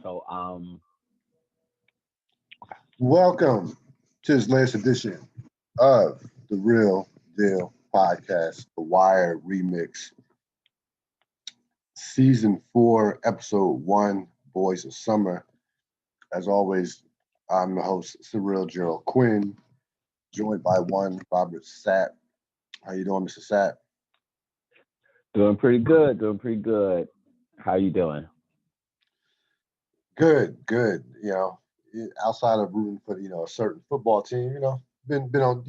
So, Welcome to this latest edition of the Real Deal podcast, The Wire Remix, Season 4, Episode 1, Boys of Summer. As always, I'm the host, Cyril Gerald Quinn, joined by one Robert Sapp. How you doing, Mr. Sapp? doing pretty good. Doing pretty good. How you doing? Good, good. Outside of rooting for a certain football team, been on,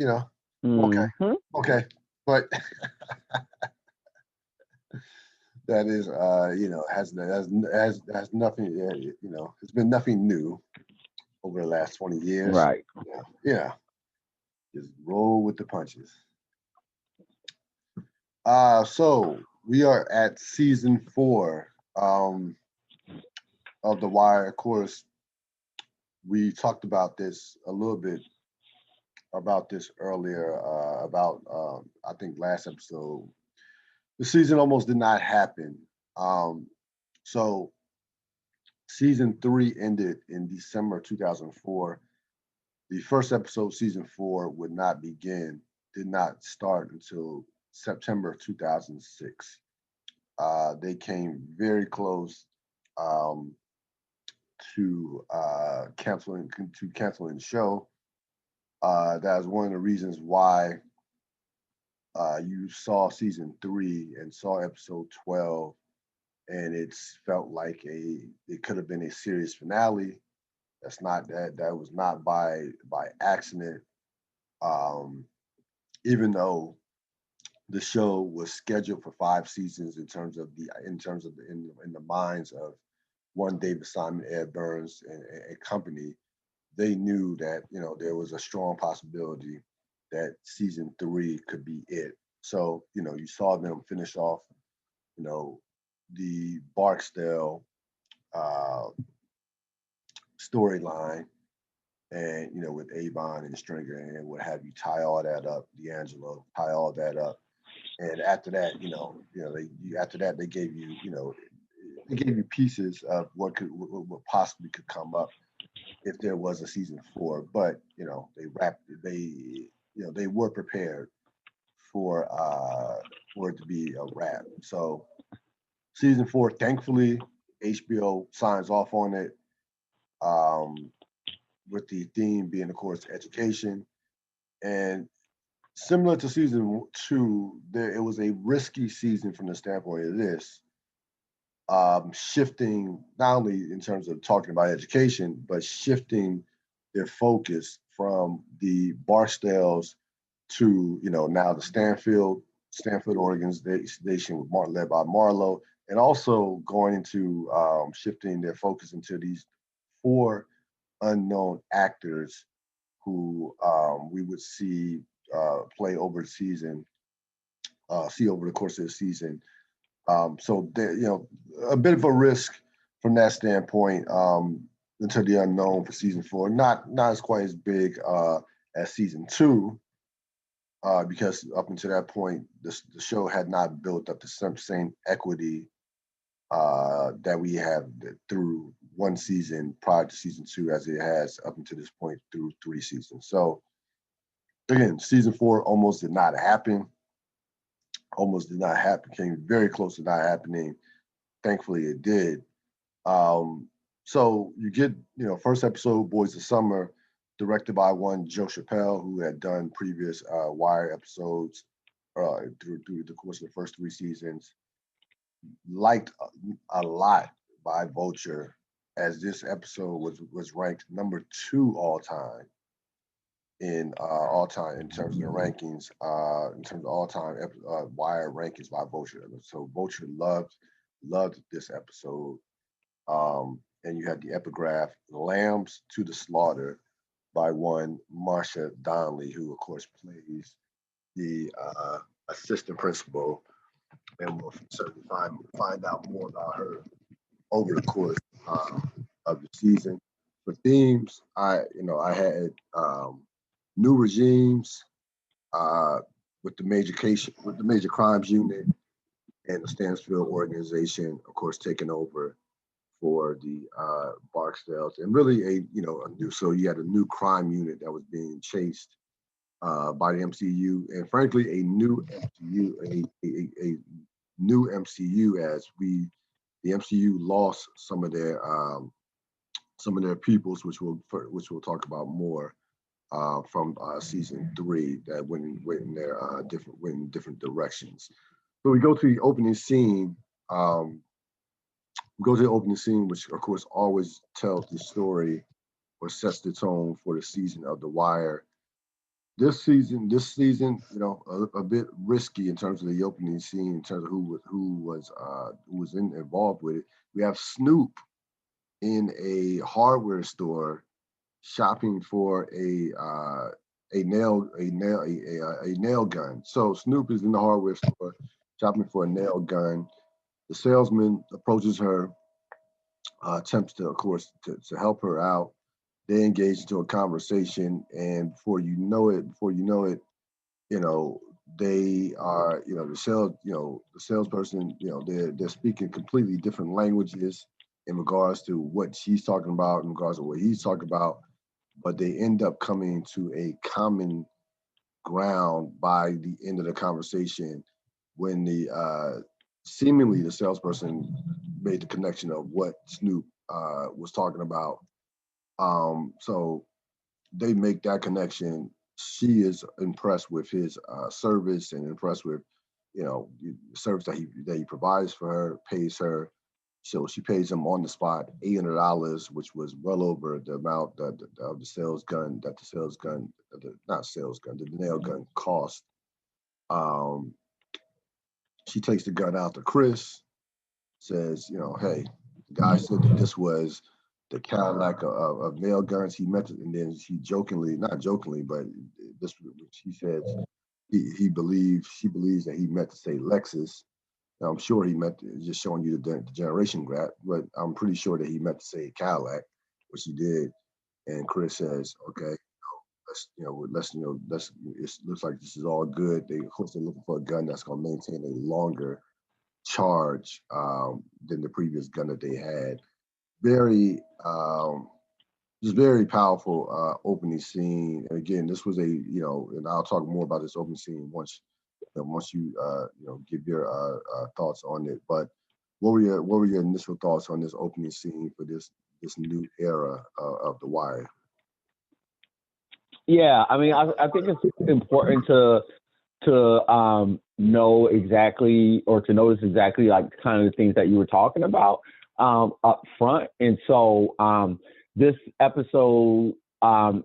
okay, Hmm. okay, but that is, has nothing, it's been nothing new over the last 20 years. Right. Yeah, just roll with the punches. So we are at season 4 of The Wire. Of course, we talked about this a little bit about this earlier, about I think last episode. The season almost did not happen. So season 3 ended in December 2004. The first episode, season 4, did not start until September 2006. They came very close um, to canceling the show. That was one of the reasons why you saw season 3 and saw episode 12, and it's felt like it could have been a series finale. That was not by accident. Um, Even though the show was scheduled for 5 seasons in the minds of one David Simon, Ed Burns, and company, they knew that there was a strong possibility that season 3 could be it. So you saw them finish off you know the Barksdale uh, storyline, and with Avon and Stringer and what have you, tie all that up, D'Angelo, tie all that up, and after that, after that they gave you pieces of what possibly could come up if there was a season 4. But they were prepared for it to be a wrap. So season 4, thankfully, HBO signs off on it. Um, with the theme being, of course, education. And similar to season 2, it was a risky season from the standpoint of this, shifting not only in terms of talking about education, but shifting their focus from the Barksdales to now the Stanfield organization led by Marlo, and also going into shifting their focus into these 4 unknown actors who we would play over the season, see over the course of the season. So there, a bit of a risk from that standpoint, into the unknown for season 4. Not as quite as big as season 2, because up until that point, the show had not built up the same equity that we have through one season prior to season 2, as it has up until this point through 3 seasons. So again, season 4 almost did not happen. Came very close to not happening. Thankfully, it did. So you get, first episode, Boys of Summer, directed by one Joe Chappelle, who had done previous Wire episodes through the course of the first 3 seasons. Liked a lot by Vulture, as this episode was ranked number 2 all time in terms of the rankings, in terms of all time Wire rankings by Vulture. So Vulture loved this episode. And you had the epigraph "Lambs to the Slaughter" by one Marsha Donnelly, who of course plays the assistant principal, and we'll certainly find out more about her over the course of the season. For themes, I had new regimes with the major crimes unit and the Stansfield organization, of course, taking over for the Barksdales, and really so you had a new crime unit that was being chased by the MCU, and frankly, a new MCU as the MCU lost some of their peoples, which we'll talk about more from season 3 that went in different directions. So we go to the opening scene. Which of course always tells the story or sets the tone for the season of The Wire. This season, a bit risky in terms of the opening scene, in terms of who was involved with it. We have Snoop in a hardware store shopping for a nail gun. So Snoop is in the hardware store shopping for a nail gun. The salesman approaches her, attempts to, of course, to help her out. They engage into a conversation, and before you know it, they are, the salesperson, they're speaking completely different languages in regards to what she's talking about, in regards to what he's talking about, but they end up coming to a common ground by the end of the conversation when seemingly the salesperson made the connection of what Snoop was talking about. So they make that connection. She is impressed with his service and impressed with, the service that he provides for her, pays her. So she pays him on the spot $800, which was well over the amount of the nail gun cost. She takes the gun out to Chris, says, hey, the guy said that this was the Cadillac of nail guns. He meant it, and then she not jokingly, but she says she believes that he meant to say Lexus. Now, I'm sure he meant just showing you the generation gap, but I'm pretty sure that he meant to say Cadillac, which he did. And Chris says, okay, it looks like this is all good. Of course, they're looking for a gun that's going to maintain a longer charge than the previous gun that they had. Just very powerful opening scene. And again, this was and I'll talk more about this opening scene once you give your thoughts on it. But what were your initial thoughts on this opening scene for this new era of The Wire? Yeah, I mean, I think it's important to know exactly, or to notice exactly, like kind of the things that you were talking about up front. And so this episode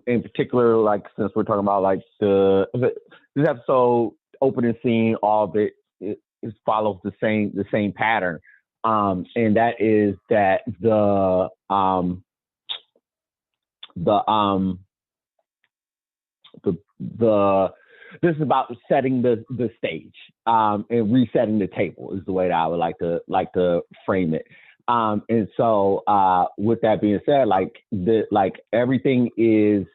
in particular, like since we're talking about like this episode opening scene, all of it follows the same pattern, and that is that this is about setting the stage and resetting the table is the way that I would like to frame it. And so with that being said, like everything is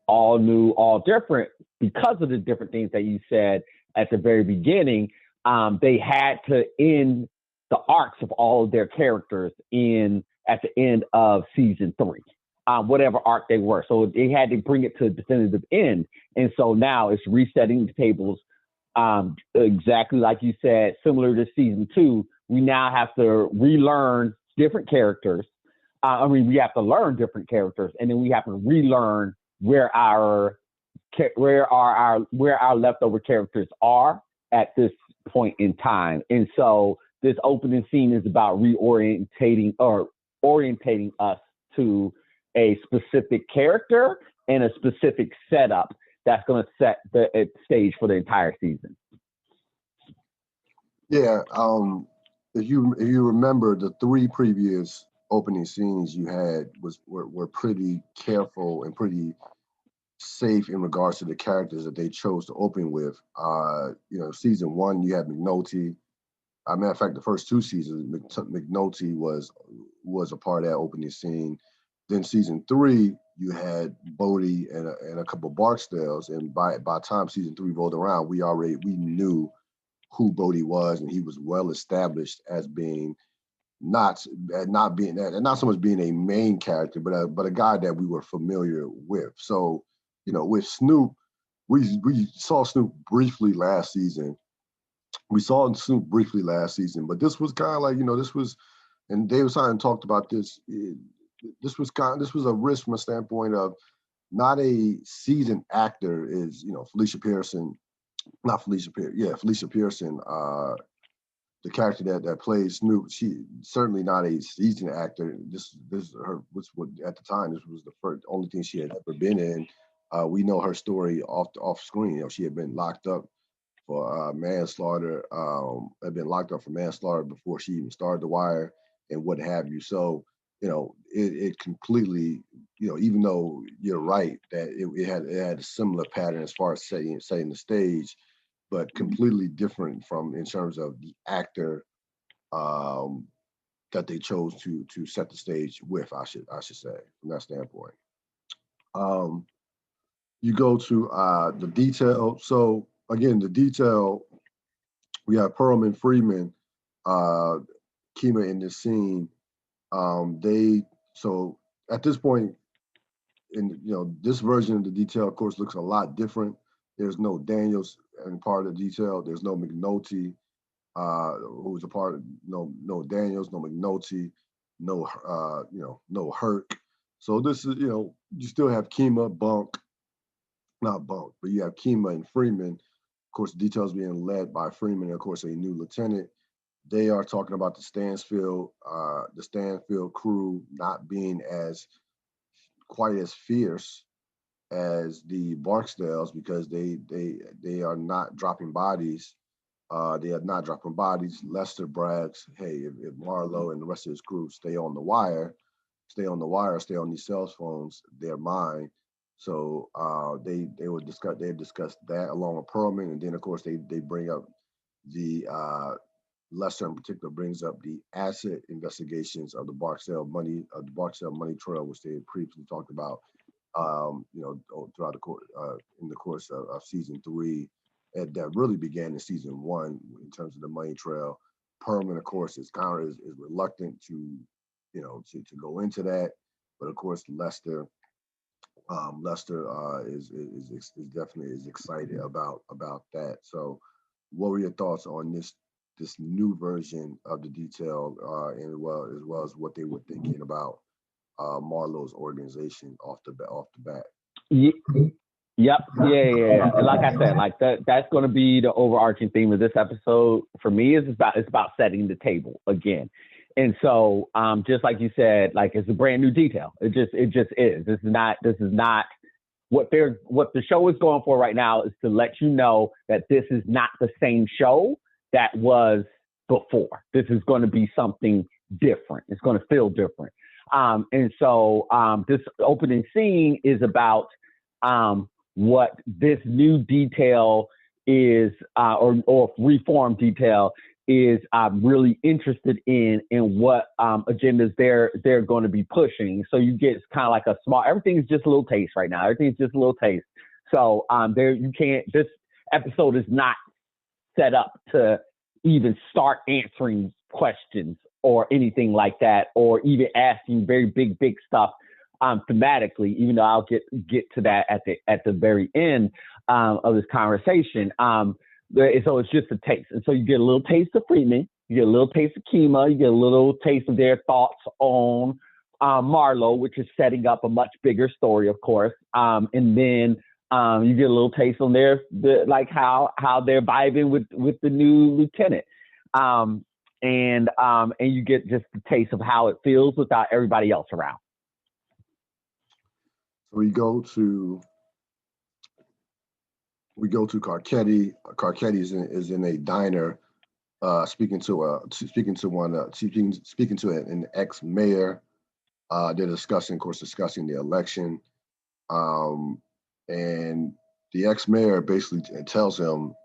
all new, all different because of the different things that you said at the very beginning. They had to end the arcs of all of their characters at the end of season 3. Whatever arc they were. So they had to bring it to a definitive end. And so now it's resetting the tables, exactly like you said, similar to season 2. We now have to relearn different characters. We have to learn different characters, and then we have to relearn where our leftover characters are at this point in time. And so this opening scene is about orientating us to a specific character and a specific setup that's going to set the stage for the entire season. Yeah, if you remember, the 3 previous opening scenes you had were pretty careful and pretty safe in regards to the characters that they chose to open with. Season 1 you had McNulty. Matter of fact, the first 2 seasons, McNulty was a part of that opening scene. Then season 3, you had Bodie and a couple of Barksdales, and by the time season 3 rolled around, we knew who Bodie was, and he was well established as being not being that, and not so much being a main character, but a guy that we were familiar with. So, with Snoop, we saw Snoop briefly last season. But this was kind of like, this was, and David Simon talked about this. This was a risk from a standpoint of not a seasoned actor is, Felicia Pearson, the character that plays Snoop. She certainly not a seasoned actor. This her was what at the time this was the only thing she had ever been in. We know her story off screen. She had been locked up for manslaughter. Had been locked up for manslaughter before she even started The Wire and what have you. So it completely, even though you're right that it had a similar pattern as far as setting the stage, but completely different in terms of the actor that they chose to set the stage with. I should say from that standpoint. You go to the detail. So again, the detail. We have Perlman, Freeman, Kima in this scene. So at this point, this version of the detail, of course, looks a lot different. There's no Daniels in part of the detail. There's no McNulty, who's a part of no Daniels, no McNulty, no Herc. So this is you still have Kima, not Bunk, but you have Kima and Freeman. Of course, the details being led by Freeman, of course, a new lieutenant. They are talking about the Stansfield crew not being quite as fierce as the Barksdales because they are not dropping bodies. They are not dropping bodies. Lester brags, hey, if Marlo and the rest of his crew stay on the wire, stay on these cell phones, they're mine. So they've discussed that along with Perlman, and then of course they bring up the Lester in particular brings up the asset investigations of the Barksdale money trail, which they had previously talked about, throughout in the course of season 3, and that really began in season 1 in terms of the money trail. Perlman, of course, is reluctant to go into that, but of course Lester is definitely excited about that. So, what were your thoughts on this new version of the detail, and as well as what they were thinking about Marlo's organization off the bat? Yep. Yeah. And like I said, like that's going to be the overarching theme of this episode for me. It's about setting the table again. And so, just like you said, like it's a brand new detail. It just is. This is not what the show is going for right now, is to let you know that this is not the same show that was before. This is going to be something different. It's going to feel different. And so this opening scene is about what this new detail is, or reformed detail is. I'm really interested in what agendas they're going to be pushing. So you get kind of like everything's just a little taste right now. Everything's just a little taste. So this episode is not set up to even start answering questions or anything like that, or even asking very big stuff thematically, even though I'll get to that at the very end of this conversation. So it's just a taste. And so you get a little taste of Freeman, you get a little taste of Kima, you get a little taste of their thoughts on Marlo, which is setting up a much bigger story, of course. And then you get a little taste on how they're vibing with the new lieutenant. And you get just the taste of how it feels without everybody else around. So we go to Karketi. Karketi is in a diner, speaking to an ex-mayor. They're discussing the election, and the ex-mayor basically tells him,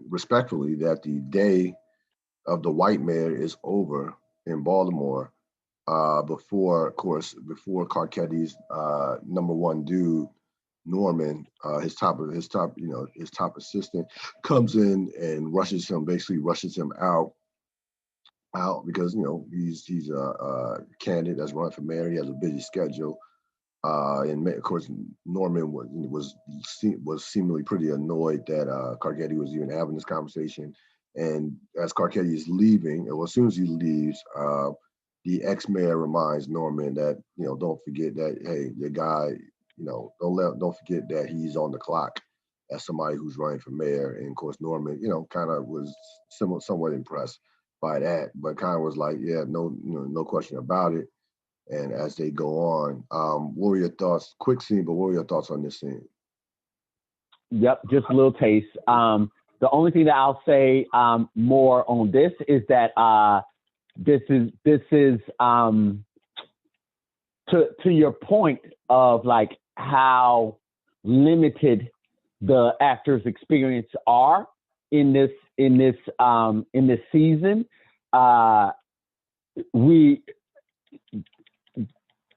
respectfully, that the day of the white mayor is over in Baltimore. Before Karketi's number one dude, Norman, his top assistant, comes in and rushes him out. out because he's a candidate that's running for mayor. He has a busy schedule. And of course, Norman was seemingly pretty annoyed that Karketi was even having this conversation. And as Karketi is leaving, well, as soon as he leaves, the ex-mayor reminds Norman that don't forget that, hey, your guy, don't forget that he's on the clock as somebody who's running for mayor. And of course, Norman, kind of was somewhat impressed by that, but kind of was like, yeah, no question about it. And as they go on, what were your thoughts? Quick scene, but what were your thoughts on this scene? Yep, just a little taste. The only thing that I'll say more on this is that this is to your point of like how limited the actors' experience are in this season.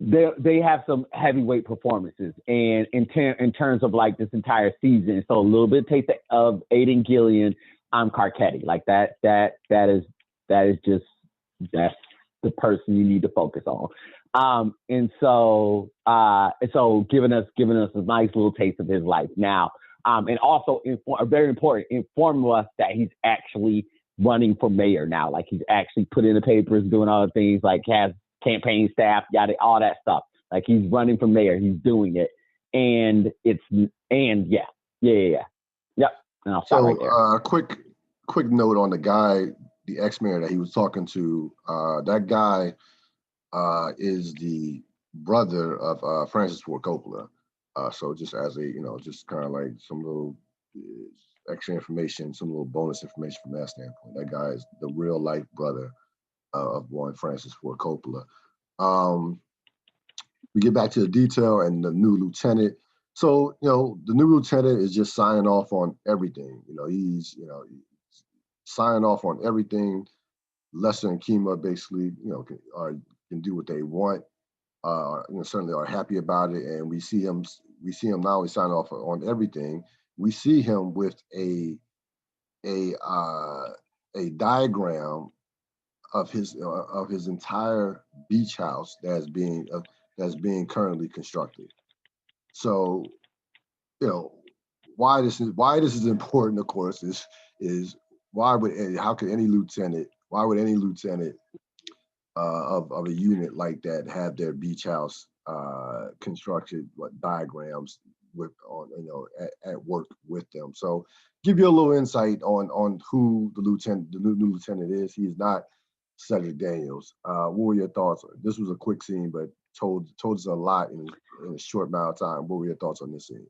They have some heavyweight performances, and in terms of like this entire season, so a little bit of taste of Aidan Gillian, Karketi, like that is just that's the person you need to focus on, and so giving us a nice little taste of his life now, and also very important, informing us that he's actually running for mayor now, like he's actually put in the papers, doing all the things, like has campaign staff, all that stuff. Like he's running for mayor, he's doing it, and yeah. Yep. And I'll stop right there. Quick note on the guy, the ex-mayor that he was talking to. That guy is the brother of Francis Ford Coppola. So just as a just kind of like some little extra information, some little bonus information from that standpoint. That guy is the real life brother of one Francis Ford Coppola. We get back to the detail and the new lieutenant. So, the new lieutenant is just signing off on everything. He's signing off on everything. Lester and Kima basically, can do what they want. Certainly are happy about it. And we see him not only sign off on everything, we see him with a diagram of his entire beach house that's being currently constructed. So, why this is important, of course, is why would any lieutenant of a unit like that have their beach house constructed diagrams at work with them. So give you a little insight on who the new lieutenant is. He's not Cedric Daniels. What were your thoughts? This was a quick scene, but told us a lot in a short amount of time. What were your thoughts on this scene?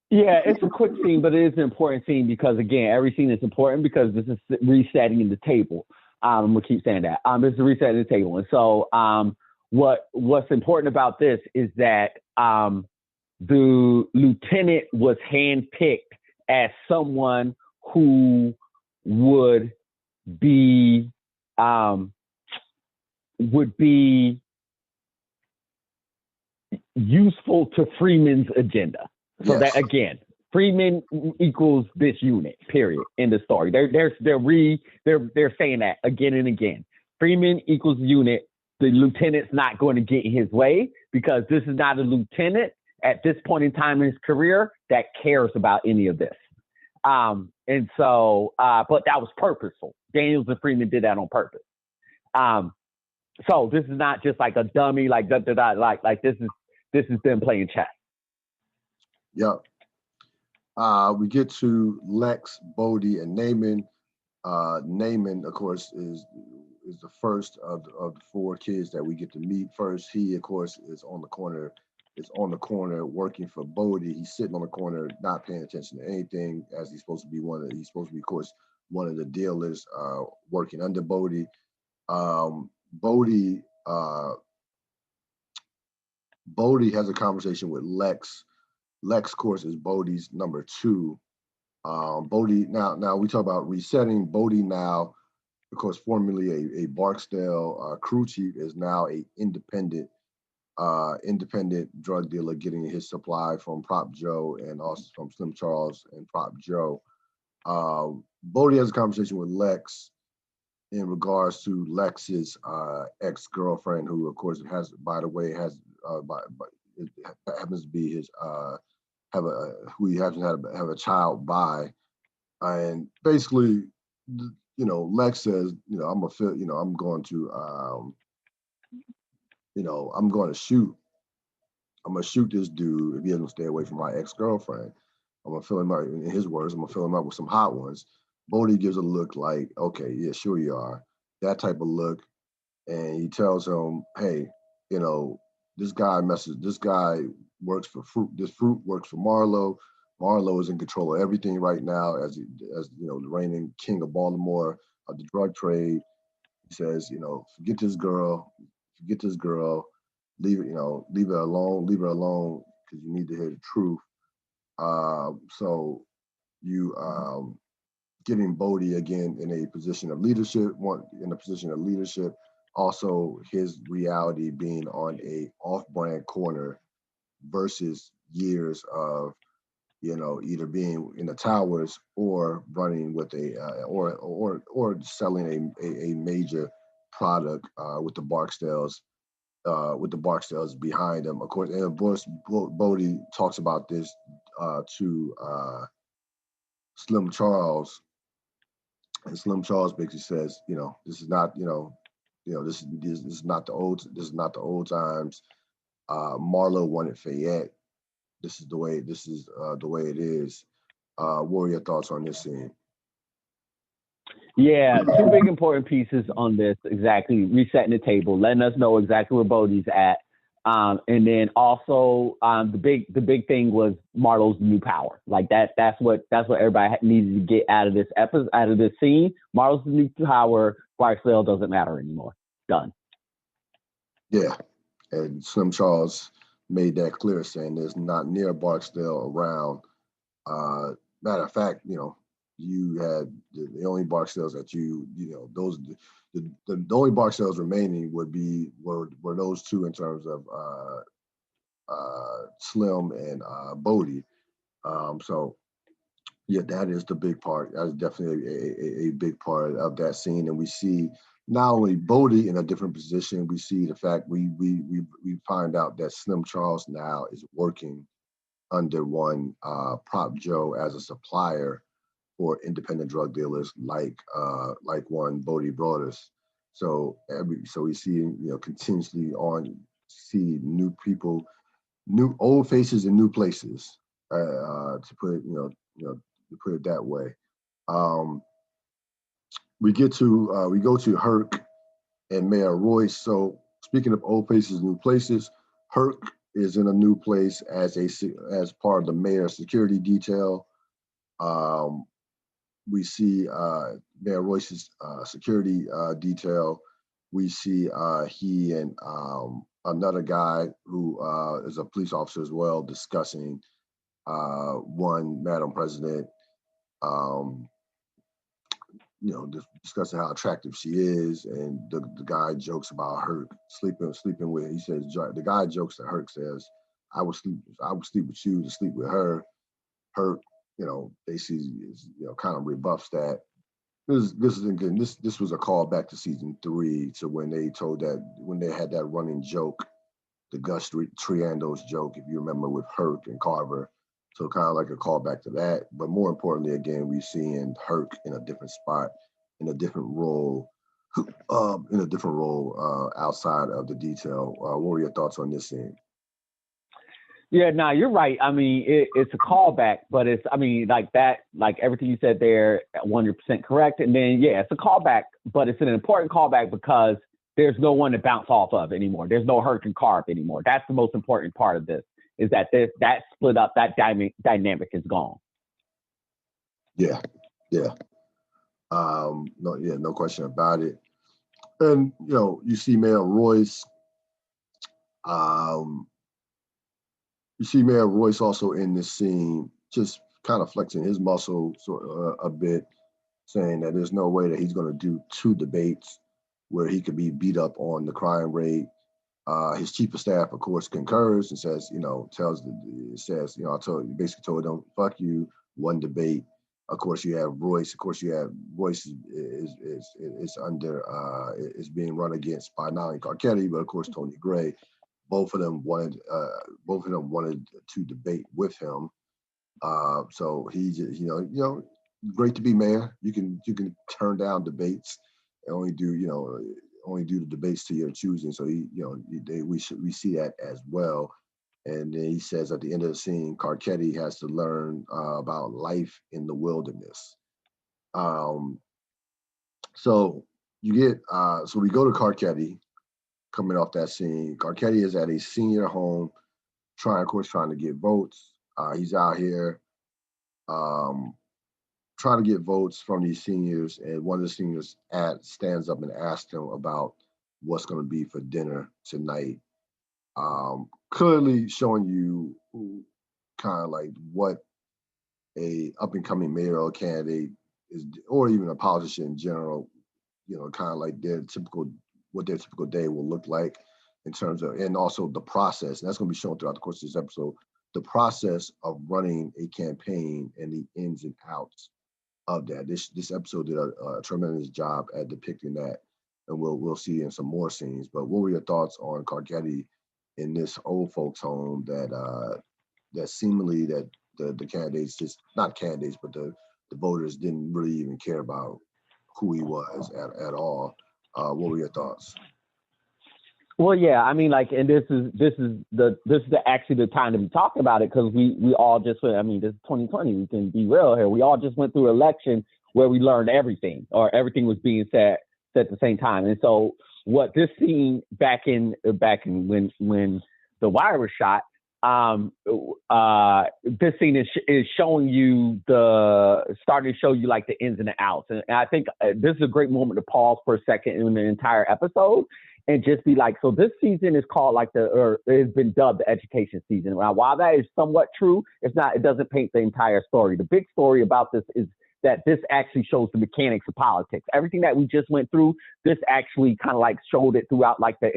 Yeah, it's a quick scene, but it is an important scene because, again, every scene is important because this is resetting the table. I'm gonna keep saying that. This is resetting the table, and so what's important about this is that the lieutenant was handpicked as someone who would be useful to Freeman's agenda. So yes. That again, Freeman equals this unit. Period. In the story, they're saying that again and again. Freeman equals unit. The lieutenant's not going to get in his way because this is not a lieutenant at this point in time in his career that cares about any of this. And so, but that was purposeful. Daniels and Freeman did that on purpose. So this is not just like a dummy, like like this is them playing chess. Yep. We get to Lex, Bodie, and Neyman. Neyman, of course, is the first of the four kids that we get to meet. First, he, of course, is on the corner working for Bodie. He's sitting on the corner, not paying attention to anything, as he's supposed to be, of course, one of the dealers working under Bodie. Bodie has a conversation with Lex. Lex, of course, is Bodie's number two. Bodie, now we talk about resetting. Bodie now, of course, formerly a Barksdale crew chief, is now a independent drug dealer, getting his supply from Prop Joe and also from Slim Charles and Prop Joe. Bodie has a conversation with Lex, in regards to Lex's ex-girlfriend, who of course has, by the way, has it happens to be his who he happens to have a child by, and basically, Lex says, I'm gonna feel, I'm going to, I'm going to shoot. I'm gonna shoot this dude if he doesn't stay away from my ex-girlfriend. I'm gonna fill him out. In his words, I'm gonna fill him up with some hot ones. Bodie gives a look like, okay, yeah, sure you are. That type of look. And he tells him, hey, you know, this guy works for fruit. This fruit works for Marlo. Marlo is in control of everything right now as the reigning king of Baltimore of the drug trade. He says, forget this girl, leave her alone because you need to hear the truth. So you getting Bodie again in a position of leadership, also his reality being on a off-brand corner versus years of either being in the towers or running with or selling a major product with the Barksdales behind him. Of course, and of course, Bodie talks about this to Slim Charles, and Slim Charles basically says, this is not, this is not the old times. Marlo wanted Fayette. This is the way. This is the way it is. What are your thoughts on this scene? Yeah, two big important pieces on this. Exactly, resetting the table, letting us know exactly where Bodie's at, and then also the big thing was Marlo's new power. Like that. That's what everybody needed to get out of this episode, out of this scene. Marlo's new power. Barksdale doesn't matter anymore. Done. Yeah, and Slim Charles made that clear, saying there's not near Barksdale around. Matter of fact, you had the only Barksdales that those the only Barksdales remaining were those two in terms of Slim and Bodie. So yeah, that is the big part. That is definitely a big part of that scene, and we see not only Bodie in a different position. We see the fact we find out that Slim Charles now is working under one Prop Joe as a supplier for independent drug dealers like one Bodie brought us. So we see continuously see new people, new old faces in new places. To put it to put it that way. Um, we go to Herc and Mayor Royce. So speaking of old faces, new places, Herc is in a new place as part of the mayor's security detail. Um, we see Mayor Royce's security detail. We see he and another guy who is a police officer as well discussing one Madam President, um, discussing how attractive she is, and the guy jokes about her sleeping with. He says the guy jokes that Herc says, I would sleep with you to sleep with her." Herc, basically, kind of rebuffs that. This is again. This was a callback to season 3, to when they had that running joke, the Gus Triandos joke, if you remember, with Herc and Carver. So kind of like a callback to that. But more importantly, again, we're seeing Herc in a different spot, in a different role, outside of the detail. What were your thoughts on this scene? Yeah, no, you're right. I mean, it's a callback, but like everything you said there, 100% correct. And then, yeah, it's a callback, but it's an important callback because there's no one to bounce off of anymore. There's no Herc and Carb anymore. That's the most important part of this, is that that split up, that dynamic is gone. Yeah. No question about it. And, you see Mayor Royce. You see Mayor Royce also in this scene, just kind of flexing his muscle a bit, saying that there's no way that he's going to do 2 debates where he could be beat up on the crime rate. His chief of staff, of course, concurs and says, basically told him, fuck you, 1 debate. Of course, you have Royce. Of course, you have Royce is under is being run against by not only Karketi, but of course Tony Gray. Both of them wanted to debate with him. So he just, great to be mayor. You can turn down debates and only do the debates to your choosing. So we see that as well. And then he says at the end of the scene, Karketi has to learn about life in the wilderness. So you get so we go to Karketi coming off that scene. Karketi is at a senior home, trying to get votes. He's out here trying to get votes from these seniors, and one of the seniors stands up and asks him about what's going to be for dinner tonight. Clearly showing you kind of like what a up and coming mayoral candidate is, or even a politician in general, kind of like what their typical day will look like in terms of, and also the process. And that's going to be shown throughout the course of this episode, the process of running a campaign and the ins and outs of that. This episode did a tremendous job at depicting that, and we'll see in some more scenes. But what were your thoughts on Karketi in this old folks home that seemingly that the candidates, just not candidates, but the voters didn't really even care about who he was at all? What were your thoughts? Well, yeah, I mean, like, and this is actually the time to be talking about it, because we all just, I mean, this is 2020. We can be real here. We all just went through an election where we learned everything, or everything was being said at the same time. And so, what this scene back in when The Wire was shot, this scene is showing you starting to show you like the ins and the outs. And I think this is a great moment to pause for a second in the entire episode and just be like, so this season is called like it has been dubbed the education season. Now, while that is somewhat true, it doesn't paint the entire story. The big story about this is that this actually shows the mechanics of politics. Everything that we just went through, this actually kind of like showed it throughout like the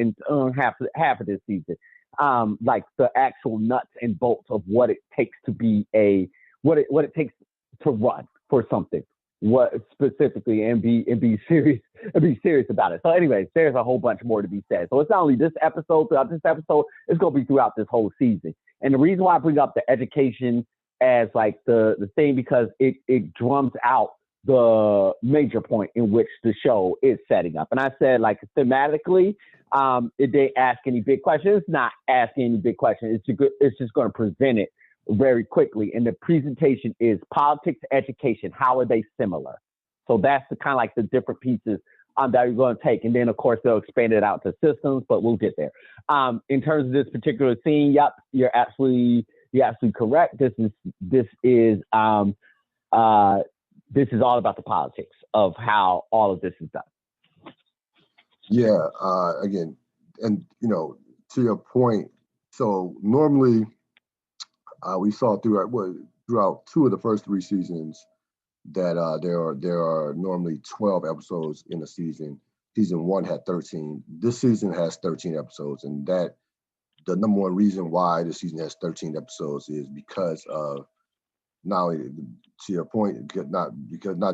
half of this season. Like the actual nuts and bolts of what it takes to be what it takes to run for something, what specifically, and be serious about it. So anyways, there's a whole bunch more to be said. So it's not only this episode, throughout this episode, it's going to be throughout this whole season. And the reason why I bring up the education as like the thing, because it drums out the major point in which the show is setting up. And I said, like, thematically, it didn't ask any big questions. It's not asking any big questions. It's just going to present it very quickly. And the presentation is politics, education. How are they similar? So that's the kind of like the different pieces that you're going to take. And then, of course, they'll expand it out to systems, but we'll get there. In terms of this particular scene, yep, you're absolutely correct. This is all about the politics of how all of this is done. Yeah, again, and to your point, so normally we saw throughout two of the first three seasons that there are normally 12 episodes in a season. Season 1 had 13. This season has 13 episodes, and that the number one reason why this season has 13 episodes is because of, not only to your point, not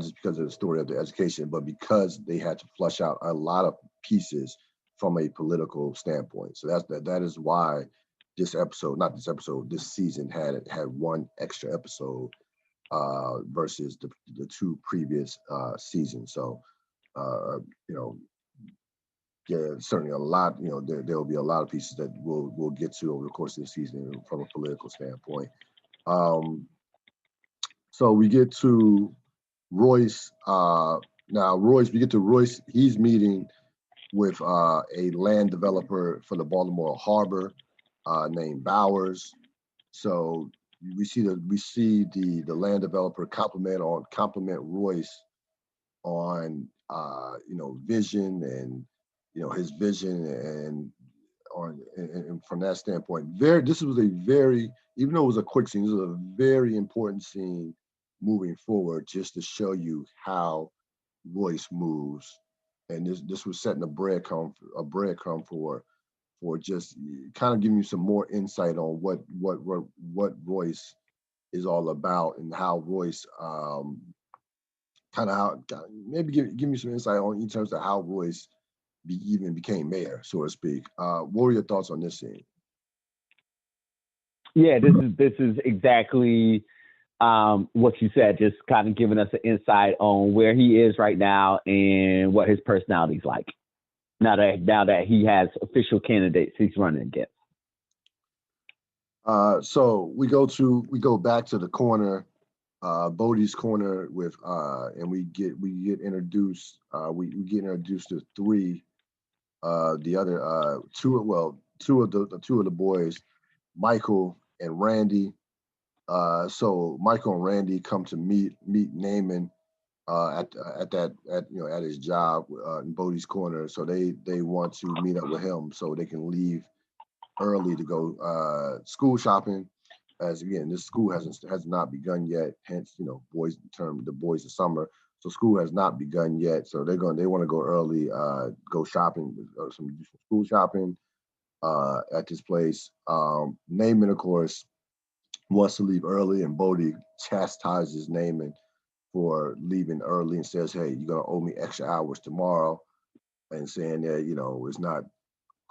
just because of the story of the education, but because they had to flush out a lot of pieces from a political standpoint. So that is why this season had one extra episode versus the two previous seasons. So yeah, certainly a lot. There will be a lot of pieces that we'll get to over the course of the season from a political standpoint. So we get to Royce. We get to Royce. He's meeting with a land developer for the Baltimore Harbor named Bowers. So we see the land developer compliment Royce on vision and his vision and from that standpoint, this was a very, even though it was a quick scene, this was a very important scene moving forward, just to show you how Royce moves. And this was setting a breadcrumb for just kind of giving you some more insight on what Royce is all about, and how Royce kind of how maybe give me some insight on in terms of how Royce even became mayor, so to speak. What were your thoughts on this scene? Yeah, this is exactly what you said, just kind of giving us an insight on where he is right now and what his personality's like. Now that he has official candidates he's running against. So we go back to the corner, Bodie's corner with and we get introduced we get introduced to three the other two of the boys, Michael and Randy. So Michael and Randy come to meet Neyman at his job in Bodie's corner. So they want to meet up with him so they can leave early to go school shopping. As again, this school has not begun yet. Hence, boys term the boys of summer. So school has not begun yet. So they want to go early, go shopping, some school shopping at this place. Neyman, of course, wants to leave early, and Bodie chastises Neyman for leaving early and says, "Hey, you're gonna owe me extra hours tomorrow," and saying that it's not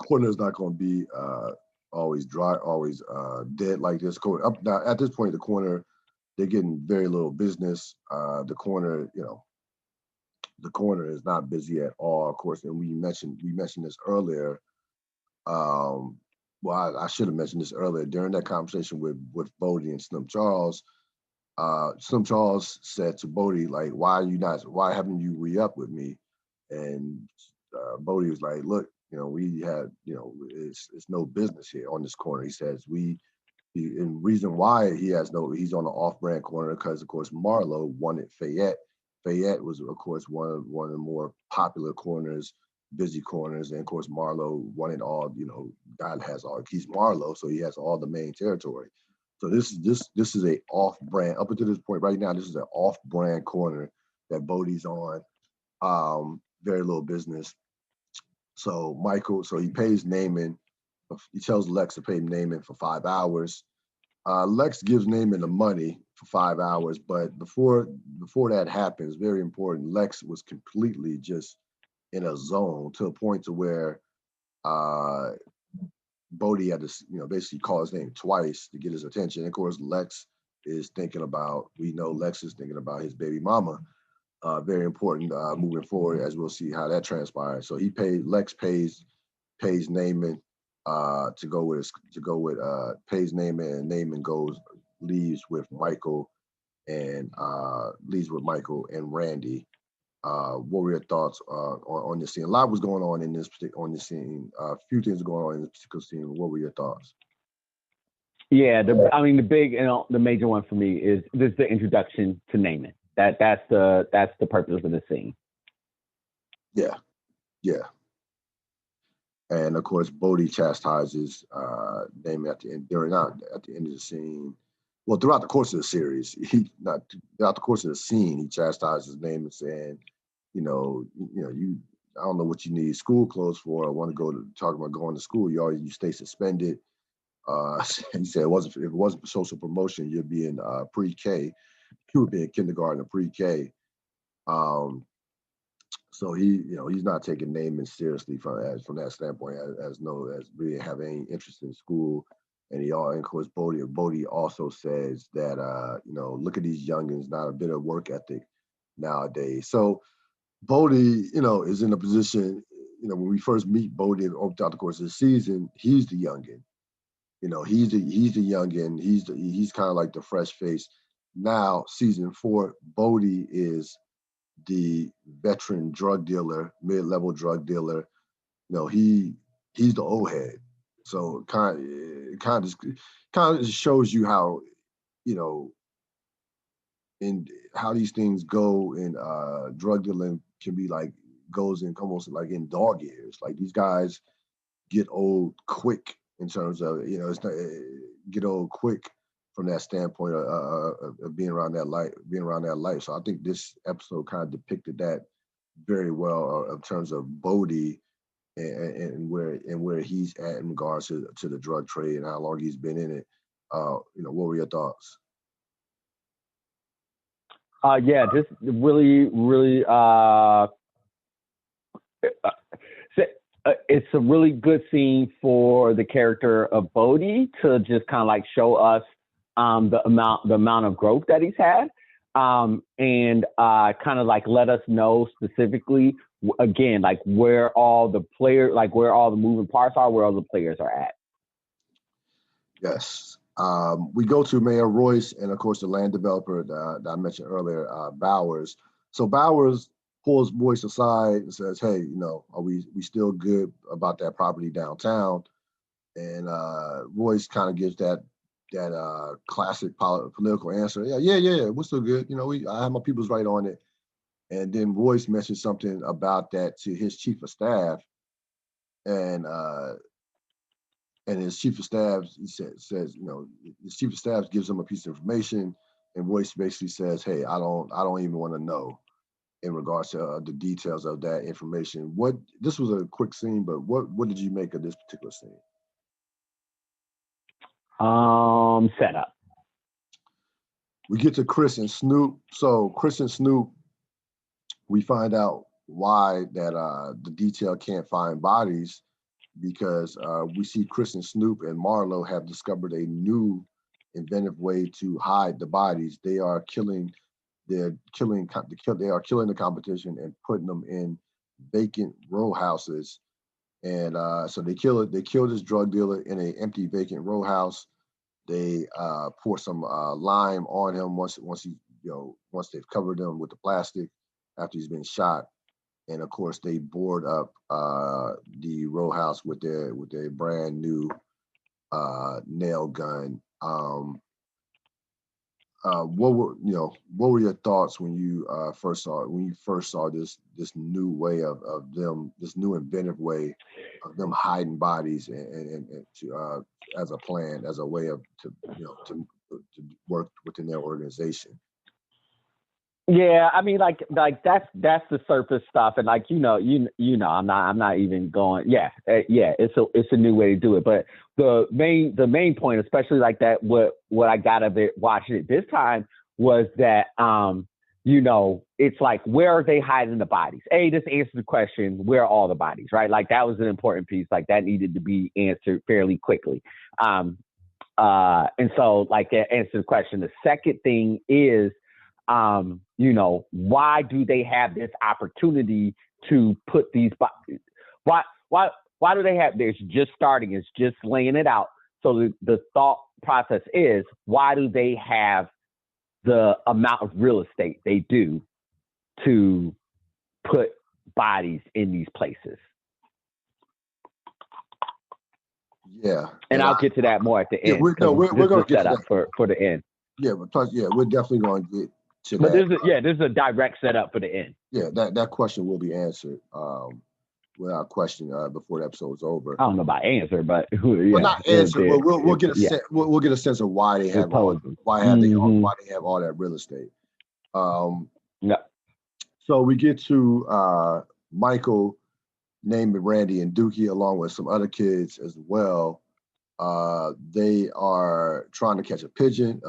corner's not going to be always dry, always dead like this. Up now at this point, the corner they're getting very little business. The corner is not busy at all, of course. And we mentioned this earlier. Well, I should have mentioned this earlier during that conversation with Bodie and Slim Charles. Slim Charles said to Bodie, like, why haven't you re-up with me? And Bodie was like, look, we had, it's no business here on this corner. He says and reason why he's on the off-brand corner because, of course, Marlo wanted Fayette. Fayette was, of course, one of the more popular corners, busy corners, and of course, Marlo wanted all. God has all. He's Marlo, so he has all the main territory. So this is a off-brand up until this point right now. This is an off-brand corner that Bodie's on. Very little business. So he pays Neyman. He tells Lex to pay Neyman for 5 hours. Lex gives Neyman the money for 5 hours, but before that happens, very important. Lex was completely just in a zone to a point to where Bodie had to, basically call his name twice to get his attention. And of course, Lex is thinking about. We know Lex is thinking about his baby mama. Very important moving forward, as we'll see how that transpires. So Lex pays Neyman pays Neyman, and Neyman leaves with Michael and Randy. What were your thoughts on this scene? A lot was going on in this scene. A few things going on in this particular scene. What were your thoughts? Yeah, the big and the major one for me is this is the introduction to Neyman. That's the purpose of the scene. Yeah. And of course, Bodie chastises Neyman at the end of the scene. Well, throughout the course of the series, throughout the course of the scene, he chastises Neyman, saying, I don't know what you need school clothes for. I want to talk about going to school. You stay suspended. He said if it wasn't for social promotion, you'd be in pre-K. He would be in kindergarten or pre-K. So he's not taking Neyman seriously from that standpoint, as really have any interest in school. And of course, Bodie also says that look at these youngins, not a bit of work ethic nowadays. So Bodie, is in a position, when we first meet Bodie throughout the course of the season, he's the youngin. He's the youngin. He's kind of like the fresh face. Now, season 4, Bodie is the veteran drug dealer, mid-level drug dealer. He's the old head. So it kind of shows you how, in how these things go in drug dealing can be like goes in almost like in dog years. Like these guys get old quick in terms of it's not get old quick from that standpoint of being around that life. So I think this episode kind of depicted that very well in terms of Bodie and where he's at in regards to the drug trade and how long he's been in it. What were your thoughts? Yeah, just really, really, it's a really good scene for the character of Bodhi to just kind of like show us the amount of growth that he's had, and kind of like let us know specifically again like where all the where all the moving parts are, where all the players are at. Yes. We go to Mayor Royce and, of course, the land developer that I mentioned earlier, Bowers. So Bowers pulls Royce aside and says, hey, are we still good about that property downtown? And Royce kind of gives that classic political answer. Yeah, we're still good. I have my people's right on it. And then Royce mentions something about that to his chief of staff. And his chief of staff says, his chief of staff gives him a piece of information, and Royce basically says, hey, I don't even want to know in regards to the details of that information. This was a quick scene, but what did you make of this particular scene? Setup. We get to Chris and Snoop. So Chris and Snoop, we find out why that the detail can't find bodies, because we see Chris and Snoop and Marlo have discovered a new inventive way to hide the bodies. They are killing the competition and putting them in vacant row houses. And so they kill this drug dealer in an empty vacant row house. They pour some lime on him once they've covered him with the plastic after he's been shot. And of course, they board up the row house with their brand new nail gun. What were your thoughts when you first saw this new way of them, this new inventive way of them hiding bodies and to as a plan, as a way of to work within their organization? Yeah, I mean, like that's the surface stuff, and like I'm not even going. Yeah, it's a new way to do it. But the main point, especially like that, what I got of it watching it this time was that it's like, where are they hiding the bodies? Just answer the question, where are all the bodies, right? Like that was an important piece. Like that needed to be answered fairly quickly. And so like that answered the question. The second thing is, why do they have this opportunity to put these bodies? Why do they have this? Just starting, it's just laying it out. So the thought process is, why do they have the amount of real estate they do to put bodies in these places? Yeah, and I'll get to that more at the end. We're going to get to that for the end. Yeah, but plus, we're definitely going to get to but that. This is a direct setup for the end. Yeah, that question will be answered without question before the episode's over. I don't know about answer, but not answer. But we'll get a we'll get a sense of why they have why they have all that real estate. So we get to Michael, Neyman, Randy, and Dookie, along with some other kids as well. They are trying to catch a pigeon,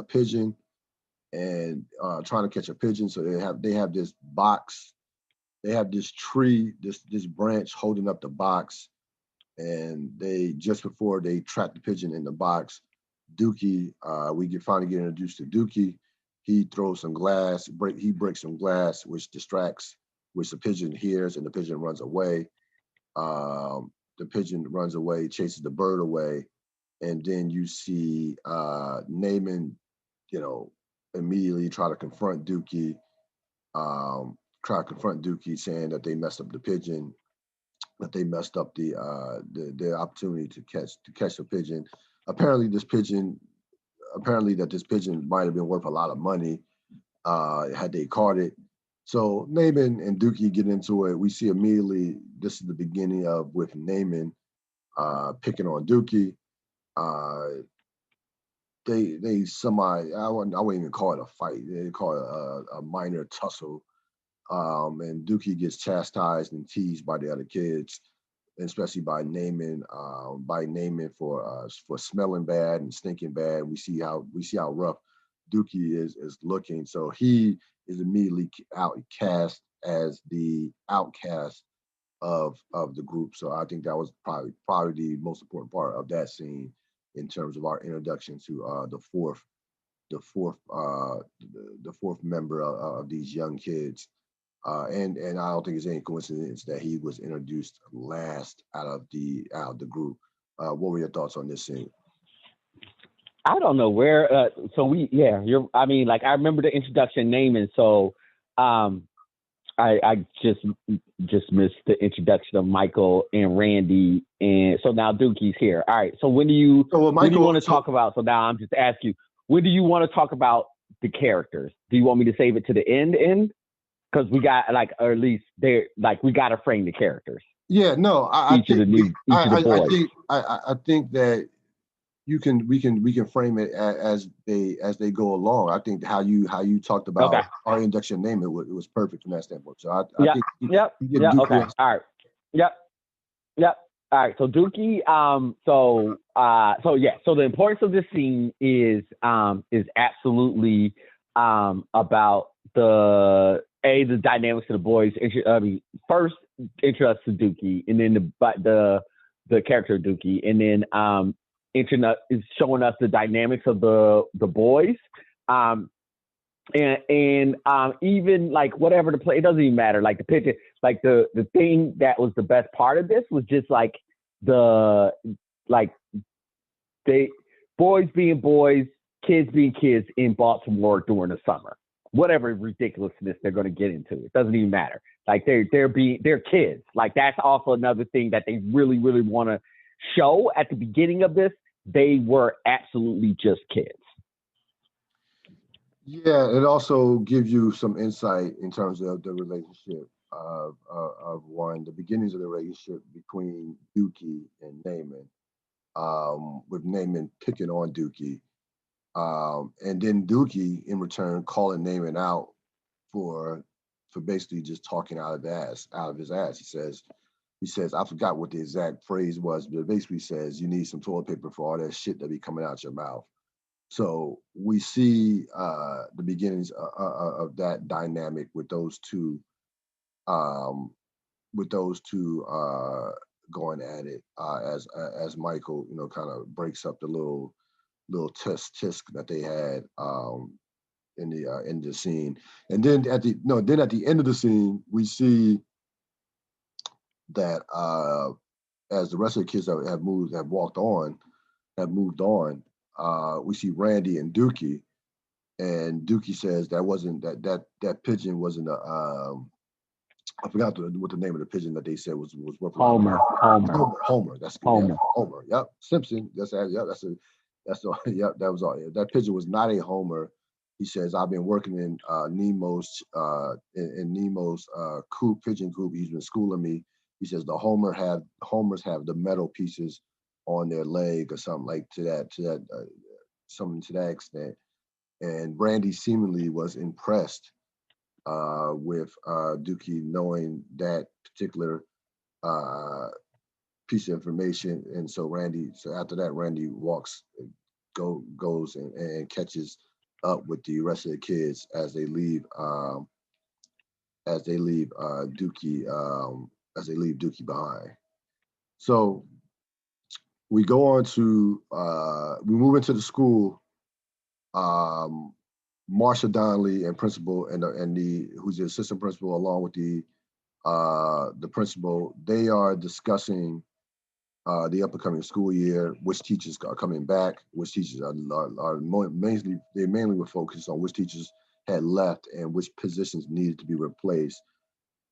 and trying to catch a pigeon. So they have this box, they have this tree, this branch holding up the box, and they, just before they trap the pigeon in the box, Dookie, we finally get introduced to Dookie. He throws some glass, he breaks some glass, which the pigeon hears, and the pigeon runs away. The pigeon runs away, chases the bird away, and then you see Neyman, immediately try to confront Dookie, saying that they messed up the pigeon, that they messed up the opportunity to catch the pigeon. Apparently this pigeon might have been worth a lot of money had they caught it. So Neyman and Dookie get into it. We see immediately, this is the beginning of with Neyman picking on Dookie. They I wouldn't even call it a fight. They call it a minor tussle. And Dookie gets chastised and teased by the other kids, especially by Neyman for smelling bad and stinking bad. We see how rough Dookie is looking. So he is immediately outcast as the outcast of the group. So I think that was probably the most important part of that scene in terms of our introduction to the fourth member of these young kids. And I don't think it's any coincidence that he was introduced last out of the group. What were your thoughts on this scene? I don't know where. I mean, like I remember the introduction Neyman. So, I just missed the introduction of Michael and Randy, and so now Dookie's here. All right. So when do you want to talk about? So now I'm just asking you, when do you want to talk about the characters? Do you want me to save it to the end? Because we got or at least we got to frame the characters. Yeah. No. I think that we can frame it as they go along. I think how you talked about our induction name it was perfect from that standpoint. So I think okay. All right. Yep. All right. So Dookie. So the importance of this scene is absolutely about the dynamics of the boys. First introduce to Dookie, and then the character of Dookie, and then is showing us the dynamics of the boys, and even like whatever the play, it doesn't even matter. Like the picture, like the thing that was the best part of this was just like boys being boys, kids being kids in Baltimore during the summer. Whatever ridiculousness they're going to get into, it doesn't even matter. Like they're kids. Like that's also another thing that they really, really want to show at the beginning of this. They were absolutely just kids. Yeah, it also gives you some insight in terms of the relationship of the beginnings of the relationship between Dookie and Neyman, with Neyman picking on Dookie, and then Dookie in return calling Neyman out for basically just talking out of his ass. He says, I forgot what the exact phrase was, but it basically says, you need some toilet paper for all that shit that be coming out your mouth. So we see the beginnings of that dynamic with those two going at it, as Michael, kind of breaks up the little tisk that they had in the scene. And then at the end of the scene, we see that as the rest of the kids have moved on, we see Randy and Dookie, and Dookie says that pigeon wasn't I forgot what the name of the pigeon that they said was Homer. That's Homer. Homer. Yep. Simpson. Yep. Yep. That was all. That pigeon was not a Homer. He says, I've been working in Nemo's coop, pigeon coop. He's been schooling me. He says the Homers have the metal pieces on their leg or something something to that extent. And Randy seemingly was impressed with Dookie knowing that particular piece of information. And so after that, Randy goes and catches up with the rest of the kids as they leave Dookie behind. So we go on to we move into the school. Marsha Donnelly and principal and who's the assistant principal, along with the principal, they are discussing the upcoming school year, which teachers are coming back, which teachers are mainly were focused on which teachers had left and which positions needed to be replaced.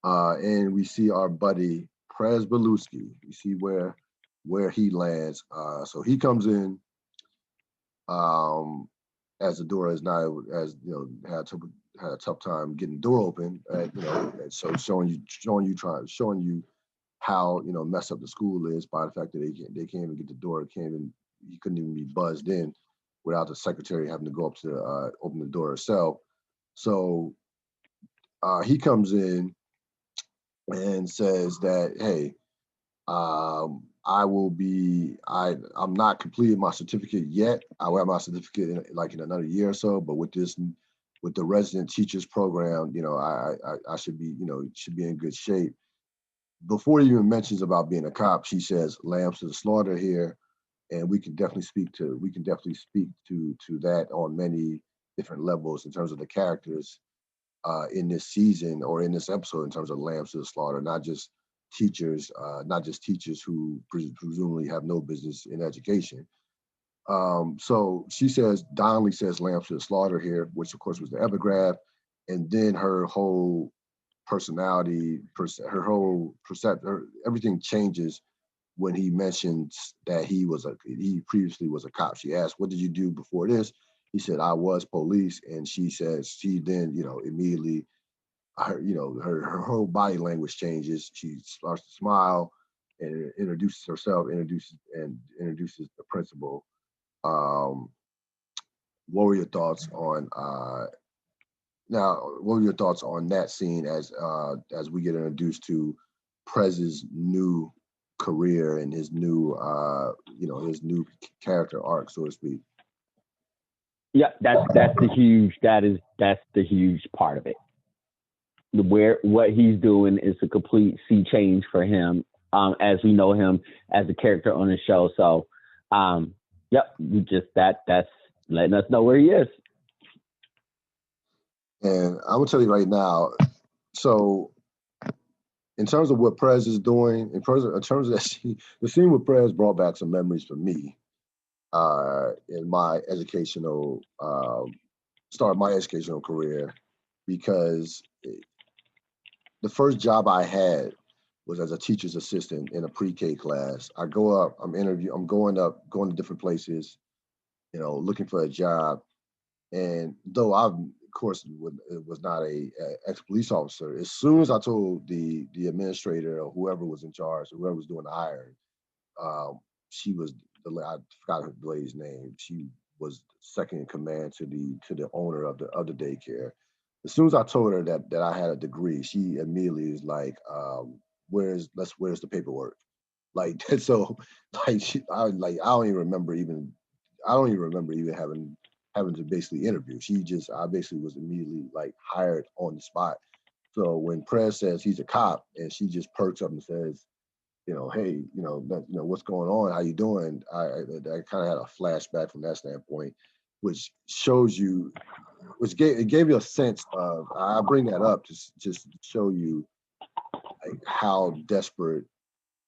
And we see our buddy Prez Beluski. We see where he lands. So he comes in as the door is now, had a tough time getting the door open. And so showing you how messed up the school is by the fact that they can't even get the door. He couldn't even be buzzed in without the secretary having to go up to open the door herself. So he comes in and says that, hey, I'm not completed my certificate yet. I will have my certificate in another year or so, but with the resident teachers program, I should be, should be in good shape. Before he even mentions about being a cop, she says lambs to the slaughter here. And we can definitely speak to that on many different levels in terms of the characters in this season or in this episode in terms of lambs to the slaughter, not just teachers who presumably have no business in education. So she says, Donnelly says lambs to the slaughter here, which of course was the epigraph. And then her whole personality, her whole perception, everything changes when he mentions that he previously was a cop. She asked, "What did you do before this?" He said, "I was police." And she says, she then, immediately, her whole body language changes. She starts to smile and introduces herself, introduces the principal. What were your thoughts on What were your thoughts on that scene as we get introduced to Prez's new career and his new his new character arc, so to speak? Yeah, that's the huge part of it. Where what he's doing is a complete sea change for him, as we know him as a character on the show. So, yep, that's letting us know where he is. And I'm gonna tell you right now. So, in terms of what Prez is doing, in terms of that scene, the scene with Prez brought back some memories for me in my educational start my educational career, because the first job I had was as a teacher's assistant in a pre-K class. I go up, I'm going to different places, looking for a job. And though I, of course, was not a ex-police officer, as soon as I told the administrator or whoever was in charge, or whoever was doing the hiring, she was I forgot the lady's name. She was second in command to the owner of the daycare. As soon as I told her that I had a degree, she immediately was like, where's the paperwork? Like so, like I don't even remember even having to basically interview. I basically was immediately like hired on the spot. So when Prez says he's a cop, and she just perks up and says, hey, what's going on? How you doing? I kind of had a flashback from that standpoint, which shows you, it gave you a sense of. I bring that up to just show you like how desperate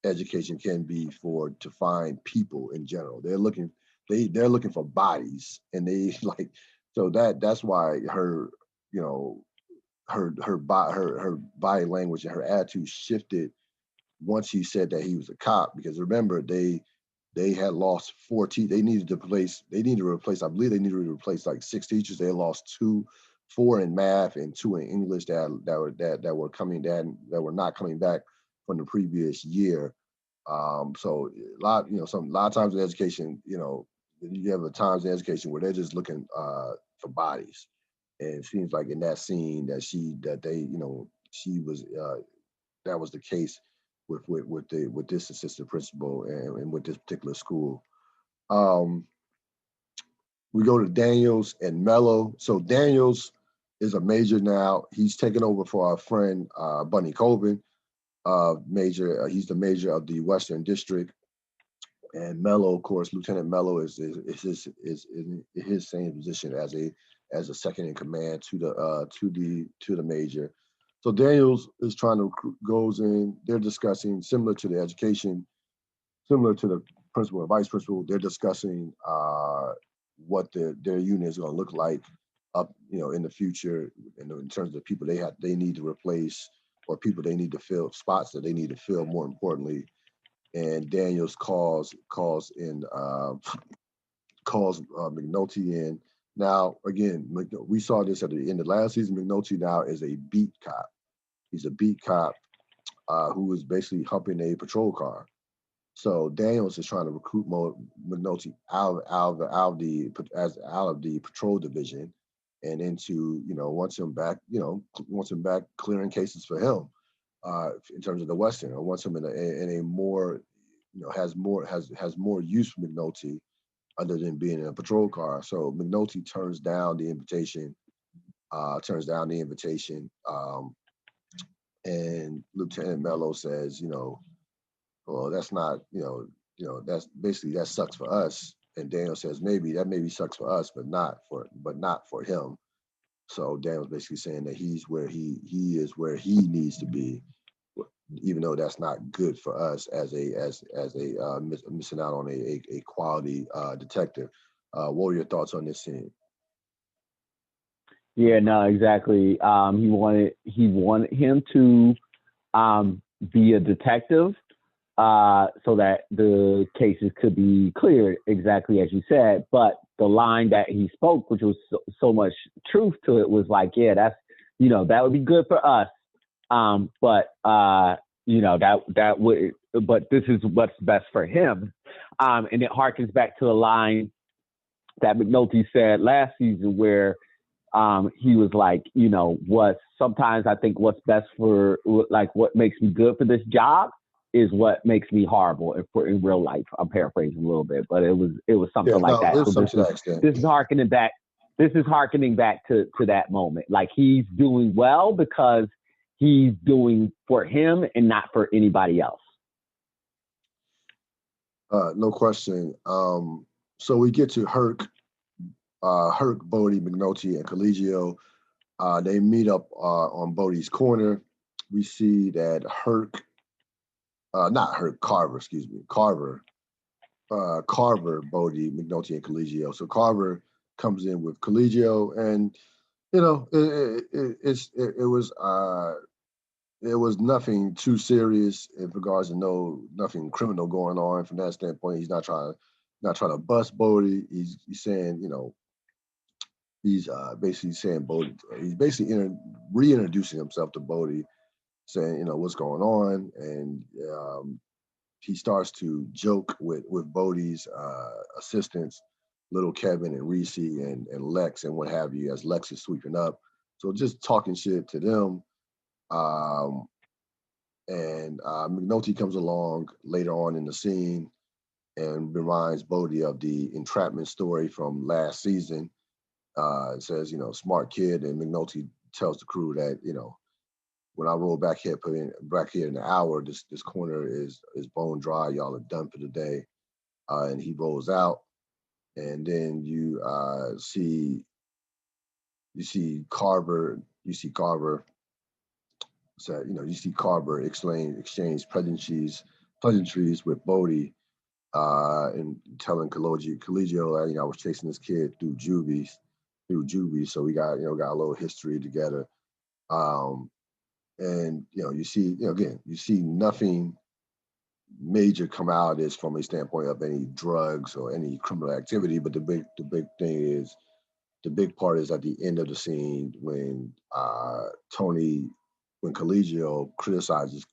education can be to find people in general. They're looking for bodies, and they like, so that's why her her body language and her attitude shifted once he said that he was a cop, because remember they had lost 4 they needed to replace, I believe they needed to replace like 6 teachers. They lost 4 in math and 2 in English that were not coming back from the previous year. So a lot of times in education, you have times in education where they're just looking for bodies. And it seems like in that scene that she was that was the case with this assistant principal and with this particular school. We go to Daniels and Mello. So Daniels is a major now. He's taken over for our friend Bunny Colvin. Major. He's the major of the Western District. And Mello, of course, Lieutenant Mello is in his same position as a second in command to the major. So Daniels is goes in. They're discussing similar to the principal and vice principal. They're discussing what their unit is going to look like up, in the future, in terms of the people they need to replace, or people they need to fill, spots that they need to fill. More importantly, and Daniels calls McNulty in. Now, again, we saw this at the end of last season. McNulty now is a beat cop. He's a beat cop who is basically humping a patrol car. So Daniels is trying to recruit McNulty out of the patrol division and into, wants him back clearing cases for him in terms of the Western, or wants him in a more, has more use for McNulty other than being in a patrol car. So McNulty turns down the invitation. And Lieutenant Mello says, well, that's not, that's basically that sucks for us. And Daniel says maybe sucks for us, but not for him. So Daniel's basically saying that he is where he needs to be, even though that's not good for us as missing out on a quality detective. What were your thoughts on this scene? Yeah, no, exactly. He wanted him to be a detective, so that the cases could be cleared, exactly as you said. But the line that he spoke, which was so much truth to it, was like, yeah, that's, that would be good for us. But that would, but this is what's best for him. And it harkens back to the line that McNulty said last season, where he was like, sometimes I think what's best for, like, what makes me good for this job is what makes me horrible in real life. I'm paraphrasing a little bit, but it was something like that. So this is harkening back. This is harkening back to that moment. Like, he's doing well because he's doing for him and not for anybody else. No question. So we get to Herc, Bodie, McNulty, and Collegio. They meet up on Bodie's corner. We see that Carver, Bodie, McNulty, and Collegio. So Carver comes in with Collegio, and it was nothing too serious in regards to nothing criminal going on from that standpoint. He's not trying to bust Bodie. He's saying, he's basically saying Bodie. He's basically reintroducing himself to Bodie, saying, what's going on, and he starts to joke with Bodie's assistants, little Kevin and Reese and Lex and what have you, as Lex is sweeping up. So just talking shit to them. And McNulty comes along later on in the scene and reminds Bodie of the entrapment story from last season. It says, smart kid, and McNulty tells the crew that, when I roll back here in an hour, this corner is bone dry. Y'all are done for the day. And he rolls out, and then you see Carver. You see Carver. So you see Carver exchange pleasantries with Bodie, and telling Collegio, I was chasing this kid through juvie. So we got a little history together. And you see nothing major come out of this from a standpoint of any drugs or any criminal activity. But the big part is at the end of the scene when Collegio criticizes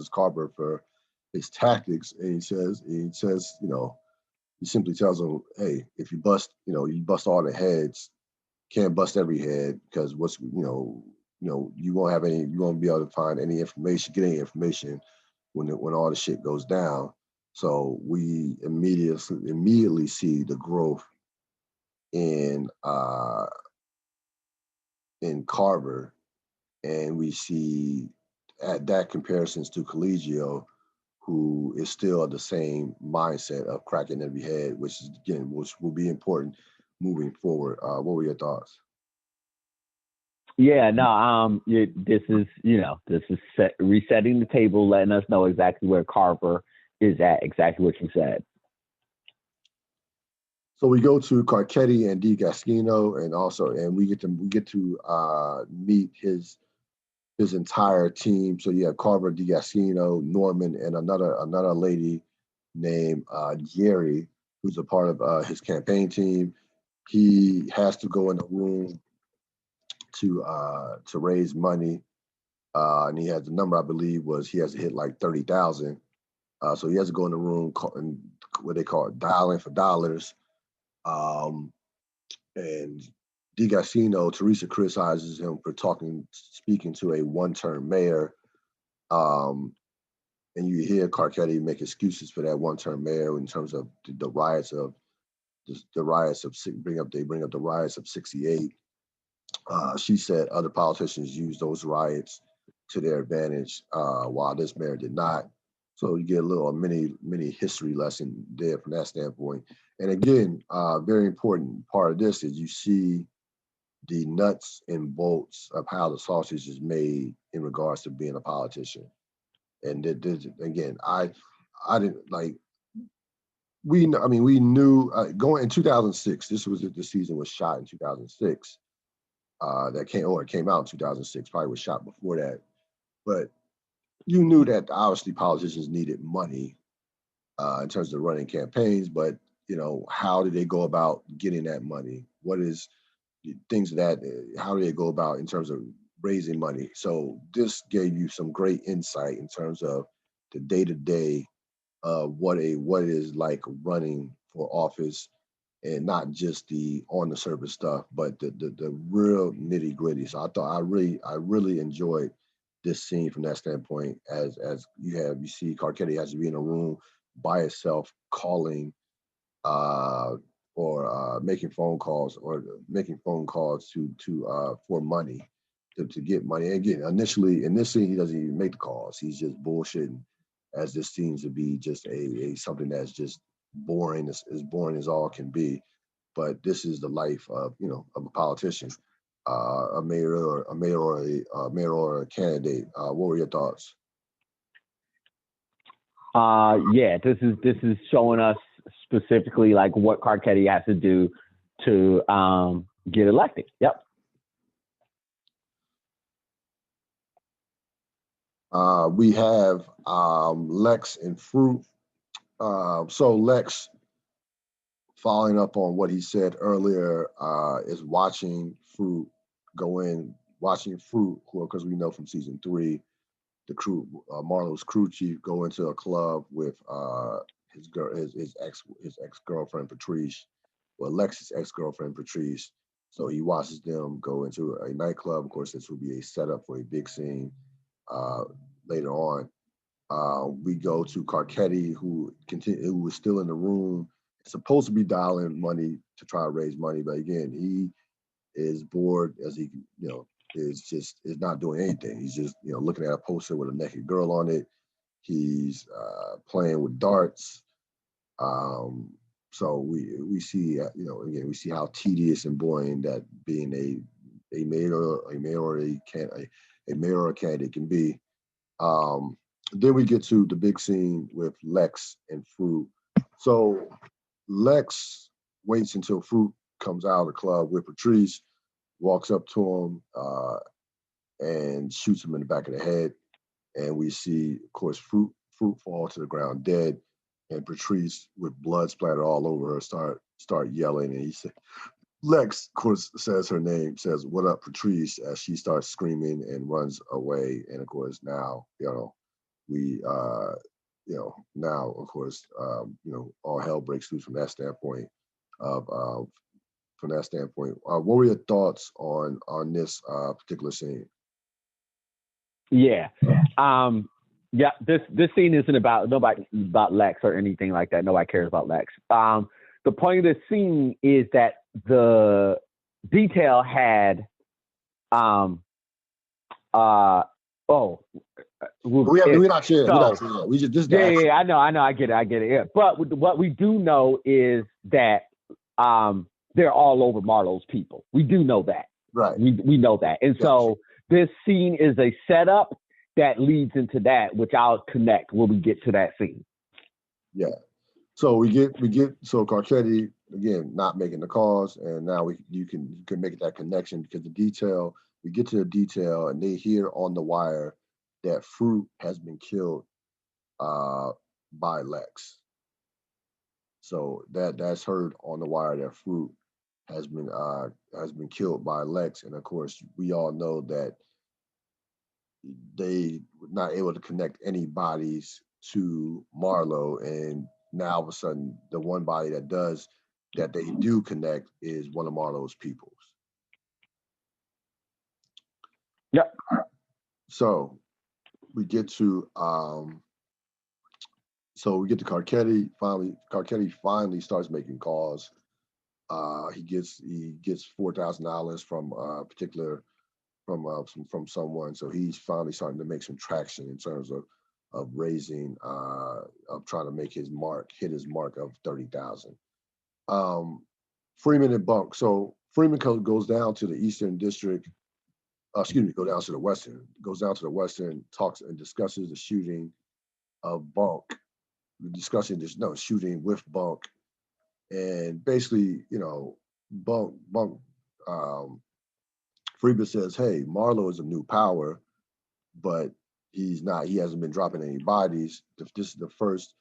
Carver for his tactics, and he says, he simply tells him, hey, if you bust all the heads, can't bust every head, because you won't be able to find any information, get any information when all the shit goes down. So we immediately see the growth in Carver, and we see at that comparisons to Collegio, who is still of the same mindset of cracking every head, which will be important moving forward. What were your thoughts? Yeah, no, this is resetting the table, letting us know exactly where Carver is at, exactly what you said. So we go to Karketi and DiGascino, and we get to meet his entire team. So you have Carver, DiGascino, Norman, and another lady named Jerry, who's a part of his campaign team. He has to go in the room to raise money, and he has the number, I believe, was he has to hit like 30,000. So he has to go in the room and what they call it, dialing for dollars. And DiGascino, Teresa criticizes him for speaking to a one-term mayor. and you hear Karketi make excuses for that one-term mayor in terms of the riots of they bring up the riots of '68. She said other politicians used those riots to their advantage, while this mayor did not. So you get a little mini history lesson there from that standpoint. And again, very important part of this is you see the nuts and bolts of how the sausage is made in regards to being a politician. And again, I didn't like. We knew going in 2006. The season was shot in 2006. It came out in 2006. Probably was shot before that, but you knew that obviously politicians needed money in terms of running campaigns. But how do they go about getting that money? What is things that? How do they go about in terms of raising money? So this gave you some great insight in terms of the day-to-day of what it is like running for office, and not just the on the surface stuff, but the real nitty gritty. So I really enjoyed this scene from that standpoint. As you see Karketi has to be in a room by itself calling or making phone calls to for money to get money. And again, initially in this scene, he doesn't even make the calls. He's just bullshitting, as this seems to be just a something that's just boring, as boring as all can be. But this is the life of a politician, a mayor or a candidate. What were your thoughts? Yeah, this is showing us specifically like what Karketi has to do to get elected. Yep. We have Lex and Fruit. So Lex, following up on what he said earlier, is watching Fruit because we know from season 3, the crew, Marlo's crew chief, go into a club with his ex-girlfriend Patrice, well, Lex's ex-girlfriend Patrice. So he watches them go into a nightclub. Of course, this will be a setup for a big scene later on. We go to Karketi, who was still in the room, supposed to be dialing money to try to raise money, but again, he is bored, as he is not doing anything. He's just looking at a poster with a naked girl on it. He's playing with darts. So we see again, we see how tedious and boring that being a mayoral candidate can be. Then we get to the big scene with Lex and Fruit. So Lex waits until Fruit comes out of the club with Patrice, walks up to him and shoots him in the back of the head. And we see, of course, Fruit fall to the ground dead, and Patrice, with blood splattered all over her, start yelling. And he said, Lex, of course, says her name, says, "What up, Patrice?" as she starts screaming and runs away. And of course, now, we now, of course, all hell breaks loose from that standpoint. What were your thoughts on this particular scene? Yeah. Yeah, this scene isn't about Lex or anything like that. Nobody cares about Lex. The point of this scene is that the detail had we're not sure. We just I know, I get it. Yeah. But what we do know is that they're all over Marlo's people. We do know that. Right. We know that. And so this scene is a setup that leads into that, which I'll connect when we get to that scene. Yeah. So we get Karketi, again, not making the calls, and now you can make that connection, because we get to the detail, and they hear on the wire that Fruit has been killed by Lex. So that's heard on the wire that Fruit has been killed by Lex, and of course we all know that they were not able to connect any bodies to Marlo, and now all of a sudden the one body that they do connect is one of Marlo's peoples. Yep. So we get to So we get to Karketi. Karketi finally starts making calls. He gets $4,000 from a particular from someone. So he's finally starting to make some traction in terms of raising of trying to make hit his mark of 30,000. Freeman and Bunk. So Freeman goes down to the Eastern District. Goes down to the Western, talks and discusses the shooting of Bunk, discussing this shooting with Bunk, and basically, Bunk Freeman says, "Hey, Marlo is a new power, but he's not. He hasn't been dropping any bodies. This is the first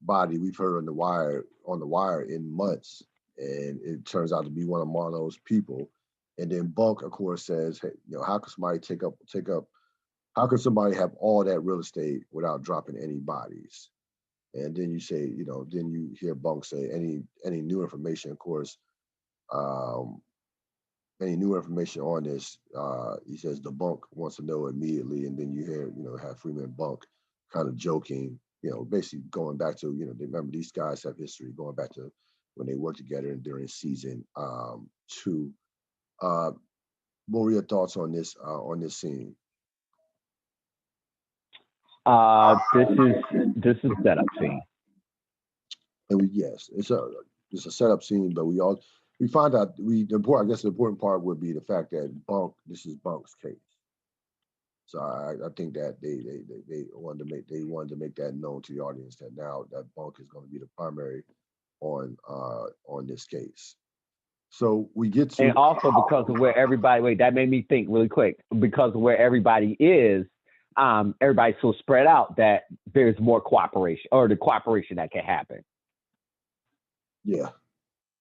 body we've heard on the wire in months, and it turns out to be one of Marlo's people." And then Bunk, of course, says, "Hey, how can somebody take up? How can somebody have all that real estate without dropping any bodies?" And then then you hear Bunk say, "Any new information, of course." Um, any new information on this, he says the Bunk wants to know immediately, and then you hear, have Freeman and Bunk kind of joking, basically going back to, they remember these guys have history going back to when they worked together during season 2. What were your thoughts on this scene? This is setup scene. And it's a setup scene, but we find out the important part would be the fact that this is Bunk's case. So I think that they wanted to make that known to the audience that now that Bunk is going to be the primary on this case. So we get to, and also because of where everybody that made me think really quick, because of where everybody is, everybody's so spread out that there's more cooperation, or the cooperation that can happen. Yeah.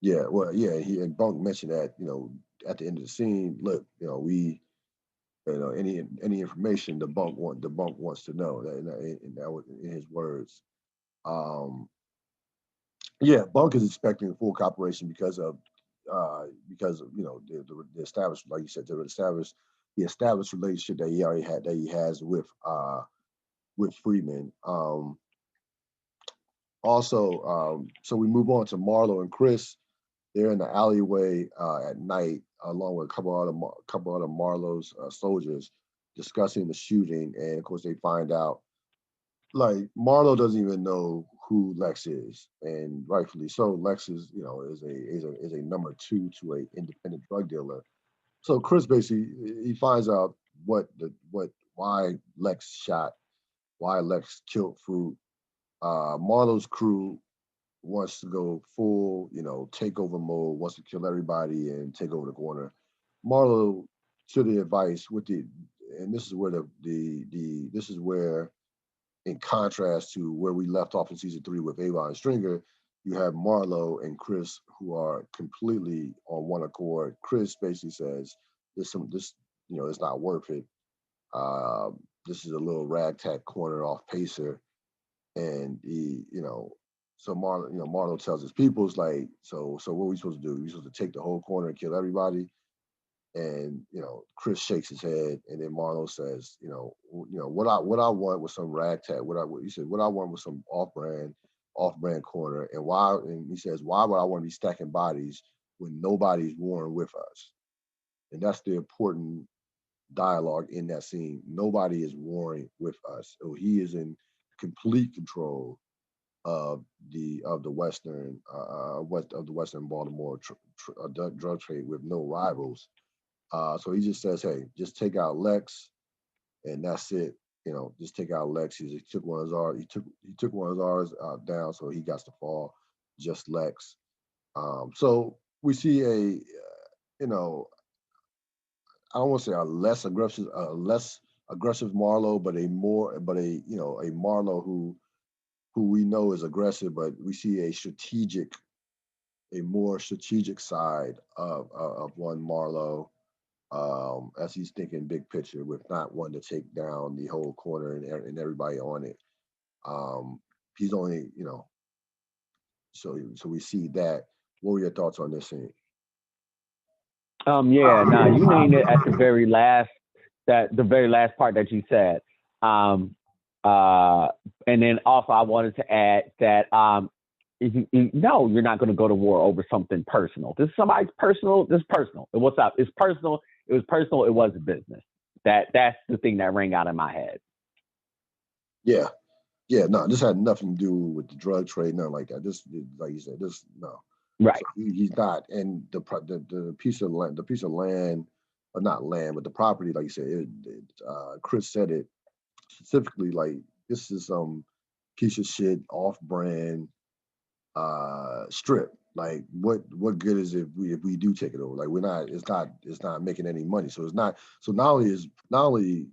Well, he and Bunk mentioned that, at the end of the scene, look, we, any information the Bunk wants to know. That was in his words. Bunk is expecting full cooperation because of the established, like you said, the established relationship that he has with Freeman. So we move on to Marlo and Chris. They're in the alleyway at night, along with a couple other Marlo's soldiers, discussing the shooting. And of course, they find out, like, Marlo doesn't even know who Lex is, and rightfully so. Lex is a number 2 to a independent drug dealer. So Chris basically he finds out why Lex killed Fruit. Marlo's crew wants to go full, takeover mode, wants to kill everybody and take over the corner. Marlo, to the advice and this is where this is where, in contrast to where we left off in season 3 with Avon and Stringer, you have Marlo and Chris who are completely on one accord. Chris basically says, it's not worth it. This is a little ragtag corner off Pacer. And so Marlo tells his people, it's like, so what are we supposed to do? We supposed to take the whole corner and kill everybody? And Chris shakes his head, and then Marlo says, what I want was some ragtag. What I want was some off-brand corner. And he says, why would I want to be stacking bodies when nobody's warring with us? And that's the important dialogue in that scene. Nobody is warring with us. So he is in complete control of the Western Baltimore drug trade with no rivals. So he just says, hey, just take out Lex, and that's it. Just take out Lex. He took one of ours. He took one of ours down, so he got to fall. Just Lex. So we see I don't want to say a less aggressive Marlo, but a Marlo who we know is aggressive, but we see a more strategic side of one Marlo, as he's thinking big picture, with not wanting to take down the whole corner and everybody on it. He's only, so we see that. What were your thoughts on this scene? You named it at the very last part that you said. And then also I wanted to add that if no, you're not going to go to war over something personal. This is somebody's personal. This is personal. What's up? It's personal. It was personal. It wasn't business. That's the thing that rang out in my head. Yeah. Yeah, no, this had nothing to do with the drug trade, nothing like that. This, like you said, this no. Right. So he's not, and the piece of land, or not land, but the property, like you said, Chris said it specifically. Like this is some piece of shit, off-brand strip. Like what good is it if we do take it over? Like we're not, it's not making any money. So it's not. So not only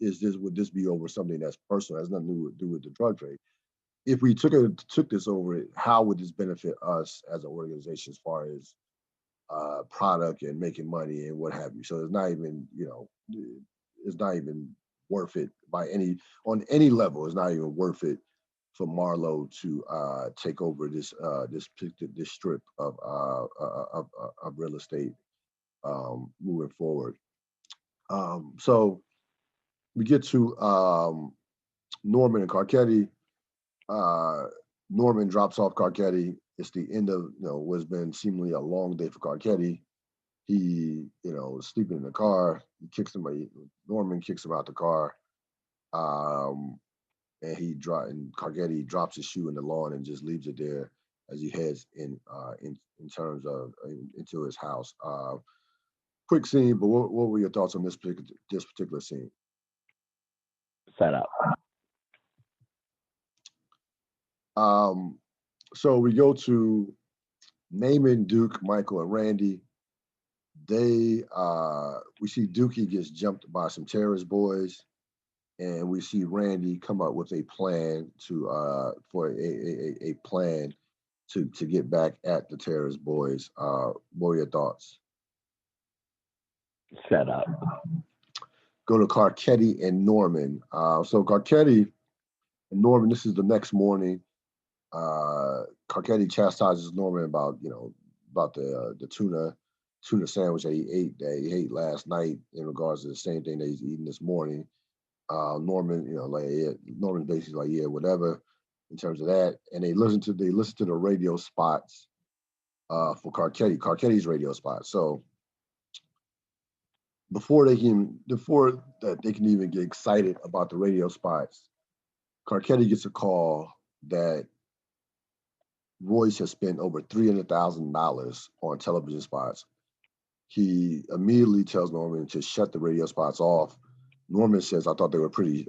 is this would this be over something that's personal, has nothing to do with the drug trade. If we took this over, how would this benefit us as an organization as far as product and making money and what have you? So it's not even, it's not even worth it on any level. It's not even worth it for Marlo to take over this strip of real estate moving forward. So we get to Norman and Karketi. Norman drops off Karketi. It's the end of what's been seemingly a long day for Karketi. He is sleeping in the car. Norman kicks him out the car. And Karketi drops his shoe in the lawn and just leaves it there as he heads in terms of into his house. Quick scene, but what were your thoughts on this particular scene? Set up. So we go to Neyman, Duke, Michael, and Randy. We see Dookie gets jumped by some terrorist boys, and we see Randy come up with a plan for a plan to get back at the terrorist boys. What were your thoughts? Set up. Go to Karketi and Norman. So Karketi and Norman, this is the next morning. Karketi chastises Norman about the tuna sandwich that he ate last night in regards to the same thing that he's eating this morning. Norman, Norman's basically like, yeah, whatever, in terms of that. And they listen to the radio spots for Karketi's radio spots. So before they can even get excited about the radio spots, Karketi gets a call that Royce has spent over $300,000 on television spots. He immediately tells Norman to shut the radio spots off. Norman says, I thought they were pretty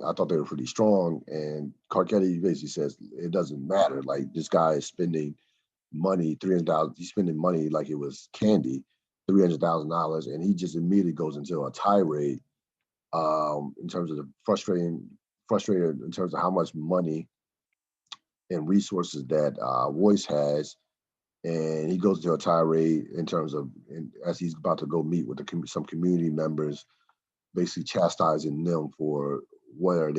strong. And Karketi basically says, it doesn't matter. Like, this guy is spending money, $300,000. He's spending money like it was candy, $300,000. And he just immediately goes into a tirade in terms of the frustrated in terms of how much money and resources that Royce has. And he goes to a tirade in terms of, as he's about to go meet with some community members, basically chastising them for what are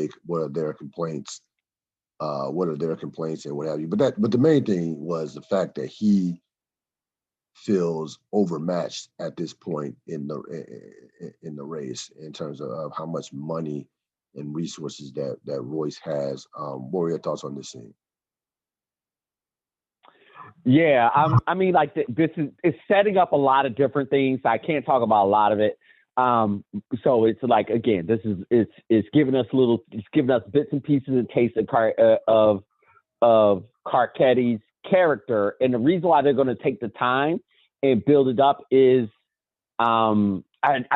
their complaints and what have you. But the main thing was the fact that he feels overmatched at this point in the race in terms of how much money and resources that Royce has. What were your thoughts on this scene? Yeah, I mean, like it's setting up a lot of different things. I can't talk about a lot of it. So it's like, again, it's giving us bits and pieces and taste of Karketi's character, and the reason why they're going to take the time and build it up is, I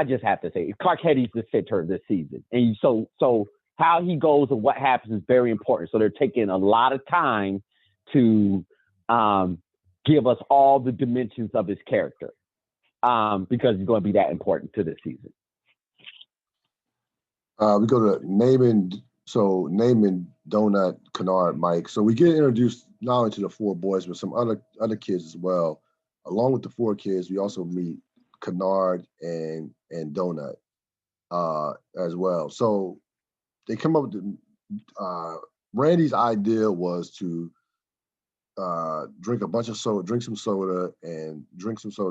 just have to say, Karketi's the center of this season, and so how he goes and what happens is very important. So they're taking a lot of time to give us all the dimensions of his character, because he's going to be that important to this season. We go to Neyman. So Neyman, Donut, Kennard, Mike. So we get introduced not only to the four boys, but some other kids as well. Along with the four kids, we also meet Kennard and Donut as well. So they come up with Randy's idea was to drink some soda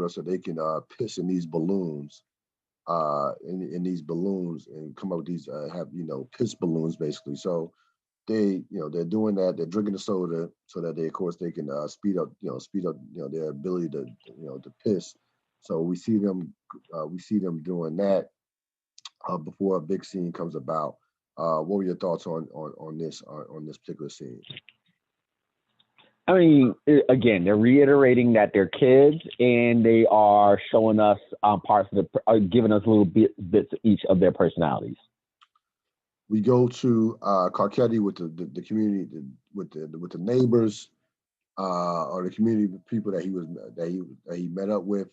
so they can piss in these balloons, and come up with these piss balloons basically. So they're doing that. They're drinking the soda so that of course, they can speed up their ability to piss. So we see them doing that before a big scene comes about. What were your thoughts on this particular scene? I mean, again, they're reiterating that they're kids, and they are showing us parts of giving us little bits of each of their personalities. We go to Karketi with the community, with the neighbors, or the community people that he met up with.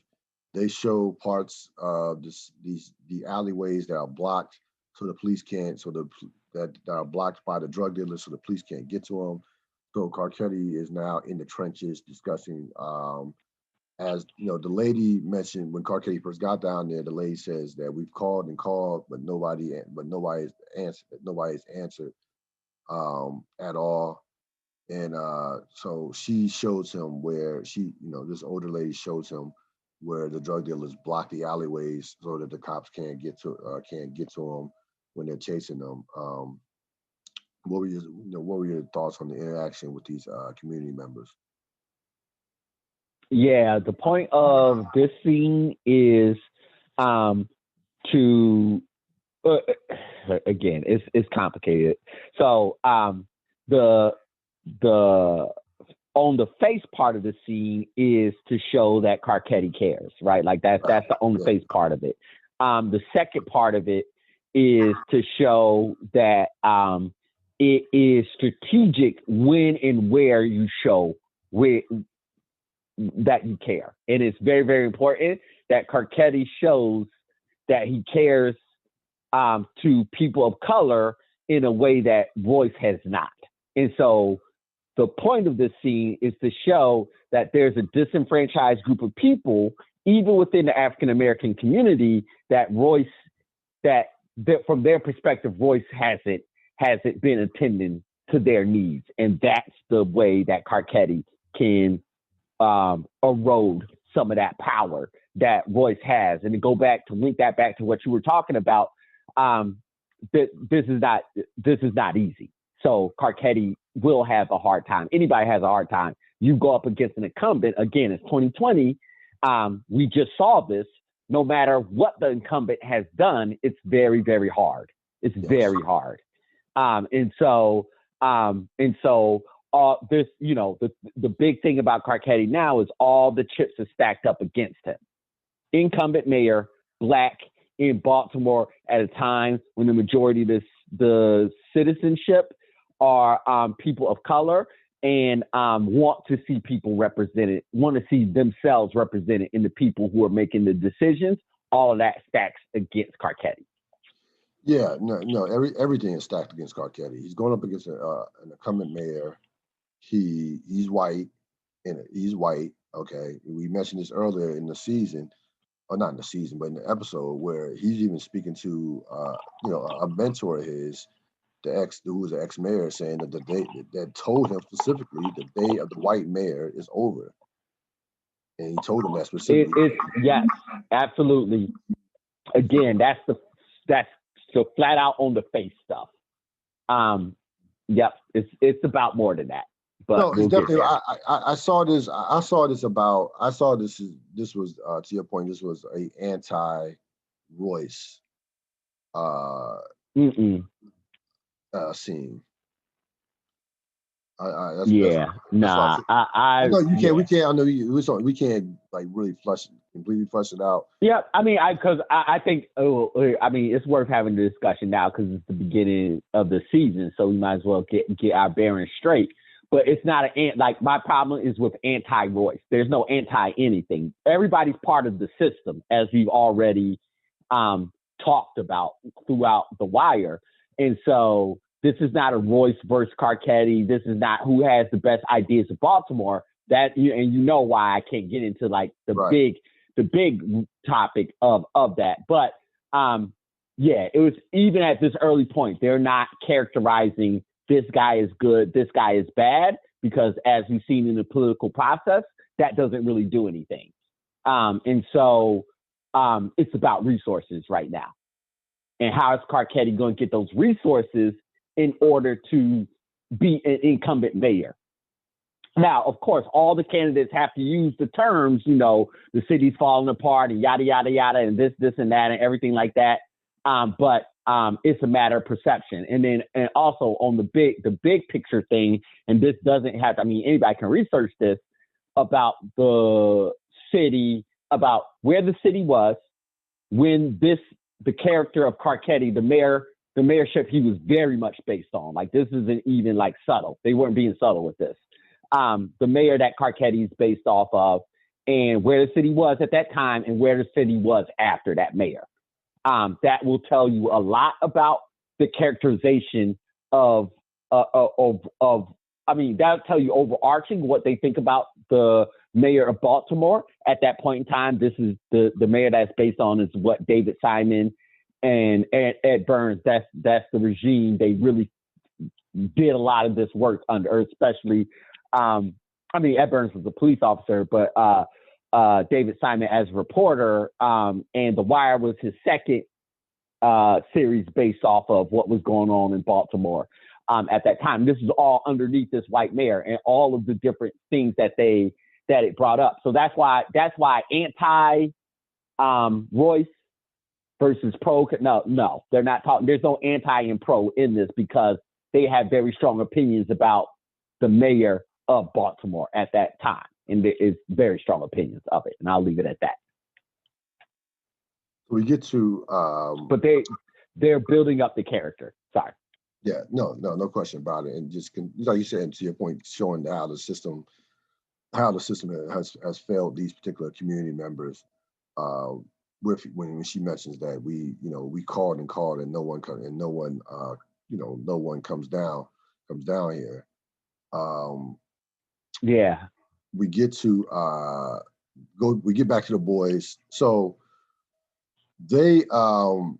They show parts of the alleyways that are blocked, so the police can't, that are blocked by the drug dealers, so the police can't get to them. So Karketi is now in the trenches discussing. As you know, the lady mentioned when Karketi first got down there, the lady says that we've called and called, but nobody's answered at all. And so she shows him where this older lady shows him where the drug dealers block the alleyways so that the cops can't get to them when they're chasing them. What were your thoughts on the interaction with these community members? Yeah, the point of this scene is to again, it's complicated. So the on the face part of the scene is to show that Karketi cares, right? Like that's the on the face part of it. The second part of it is to show that it is strategic when and where you show that you care. And it's very, very important that Karketi shows that he cares to people of color in a way that Royce has not. And so the point of this scene is to show that there's a disenfranchised group of people, even within the African-American community, that Royce, that from their perspective, Royce hasn't been attending to their needs. And that's the way that Karketi can erode some of that power that Royce has. And to link that back to what you were talking about, this is not easy. So Karketi will have a hard time. Anybody has a hard time. You go up against an incumbent. Again, it's 2020. We just saw this. No matter what the incumbent has done, it's very, very hard. It's very hard. And so this, the big thing about Karketi now is all the chips are stacked up against him. Incumbent mayor, Black in Baltimore at a time when the majority of the citizenship are people of color and want to see people represented, want to see themselves represented in the people who are making the decisions. All of that stacks against Karketi. Yeah, no, everything is stacked against Karketi. He's going up against an incumbent mayor. He's white, okay. We mentioned this earlier in the season, or not in the season, but in the episode where he's even speaking to a mentor of his, who was an ex-mayor, saying that that told him specifically the day of the white mayor is over, and he told him that specifically. Yes, absolutely. Again, that's so flat out on the face stuff. Yep, it's about more than that. But no, it's definitely. I saw this. This was to your point. This was a anti-Royce scene. We can't. I know we can't like really completely flush it out. Yeah, I mean, I think. It's worth having the discussion now because it's the beginning of the season, so we might as well get our bearings straight. But it's not my problem is with anti-Royce. There's no anti-anything. Everybody's part of the system, as we've already talked about throughout The Wire. And so this is not a Royce versus Karketi. This is not who has the best ideas of Baltimore. And you know why I can't get into like the big topic of that. But it was even at this early point, they're not characterizing this guy is good, this guy is bad, because as we've seen in the political process, that doesn't really do anything. And so it's about resources right now. And how is Karketi going to get those resources in order to be an incumbent mayor. Now, of course, all the candidates have to use the terms, the city's falling apart and yada, yada, yada, and this, and that, and everything like that. But it's a matter of perception. And also on the big picture thing, and this doesn't have, anybody can research this about the city, about where the city was when the character of Karketi, the mayorship, he was very much based on. Like, this isn't even like subtle. They weren't being subtle with this. The mayor that Karketi is based off of, and where the city was at that time and where the city was after that mayor. That will tell you a lot about the characterization that'll tell you overarching what they think about the mayor of Baltimore at that point in time. This is the mayor that's based on is what David Simon and Ed Burns, that's the regime they really did a lot of this work under, especially, Ed Burns was a police officer, but David Simon as a reporter, and The Wire was his second series based off of what was going on in Baltimore at that time. This is all underneath this white mayor and all of the different things that it brought up. So that's why anti Royce versus pro. No, they're not talking. There's no anti and pro in this because they have very strong opinions about the mayor of Baltimore at that time. And there is very strong opinions of it. And I'll leave it at that. We get to... but they're building up the character. Sorry. Yeah, no question about it. And just, like you said, to your point, showing how the system has failed these particular community members. When she mentions that we called and no one comes down here. Yeah. We get to we get back to the boys. So they so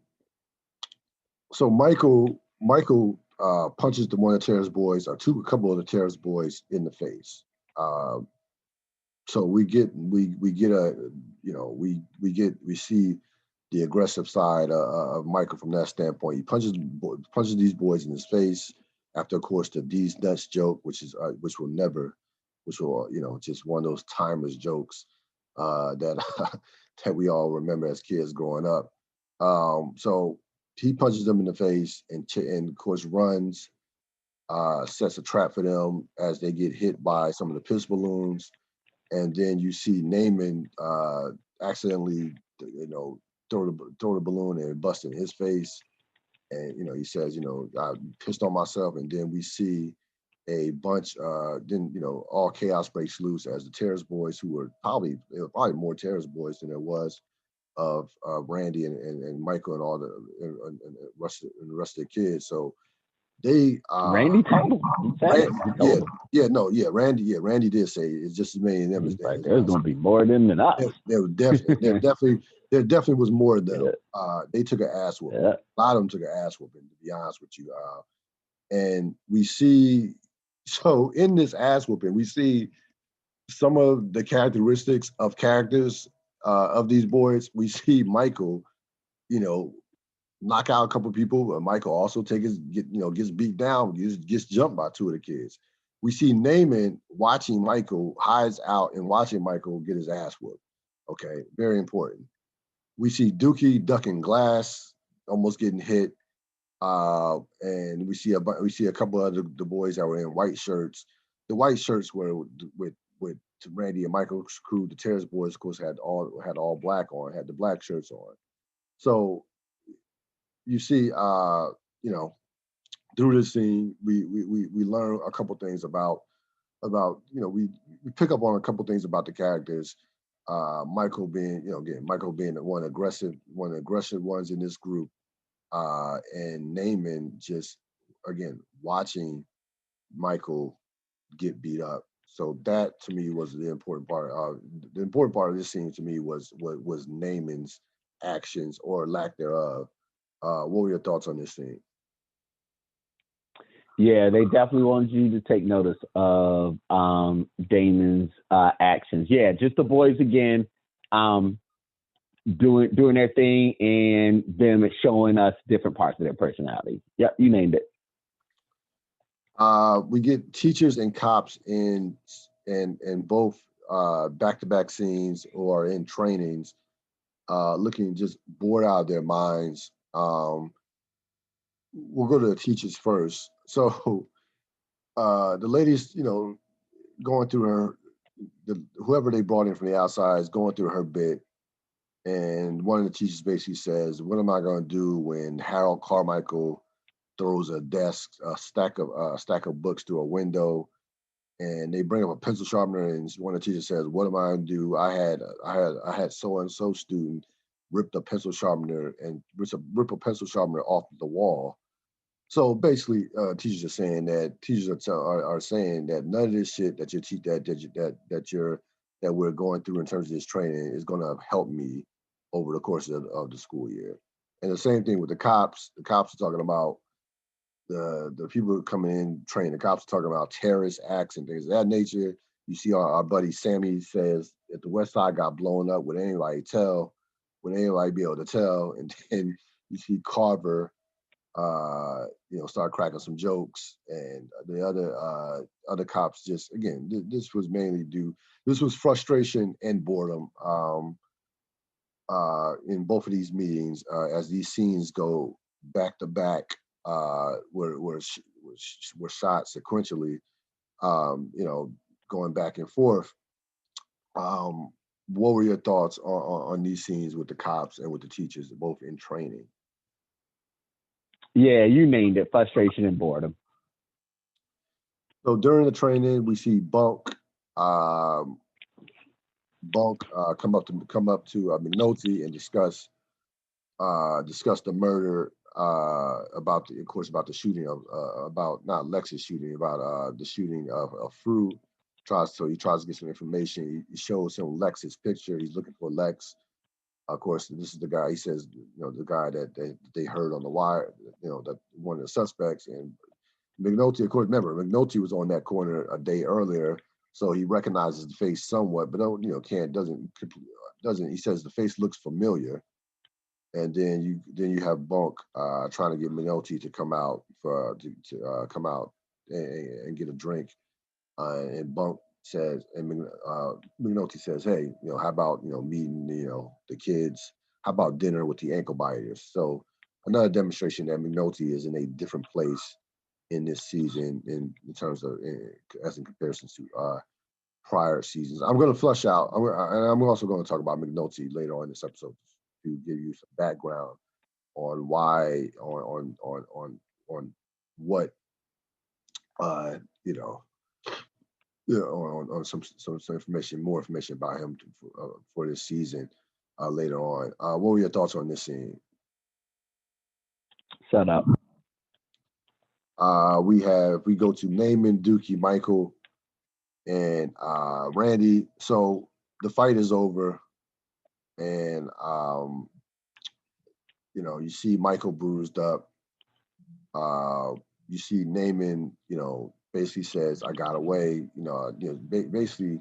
Michael punches one of the terrorist boys, a couple of the terrorist boys in the face. So we see the aggressive side of Michael from that standpoint. He punches these boys in his face after, of course, the "these nuts" joke, which will just one of those timeless jokes that that we all remember as kids growing up. So he punches them in the face and of course runs, sets a trap for them as they get hit by some of the pistol balloons. And then you see Neyman accidentally, throw the balloon and bust in his face. And, he says, I pissed on myself. And then we see a bunch, all chaos breaks loose as the terrorist boys, who were probably more terrorist boys than there was of Randy and Michael and all and the rest of the kids. So they Randy told him. Randy did say it's just as many of them as like, there's gonna be more of them than us. There definitely was more of them. Yeah. They took an ass whooping. Yeah. A lot of them took an ass whooping, to be honest with you. And we see, so in this ass whooping, we see some of the characteristics of characters of these boys. We see Michael, knock out a couple of people. Michael also gets beat down, gets jumped by two of the kids. We see Neyman watching Michael, hides out and watching Michael get his ass whooped. Okay, very important. We see Dookie ducking glass, almost getting hit, and we see a couple of the boys that were in white shirts. The white shirts were with Randy and Michael's crew. The terrorist boys, of course, had all black on, had the black shirts on. So you see, through this scene, we learn a couple things about we pick up on a couple things about the characters. Michael being one of the aggressive ones in this group, and Neyman just again watching Michael get beat up. So that to me was the important part. The important part of this scene to me was Neyman's actions or lack thereof. What were your thoughts on this scene? Yeah, they definitely wanted you to take notice of Damon's actions. Yeah, just the boys again, doing their thing, and them showing us different parts of their personality. Yep, you named it. We get teachers and cops in both back-to-back scenes or in trainings, looking just bored out of their minds. We'll go to the teachers first. So the lady's, going through whoever they brought in from the outside is going through her bit. And one of the teachers basically says, "What am I going to do when Harold Carmichael throws a stack of books through a window?" And they bring up a pencil sharpener, and one of the teachers says, "What am I going to do? I had so and so student rip a pencil sharpener off the wall." So basically, teachers are saying are saying that none of this shit that we're going through in terms of this training is going to help me over the course of the school year. And the same thing with the cops. The cops are talking about the people coming in training. The cops are talking about terrorist acts and things of that nature. You see our buddy Sammy says that the West Side got blown up, would anybody be able to tell? And then you see Carver start cracking some jokes, and the other cops just, again, this was frustration and boredom in both of these meetings as these scenes go back to back, were shot sequentially, going back and forth. What were your thoughts on these scenes with the cops and with the teachers, both in training? Yeah, you named it, frustration and boredom. So during the training, we see Bunk come up to McNulty and discuss the murder, about the shooting of about not Lex's shooting, about the shooting of Fruit. He tries to get some information. He shows him Lex's picture. He's looking for Lex. Of course, this is the guy. He says, the guy that they heard on the wire, that one of the suspects. And McNulty, of course, remember, McNulty was on that corner a day earlier, so he recognizes the face somewhat, but doesn't. He says the face looks familiar, and then you have Bunk trying to get McNulty to come out come out and get a drink, and Bunk says, and McNulty says, "Hey, how about meeting the kids? How about dinner with the ankle biters?" So another demonstration that McNulty is in a different place in this season in terms of as in comparison to prior seasons. I'm going to flush out, and I'm also going to talk about McNulty later on in this episode to give you some background on why on what on some information, more information about him for this season later on. What were your thoughts on this scene? Shut up. We go to Neyman, Dookie, Michael, and Randy. So the fight is over, and you see Michael bruised up. You see Neyman, basically says, "I got away." Basically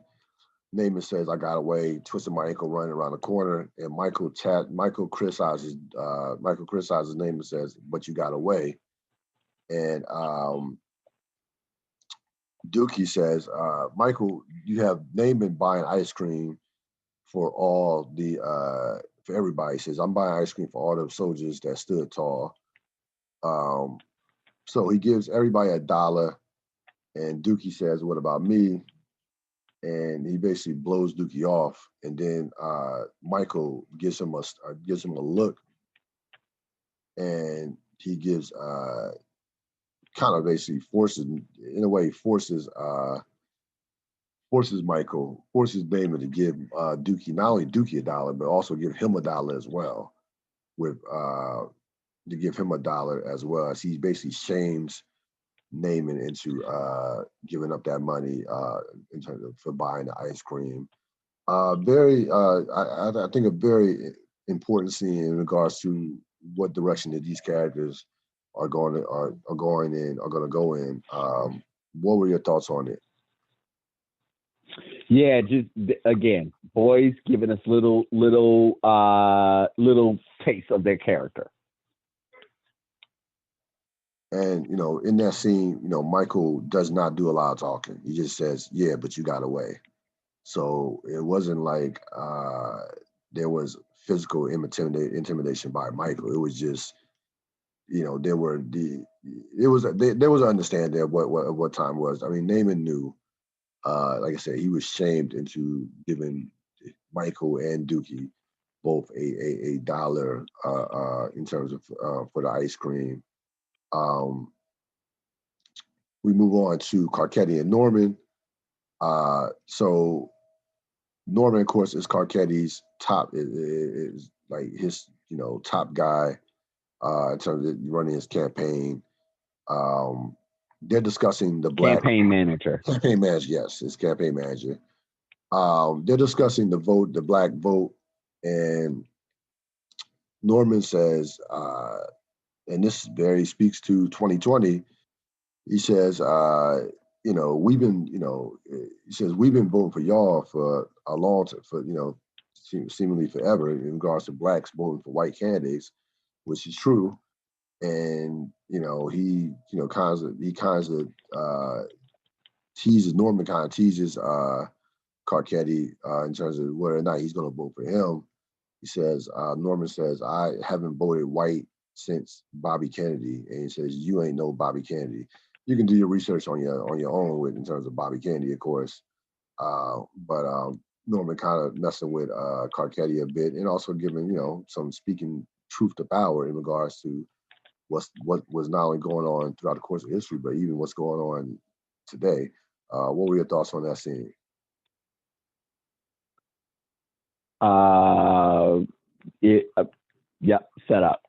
Neyman says, "I got away," twisted my ankle running around the corner, and Michael criticizes Neyman and says, "But you got away." And Dookie says, "Michael, you have Neyman buying ice cream for for everybody." He says, "I'm buying ice cream for all the soldiers that stood tall." So he gives everybody $1, and Dookie says, "What about me?" And he basically blows Dookie off, and then Michael gives him a look, and he gives kind of basically forces Damon to give Dookie, not only Dookie $1, but also give him $1 as well, to give him $1 as well, as he basically shames Neyman into giving up that money in terms of for buying the ice cream. I think a very important scene in regards to what direction that these characters are going to go in. What were your thoughts on it? Yeah, just again, boys giving us little taste of their character. And, in that scene, Michael does not do a lot of talking. He just says, yeah, but you got away. So it wasn't like there was physical intimidation by Michael. It was just, there was an understanding of what time was. I mean, Neyman knew, like I said, he was shamed into giving Michael and Dookie both a dollar in terms of for the ice cream. We move on to Karketi and Norman. So Norman, of course, is Karketi's top, is like his, top guy in terms of running his campaign. They're discussing the campaign manager. Campaign manager, yes, his campaign manager. They're discussing the black vote, and Norman says, and this very speaks to 2020. He says, we've been, he says we've been voting for y'all for a long time, for seemingly forever in regards to blacks voting for white candidates, which is true. And he kind of teases Norman, kind of teases Karketi in terms of whether or not he's going to vote for him. He says, Norman says, I haven't voted white since Bobby Kennedy, and he says, you ain't no Bobby Kennedy. You can do your research on your own with in terms of Bobby Kennedy, of course. But Norman kind of messing with Karketi a bit, and also giving some speaking truth to power in regards to what was not only going on throughout the course of history, but even what's going on today. What were your thoughts on that scene? Yep, set up.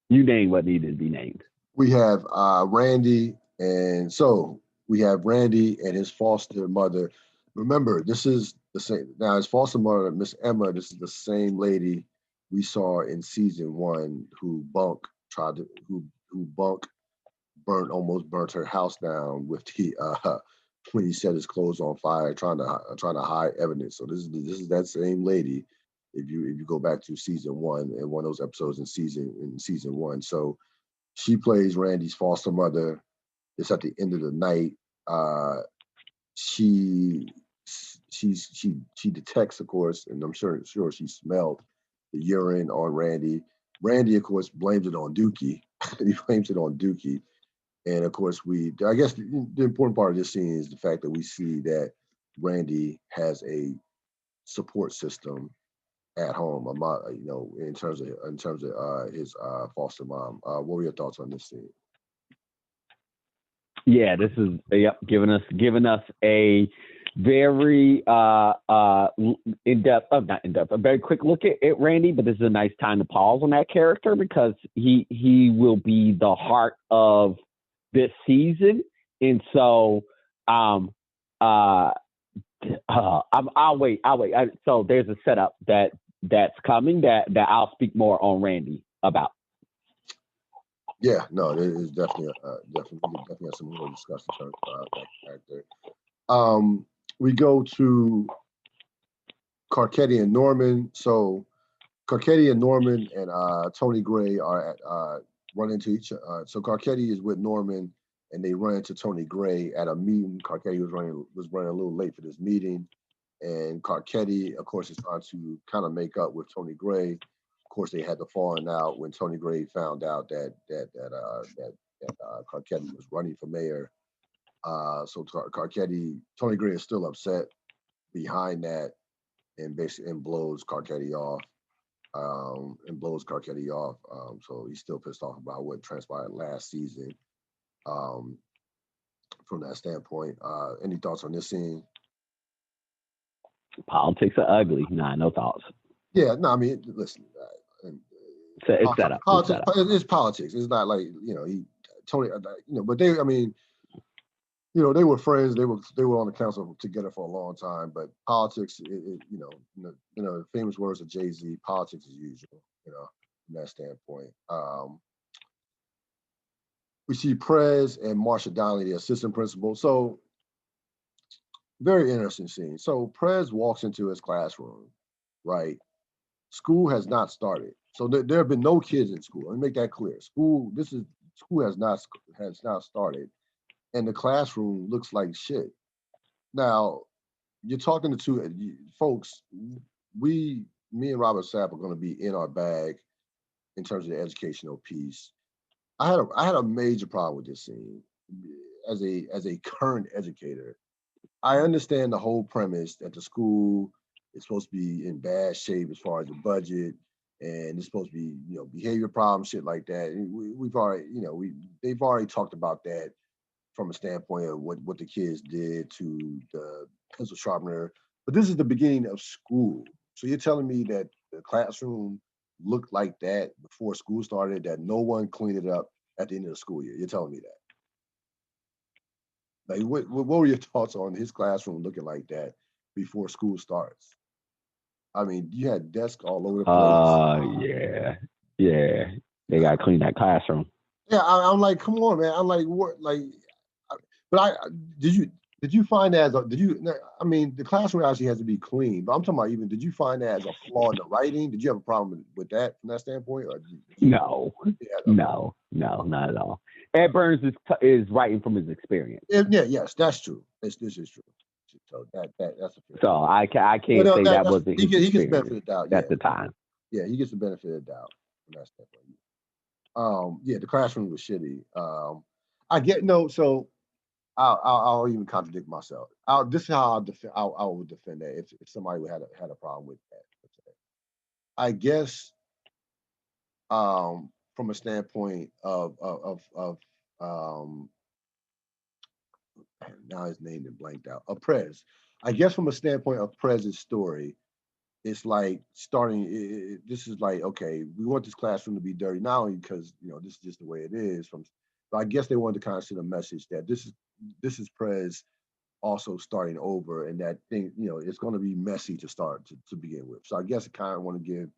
You name what needed to be named. We have Randy, and so we have Randy and his foster mother. Remember, this is the same. Now, his foster mother, Miss Emma, this is the same lady we saw in season 1 who almost burnt her house down with the when he set his clothes on fire, trying to hide evidence. So this is that same lady. If you go back to season 1 and one of those episodes in season 1, so she plays Randy's foster mother. It's at the end of the night. She detects, of course, and I'm sure she smelled the urine on Randy. Randy, of course, blames it on Dookie. He blames it on Dookie. And of course, I guess the important part of this scene is the fact that we see that Randy has a support system at home, in terms of his foster mom. What were your thoughts on this scene? Yeah, this is giving us a very a very quick look at Randy, but this is a nice time to pause on that character because he will be the heart of this season, and so I'll wait. So there's a setup that's coming that I'll speak more on Randy about. Yeah, no, there is definitely have some more discussion in terms of that character. We go to Karketi and Norman. So Karketi and Norman and Tony Gray are run into each other. So Karketi is with Norman, and they run into Tony Gray at a meeting. Karketi was running a little late for this meeting, and Karketi, of course, is trying to kind of make up with Tony Gray. Of course, they had the falling out when Tony Gray found out that Karketi was running for mayor. So Tony Gray is still upset behind that, and basically blows Karketi off. So he's still pissed off about what transpired last season. From that standpoint, any thoughts on this scene? Politics are ugly. Nah, no thoughts. Yeah, no, I mean, listen. It's set up. It's politics. It's not like Tony. But they. I mean, they were friends. They were on the council together for a long time. But politics, the famous words of Jay-Z, politics as usual. From that standpoint. We see Prez and Marsha Donnelly, the assistant principal. So very interesting scene. So Prez walks into his classroom, right? School has not started. So there have been no kids in school. Let me make that clear. School has not started, and the classroom looks like shit. Now you're talking to two folks. Me and Robert Sapp are going to be in our bag in terms of the educational piece. I had a major problem with this scene as a current educator. I understand the whole premise that the school is supposed to be in bad shape as far as the budget, and it's supposed to be, behavior problems, shit like that. We've already, they've already talked about that from a standpoint of what the kids did to the pencil sharpener. But this is the beginning of school. So you're telling me that the classroom looked like that before school started, that no one cleaned it up at the end of the school year? You're telling me that? Like, what were your thoughts on his classroom looking like that before school starts? I mean, you had desks all over the place. Yeah. They got to clean that classroom. Yeah, I'm like, come on, man. I'm like, what? Like, but did you find that I mean, the classroom actually has to be clean, but I'm talking about even, did you find that as a flaw in the writing? Did you have a problem with that from that standpoint? Or no, not at all. Ed Burns is writing from his experience. Yes, that's true. This is true. So that's a fair. So I can't say that wasn't his experience. He gets the benefit of the doubt at the time. Yeah, he gets the benefit of the doubt from that standpoint. Yeah, the classroom was shitty. I get no, so I'll even contradict myself. This is how I would defend that if somebody had a problem with that. I guess from a standpoint of now his name is blanked out. Prez. I guess from a standpoint of Prez's story, it's like starting. This is like, okay, we want this classroom to be dirty, not only because this is just the way it is. But I guess they wanted to kind of send a message that this is Prez also starting over, and that thing, it's going to be messy to start to begin with. So I guess I kind of want to give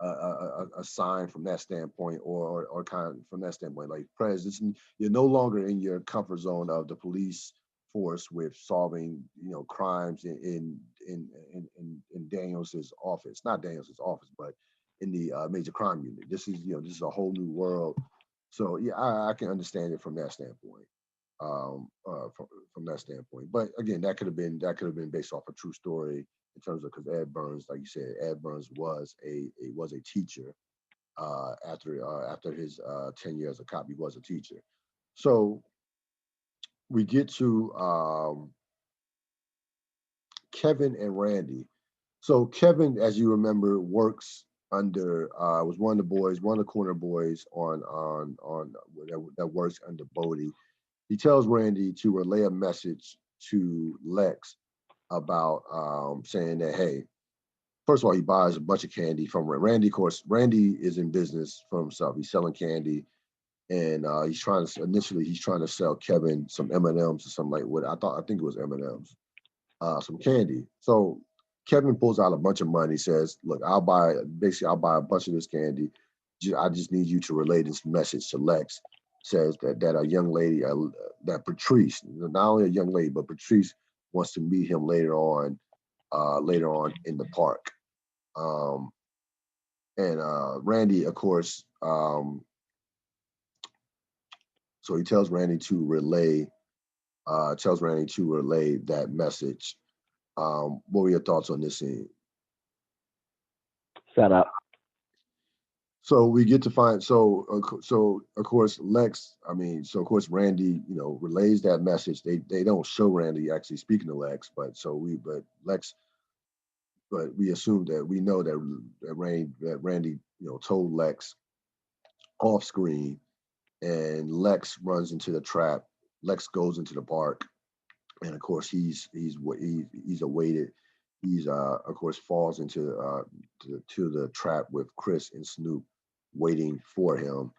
a sign from that standpoint, or kind of from that standpoint, like, Prez, you're no longer in your comfort zone of the police force with solving crimes in Daniels's office, not Daniels's office, but in the major crime unit. This is a whole new world. So yeah, I can understand it from that standpoint. From that standpoint, but again, that could have been based off a true story in terms of, because Ed Burns, like you said, Ed Burns was a teacher. After his 10 years as a cop, he was a teacher. So we get to Kevin and Randy. So Kevin, as you remember, works under was one of the corner boys on that works under Bodie. He tells Randy to relay a message to Lex about saying that, hey, first of all, he buys a bunch of candy from Randy. Of course, Randy is in business for himself. He's selling candy, and he's trying to sell Kevin some M&Ms or something like what I think it was M&Ms, some candy. So Kevin pulls out a bunch of money, says, look, I'll buy a bunch of this candy. I just need you to relay this message to Lex. Says that a young lady, that Patrice, not only a young lady, but Patrice wants to meet him later on in the park. And Randy, of course, so he tells Randy to relay that message. What were your thoughts on this scene? Set up. So we get to find, so of course Lex, of course Randy, relays that message. They don't show Randy actually speaking to Lex, but we assume that we know that Randy, told Lex off screen, and Lex runs into the trap. Lex goes into the park, and of course he's awaited. He's of course falls into the trap with Chris and Snoop waiting for him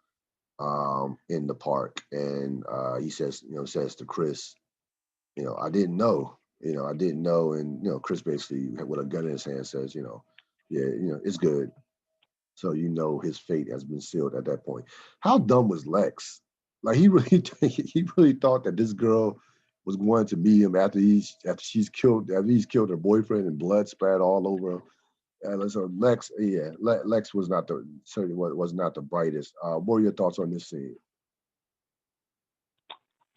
in the park, and he says to Chris, I didn't know, and Chris basically with a gun in his hand says, it's good. So his fate has been sealed at that point. How dumb was Lex? Like, he really thought that this girl was going to meet him after he's killed her boyfriend and blood splattered all over him. So Lex, yeah, Lex was not the certainly was not the brightest. What are your thoughts on this scene?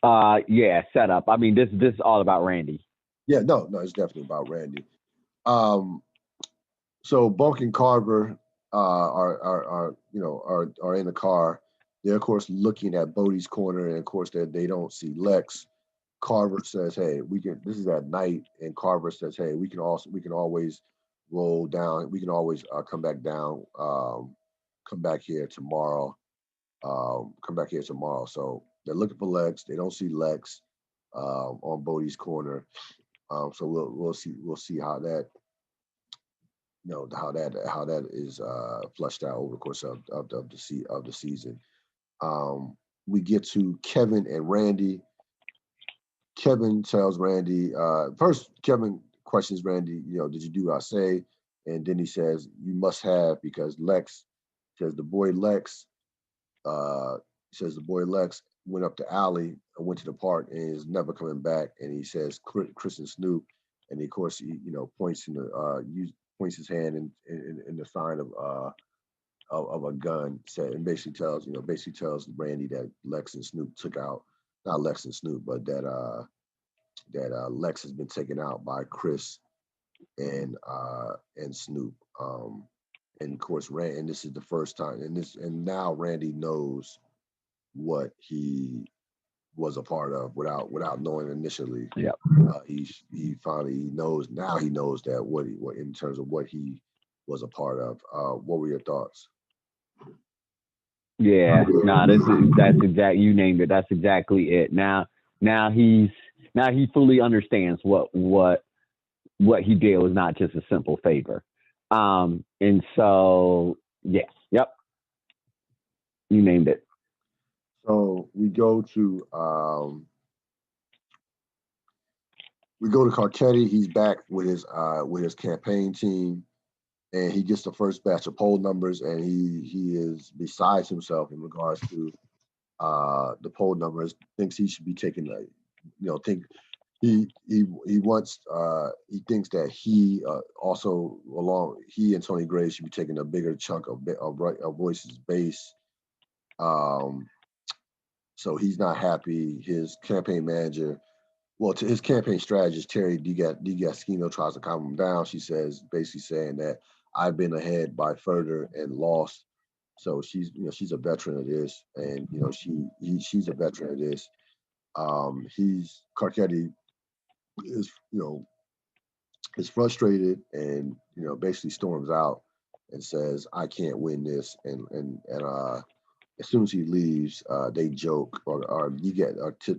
Yeah, setup. I mean, this is all about Randy. Yeah, no, it's definitely about Randy. Um, so Bunk and Carver are in the car. They're of course looking at Bodie's corner, and of course they don't see Lex. Carver says, "Hey, we can." This is at night, and Carver says, "Hey, we can always roll down. We can always come back down. Come back here tomorrow. Come back here tomorrow." So they're looking for Lex. They don't see Lex on Bodie's corner. So we'll see how that how that is flushed out over the course of the season. Um, we get to Kevin and Randy. Kevin tells Randy, first Kevin questions Randy, did you do what I say? And then he says, you must have, because Lex says the boy Lex, uh, says the boy Lex went up the alley and went to the park and is never coming back. And he says Chris and Snoop, and of course he points points his hand in the sign of a gun, and basically tells Randy that Lex and Snoop took out, not Lex and Snoop, but that Lex has been taken out by Chris and Snoop. And of course, and this is the first time, and now Randy knows what he was a part of without knowing initially. Yeah. He finally knows now. He knows that what in terms of what he was a part of. What were your thoughts? Yeah. No, that's exact. You named it. That's exactly it. Now he fully understands what he did was not just a simple favor. And so yes, yep, you named it. So we go to Karketi. He's back with his campaign team, and he gets the first batch of poll numbers, and he is besides himself in regards to the poll numbers. Thinks he should be taking think he thinks that he and Tony Gray should be taking a bigger chunk of Voice's base. So he's not happy. His campaign manager, to his campaign strategist, Terry DiGaschino, tries to calm him down. She says, basically saying that I've been ahead by further and lost. So she's a veteran of this, and she's a veteran of this. Karketi is frustrated and basically storms out and says, I can't win this, and as soon as he leaves, they joke, or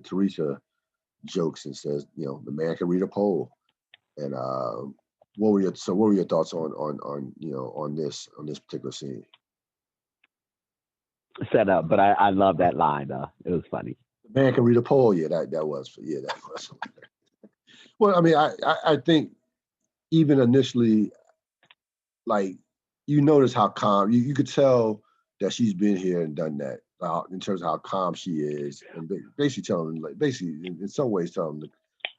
Teresa jokes and says, the man can read a poll. And what were your thoughts on this particular scene? Set up, but I love that line. It was funny. The man can read a poll. Yeah, that was. Well, I mean, I think even initially, like, notice how calm you could tell that she's been here and done that, in terms of how calm she is, and basically telling him, in some ways telling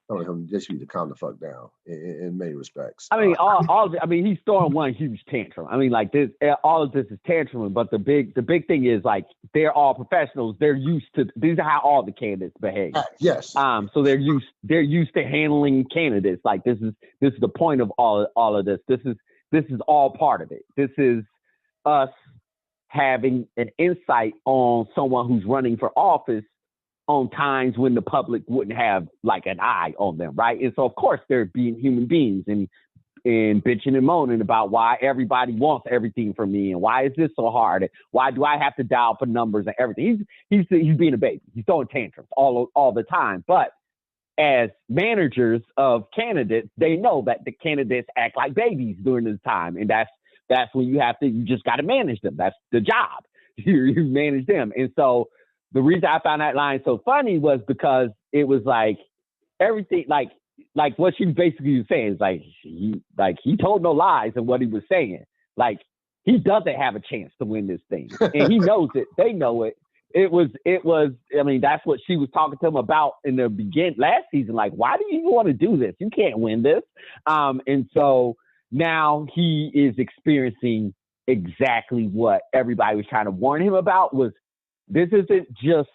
him basically to calm the fuck down in many respects. I mean, he's throwing one huge tantrum. I mean, like this, all of this is tantrum, but the big thing is, like, they're all professionals. They're used to, these are how all the candidates behave. Yes. So they're used to handling candidates. Like, this is the point of all of this. This is all part of it. This is us having an insight on someone who's running for office on times when the public wouldn't have like an eye on them, right? And so of course they're being human beings and bitching and moaning about why everybody wants everything from me and why is this so hard and why do I have to dial for numbers and everything. He's being a baby. He's throwing tantrums all the time. But as managers of candidates, they know that the candidates act like babies during this time, and that's when you just got to manage them. That's the job. You manage them, and so. The reason I found that line so funny was because it was like everything, like what she basically was saying is he told no lies in what he was saying. Like, he doesn't have a chance to win this thing, and he knows it. They know it. It was. I mean, that's what she was talking to him about in the last season. Like, why do you even want to do this? You can't win this. And so now he is experiencing exactly what everybody was trying to warn him about. Was this isn't just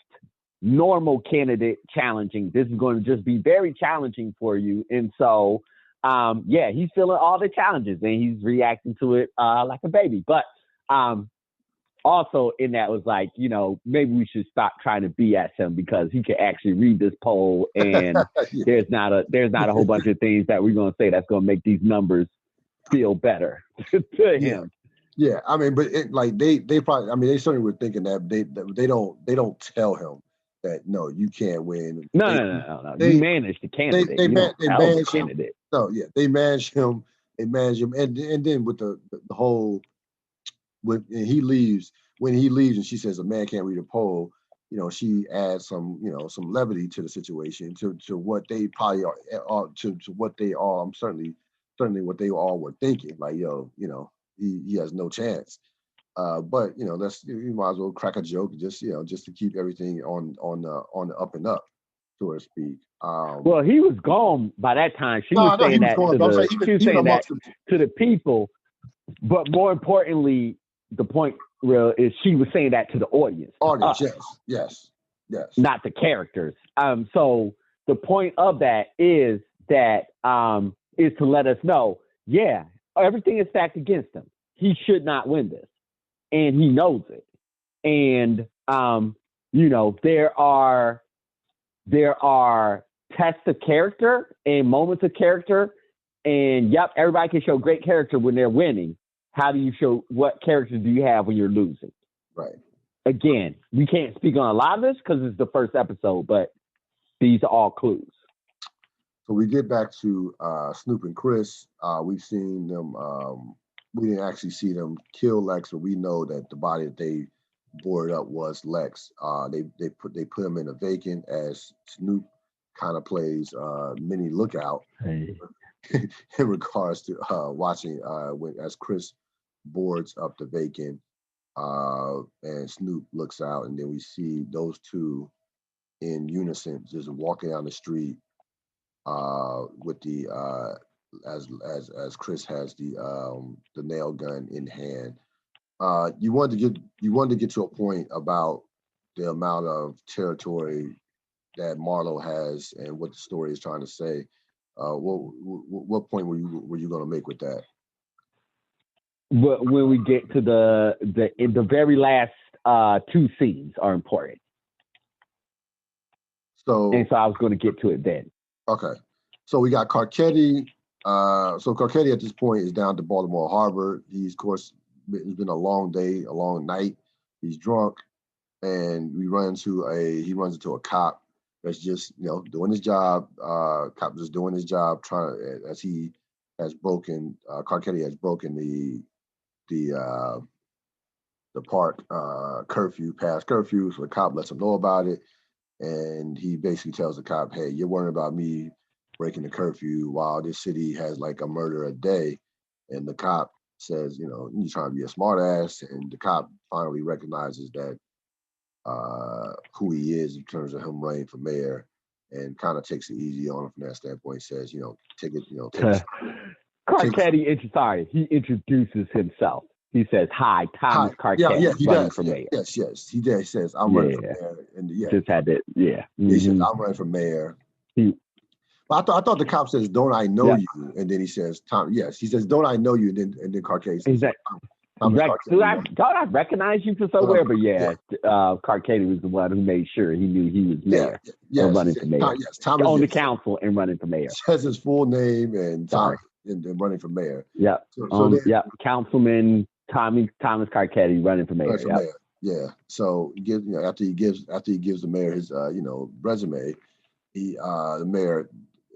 normal candidate challenging. This is going to just be very challenging for you. And so, he's feeling all the challenges and he's reacting to it like a baby. But also in that was like, maybe we should stop trying to BS him because he can actually read this poll and there's not a whole bunch of things that we're going to say that's going to make these numbers feel better to him. Yeah, I mean, but they probably, I mean, they certainly were thinking that they don't tell him that no, you can't win. No. You manage the candidate. They manage the candidate. No, yeah, they manage him. They manage him, and then with the whole when he leaves and she says a man can't read a poll. She adds some levity to the situation to what they probably are to what they are. I'm certainly what they all were thinking. Like, he has no chance. But that's you might as well crack a joke just to keep everything on the up and up, so to speak. Well, he was gone by that time. She was saying that to the people, but more importantly, the point Ril is she was saying that to the audience. Yes. Not the characters. So the point of that is that is to let us know, everything is stacked against him. He should not win this. And he knows it. And there are tests of character and moments of character. And everybody can show great character when they're winning. How do you show what character do you have when you're losing? Right. Again, we can't speak on a lot of this because it's the first episode, but these are all clues. So we get back to Snoop and Chris. We've seen them. We didn't actually see them kill Lex, but we know that the body that they boarded up was Lex. They put him in a vacant as Snoop kind of plays mini lookout in regards to watching as Chris boards up the vacant and Snoop looks out, and then we see those two in unison just walking down the street with the as Chris has the nail gun in hand. You wanted to get to a point about the amount of territory that Marlo has and what the story is trying to say. What point were you going to make with that? But when we get to the very last two scenes are important. So I was going to get to it then. Okay. So we got Karketi. So Karketi at this point is down to Baltimore Harbor. He's, of course, it's been a long day, a long night. He's drunk, and he runs into a cop that's just doing his job. Cop just doing his job, as he has broken. Karketi has broken the park past curfew. So the cop lets him know about it, and he basically tells the cop, "Hey, you're worrying about me breaking the curfew while this city has like a murder a day." And the cop says, "You're trying to be a smart ass." And the cop finally recognizes that who he is in terms of him running for mayor, and kind of takes it easy on him from that standpoint. Says, take it, take it. Karketi, he introduces himself. He says, "Hi, Thomas Karketi, running for mayor." Yes, he did. He says, "I'm running for mayor." And just had it. Yeah. He says, "I'm running for mayor." I thought the cop says, "Don't I know you?" And then he says, "Tom." Yes, he says, "Don't I know you?" And then Karketi says, thought I recognized you from somewhere, but Karketi was the one who made sure he knew he was mayor running for mayor. Thomas on the council and running for mayor. Says his full name and Tom and running for mayor. Yeah. Councilman Thomas Karketi running for mayor. Yeah. So after he gives the mayor his resume, the mayor,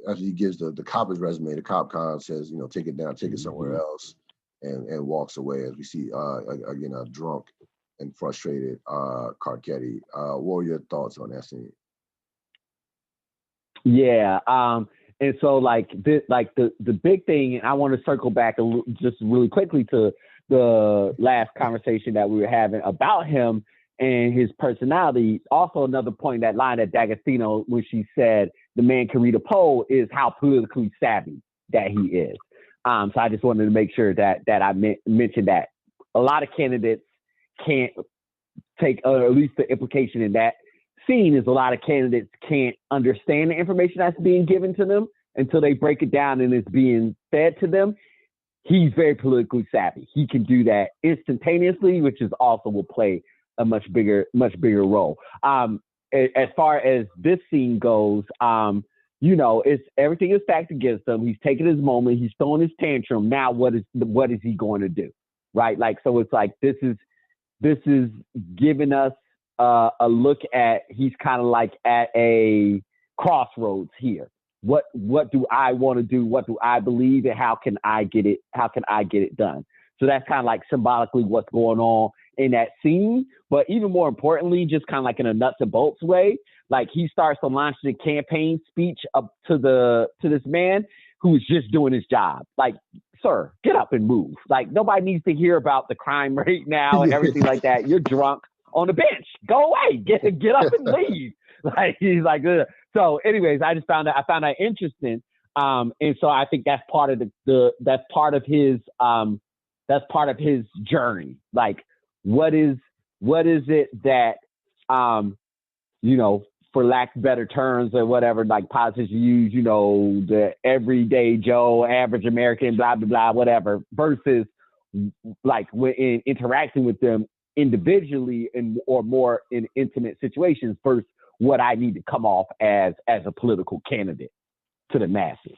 after he gives the cop his resume, the cop kind of says, take it down, take it somewhere else, and walks away, as we see again a drunk and frustrated Karketi. What were your thoughts on that scene? Yeah, and so the big thing, and I want to circle back just really quickly to the last conversation that we were having about him and his personality. Also, another point, that line at D'Agostino when she said the man can read a poll, is how politically savvy that he is. So I just wanted to make sure that I mentioned that a lot of candidates can't take, or at least the implication in that scene is a lot of candidates can't understand the information that's being given to them until they break it down and it's being fed to them. He's very politically savvy. He can do that instantaneously, which is also will play a much bigger role. As far as this scene goes, it's everything is stacked against him. He's taking his moment. He's throwing his tantrum. Now, what is he going to do? Right? Like, so it's like, this is giving us a look at, he's kind of like at a crossroads here. What do I want to do? What do I believe? And how can I get it done? So that's kind of like symbolically what's going on in that scene. But even more importantly, just kind of like in a nuts and bolts way, like he starts to launch the campaign speech up to this man who is just doing his job. Like, sir, get up and move. Like, nobody needs to hear about the crime rate now and everything like that. You're drunk on the bench. Go away. Get up and leave. Like, he's like, ugh. So anyways, I found that interesting. And so I think that's part of that's part of his journey. Like, what is it that, for lack of better terms or whatever, like politicians use, the everyday Joe, average American, blah, blah, blah, whatever, versus like when interacting with them individually or more in intimate situations versus what I need to come off as a political candidate to the masses.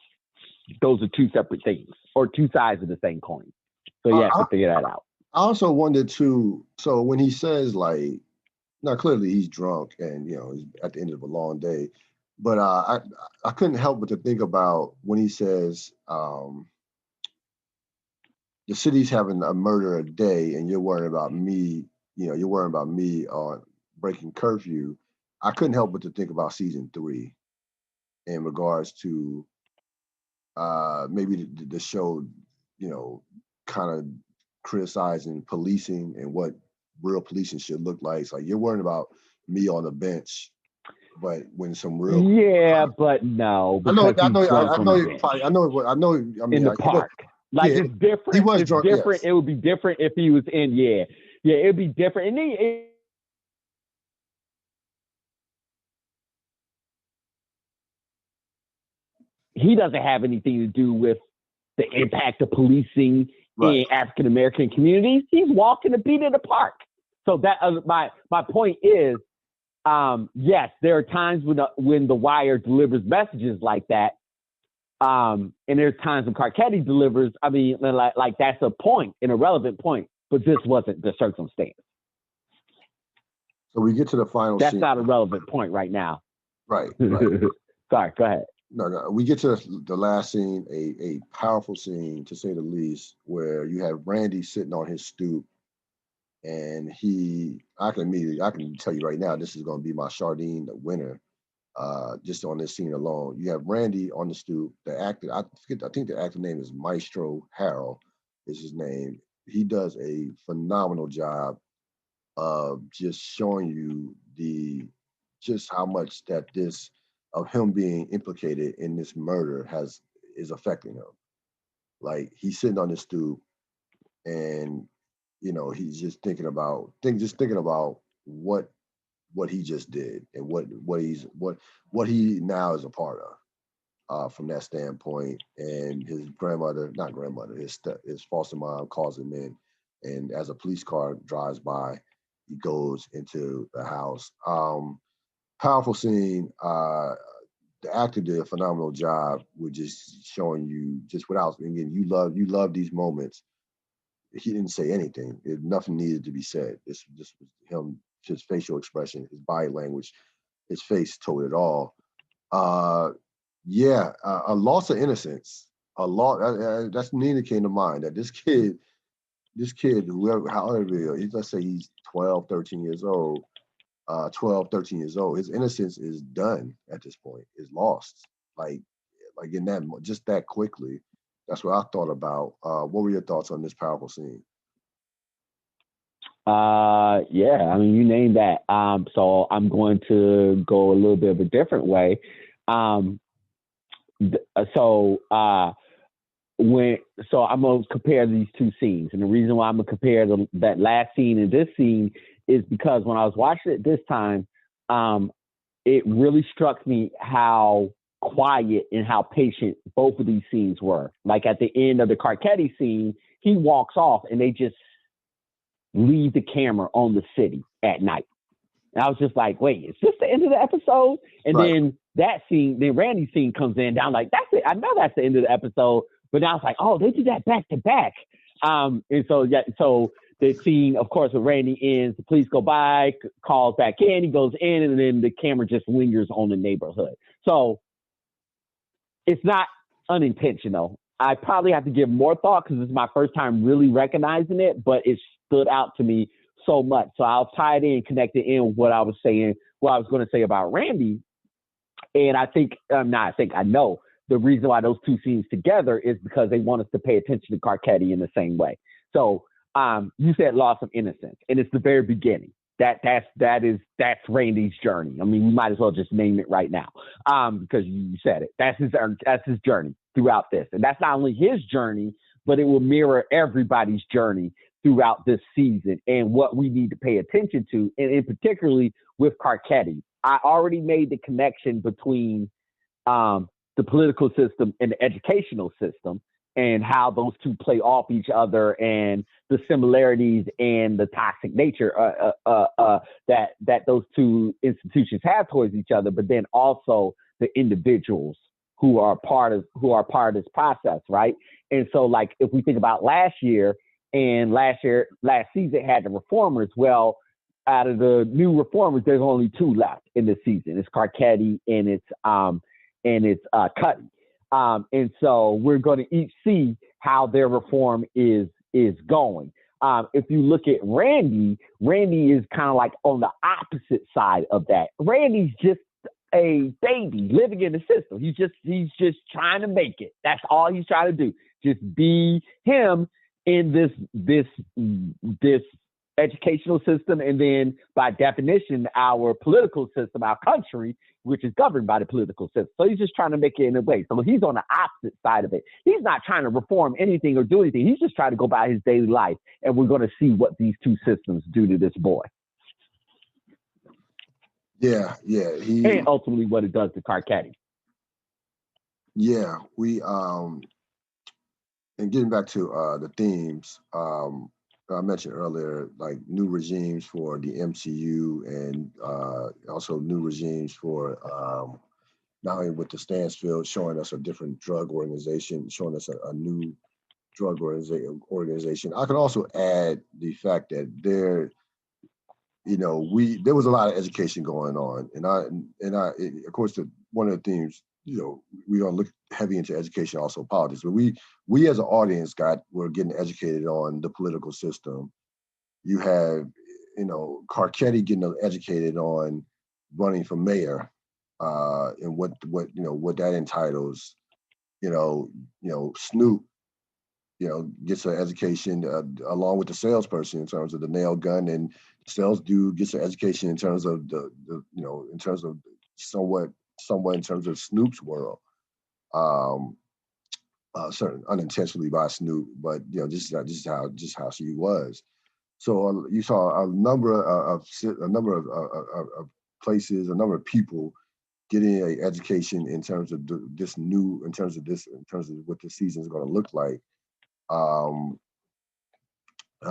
Those are two separate things or two sides of the same coin. So you have to figure that out. I also wondered too, so when he says like, now clearly he's drunk and, he's at the end of a long day, but I couldn't help but to think about when he says, the city's having a murder a day and you're worrying about me, you're worrying about me on breaking curfew. I couldn't help but to think about season 3 in regards to maybe the show, kind of criticizing policing and what real policing should look like. It's like, you're worrying about me on the bench, but when some real but no. I know. I mean, in the park. It's different. He was drunk. Different. Yes. It would be different if he was in. Yeah. It'd be different. And he doesn't have anything to do with the impact of policing in African American communities. He's walking the beat in the park. So that my point is, yes, there are times when the Wire delivers messages like that, and there's times when Karketi delivers. I mean, like that's a point, an irrelevant point, but this wasn't the circumstance. So we get to the final. That's scene. not a relevant point right now. Right. Sorry, go ahead. No. We get to the last scene, a powerful scene to say the least, where you have Randy sitting on his stoop, and I can tell you right now, this is going to be my Chardine winner, just on this scene alone. You have Randy on the stoop. The actor, I think the actor name is Maestro Harrell, is his name. He does a phenomenal job of just showing you just how much that of him being implicated in this murder is affecting him. Like, he's sitting on the stoop and he's just thinking about what he just did and what he now is a part of from that standpoint. And his his foster mom calls him in, and as a police car drives by, he goes into the house. Powerful scene. The actor did a phenomenal job with just showing you, just without, again, you love these moments. He didn't say anything. Nothing needed to be said. This was him, his facial expression, his body language, his face told it all. A loss of innocence. That's the name that came to mind, that this kid, however, let's say he's 12, 13 years old, his innocence is done at this point, is lost. Like in that, just that quickly. That's what I thought about. What were your thoughts on this powerful scene? I mean, you named that. So I'm going to go a little bit of a different way. so I'm gonna compare these two scenes, and the reason why I'm gonna compare that last scene and this scene is because when I was watching it this time, it really struck me how quiet and how patient both of these scenes were. Like at the end of the Karketi scene, he walks off and they just leave the camera on the city at night. And I was just like, wait, is this the end of the episode? And then that scene, then Randy's scene comes in. Down like, that's it. I know that's the end of the episode. But now it's like, oh, they did that back to back. And so the scene, of course, with Randy ends. The police go by, calls back in. He goes in, and then the camera just lingers on the neighborhood. So it's not unintentional. I probably have to give more thought because this is my first time really recognizing it, but it stood out to me so much. So I'll tie it in, connect it in with what I was saying, what I was going to say about Randy. And I think, I know the reason why those two scenes together is because they want us to pay attention to Karketi in the same way. So you said loss of innocence, and it's the very beginning. That's Randy's journey. I mean, we might as well just name it right now because you said it. That's his journey throughout this, and that's not only his journey, but it will mirror everybody's journey throughout this season and what we need to pay attention to, and in particularly with Karketi. I already made the connection between the political system and the educational system and how those two play off each other and the similarities and the toxic nature that those two institutions have towards each other, but then also the individuals who are part of this process, right? And so, like, if we think about last season had the reformers. Well, out of the new reformers, there's only two left in this season. It's Karketi and it's Cuddy. And so we're going to each see how their reform is going. If you look at Randy is kind of like on the opposite side of that. Randy's just a baby living in the system. He's just trying to make it. That's all he's trying to do. Just be him in this educational system, and then by definition, our political system, our country, which is governed by the political system. So he's just trying to make it in a way. So he's on the opposite side of it. He's not trying to reform anything or do anything. He's just trying to go by his daily life. And we're going to see what these two systems do to this boy. Yeah. And ultimately what it does to Karketi. Yeah, we and getting back to the themes, I mentioned earlier, like new regimes for the MCU and also new regimes for not only with the Stansfield, showing us a different drug organization, showing us a new drug organization. I could also add the fact that there was a lot of education going on, and I of course, one of the themes, we don't look heavy into education, also politics, but we as an audience were getting educated on the political system. You have, Karketi getting educated on running for mayor, and what that entitles. Snoop, gets an education along with the salesperson in terms of the nail gun, and the sales dude gets an education in terms of in terms of somewhat in terms of Snoop's world, certain unintentionally by Snoop, but just how she was. So you saw a number of places, a number of people getting an education in terms of in terms of what the season is going to look like. I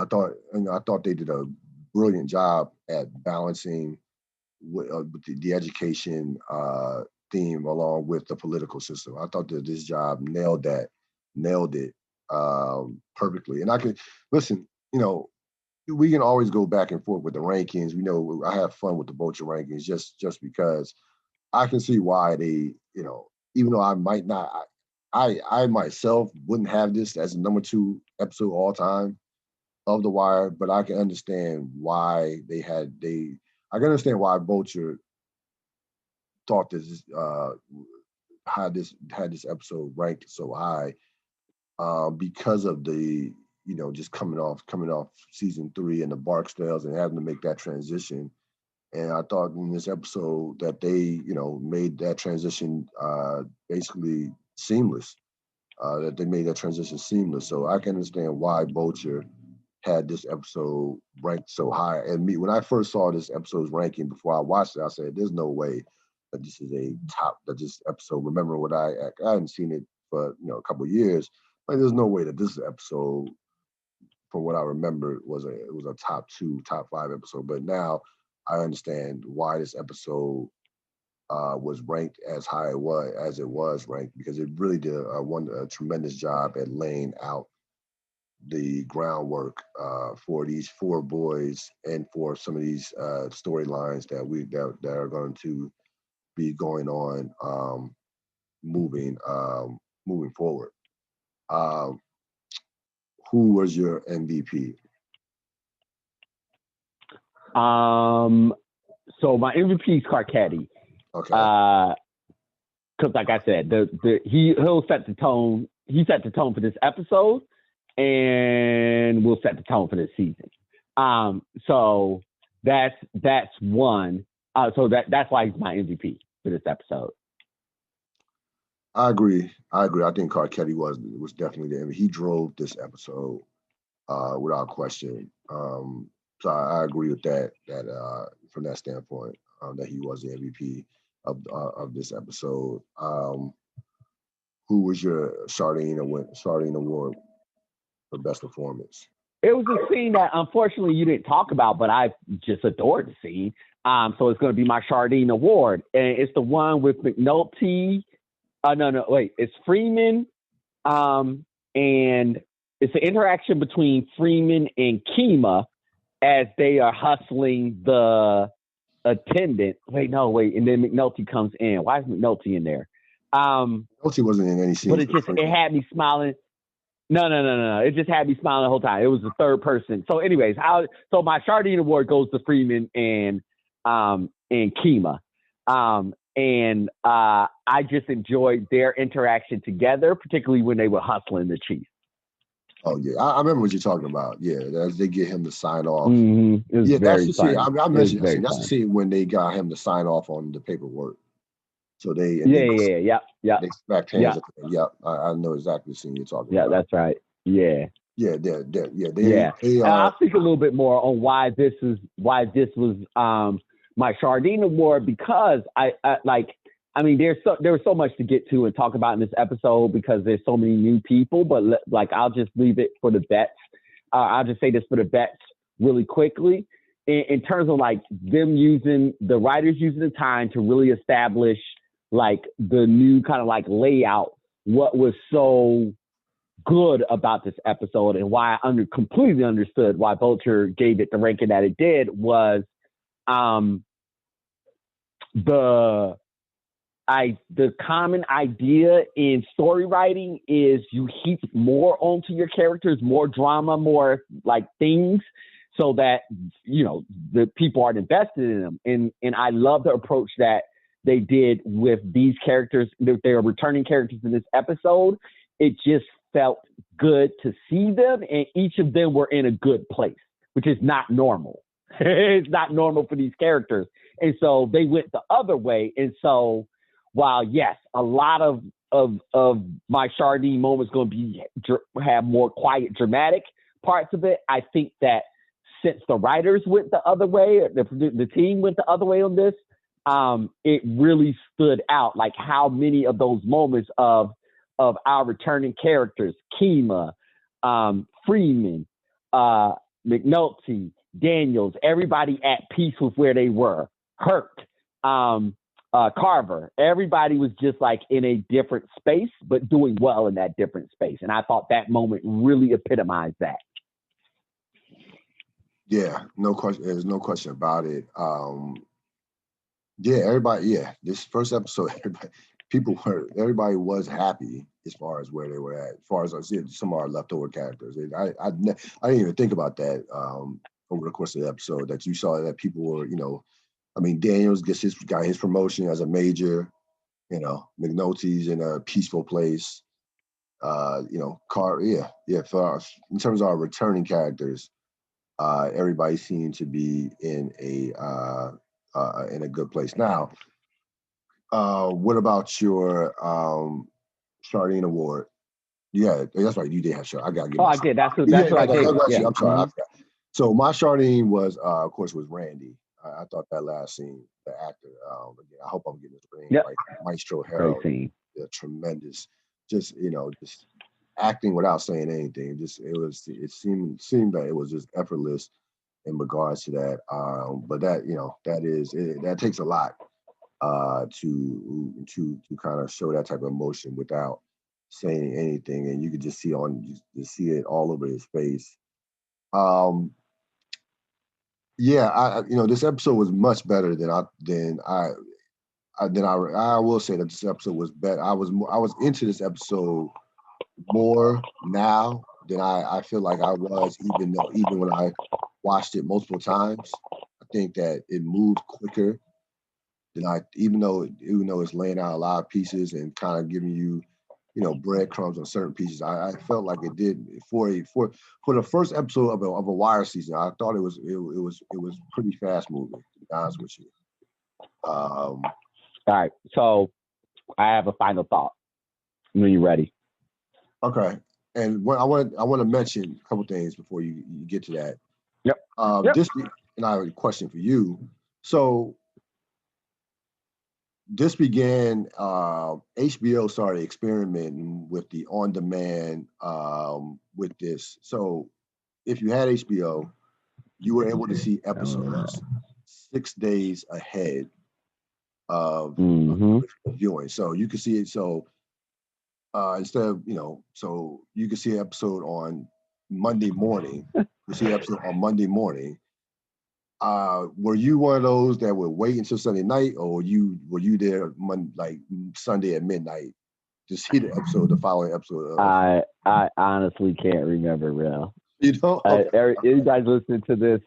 thought they did a brilliant job at balancing with the education theme along with the political system. I thought that this job nailed it perfectly. And I could listen, we can always go back and forth with the rankings. We know I have fun with the Vulture rankings just because I can see why they, even though I might not, I myself wouldn't have this as a number 2 episode all time of The Wire, but I can understand why I can understand why Vulture thought this had this episode ranked so high, because of the just coming off season 3 and the Barksdales and having to make that transition. And I thought in this episode that they made that transition basically seamless. that they made that transition seamless. So I can understand why Vulture had this episode ranked so high. And me, when I first saw this episode's ranking before I watched it, I said, "There's no way that this is a top. That this episode." Remember what I hadn't seen it for a couple of years. Like, there's no way that this episode, from what I remember, was a top 2, top 5 episode. But now I understand why this episode was ranked as high as it was ranked, because it really did a tremendous job at laying out the groundwork for these 4 boys and for some of these storylines that are going to be going on moving forward. Who was your MVP? So my MVP is Karketi. Okay. Because like I said, he'll set the tone. He set the tone for this episode, and will set the tone for this season. So that's one. So that's why he's my MVP for this episode. I agree. I think Karketi was definitely the MVP. He drove this episode without question. So I agree with that from that standpoint, that he was the MVP of this episode. Who was your Sardine Award for best performance? It was a scene that unfortunately you didn't talk about, but I just adored the scene. So it's going to be my Sardine Award, and it's the one with McNulty. It's Freeman, and it's an interaction between Freeman and Kima as they are hustling the attendant. And then McNulty comes in. Why is McNulty in there? McNulty wasn't in any scene. But it had me smiling. No. It just had me smiling the whole time. It was the third person. So anyways, so my Sardine Award goes to Freeman and Kima. And I just enjoyed their interaction together, particularly when they were hustling the chief. Oh yeah, I remember what you're talking about. Yeah, as they get him to sign off. Mm-hmm. Yeah, that's the scene. I mentioned that scene. That's the scene when they got him to sign off on the paperwork. So they smacked hands. Yeah, I know exactly the scene you're talking about. Yeah, that's right. Yeah. I'll speak a little bit more on why this was my Sardine Award, because there was so much to get to and talk about in this episode because there's so many new people, but I'll just leave it for the vets. I'll just say this for the vets really quickly. In terms of the writers using the time to really establish the new kind of layout, what was so good about this episode and why I completely understood why Vulture gave it the ranking that it did was the common idea in story writing is you heap more onto your characters, more drama, more things, so that the people aren't invested in them. And I love the approach that they did with these characters. They are returning characters in this episode. It just felt good to see them, and each of them were in a good place, which is not normal. It's not normal for these characters. And so they went the other way. And so while, yes, a lot of my Sardine moment is going to have more quiet, dramatic parts of it, I think that since the writers went the other way, the team went the other way on this, it really stood out, how many of those moments of our returning characters, Kima, Freeman, McNulty, Daniels, everybody at peace with where they were. Hurt, Carver, everybody was just in a different space, but doing well in that different space. And I thought that moment really epitomized that. Yeah, no question. There's no question about it. Everybody. This first episode, everybody was happy as far as where they were at. As far as I see some of our leftover characters, I didn't even think about that over the course of the episode. That you saw that people were, Daniels got his promotion as a major. McNulty's in a peaceful place. For us, in terms of our returning characters, everybody seemed to be in a good place. Now, what about your Sardine Award Yeah, that's right. You did have Charlene. I gotta get. Oh, I did. That's what Yeah, I did. Yeah. I'm sorry. I forgot. So my Charlene was, of course, was Randy. I thought that last scene, the actor. Again, I hope I'm getting his name right. Maestro Great Harold. scene. Tremendous. Just just acting without saying anything. It seemed that it was just effortless in regards to that. But that takes a lot to kind of show that type of emotion without saying anything, and you could just see it all over his face. Yeah, this episode was much better than I will say that this episode was better. I was into this episode more now than I feel like I was even when I watched it multiple times. I think that it moved quicker than even though it's laying out a lot of pieces and kind of giving you breadcrumbs on certain pieces. I felt like it did for the first episode of a Wire season. I thought it was pretty fast moving, to be honest with you. All right, so I have a final thought. When you're ready. Okay, and I want to mention a couple things before you get to that. Yep. And I have a question for you. So this began, HBO started experimenting with the on-demand with this. So if you had HBO, you were able to see episodes 6 days ahead of viewing. So you could see it. So instead of, so you could see an episode on Monday morning. You see an episode on Monday morning. Were you one of those that would wait until Sunday night, or were you there like Sunday at midnight to see the following episode? I honestly can't remember, Ril. You know, anybody listening to this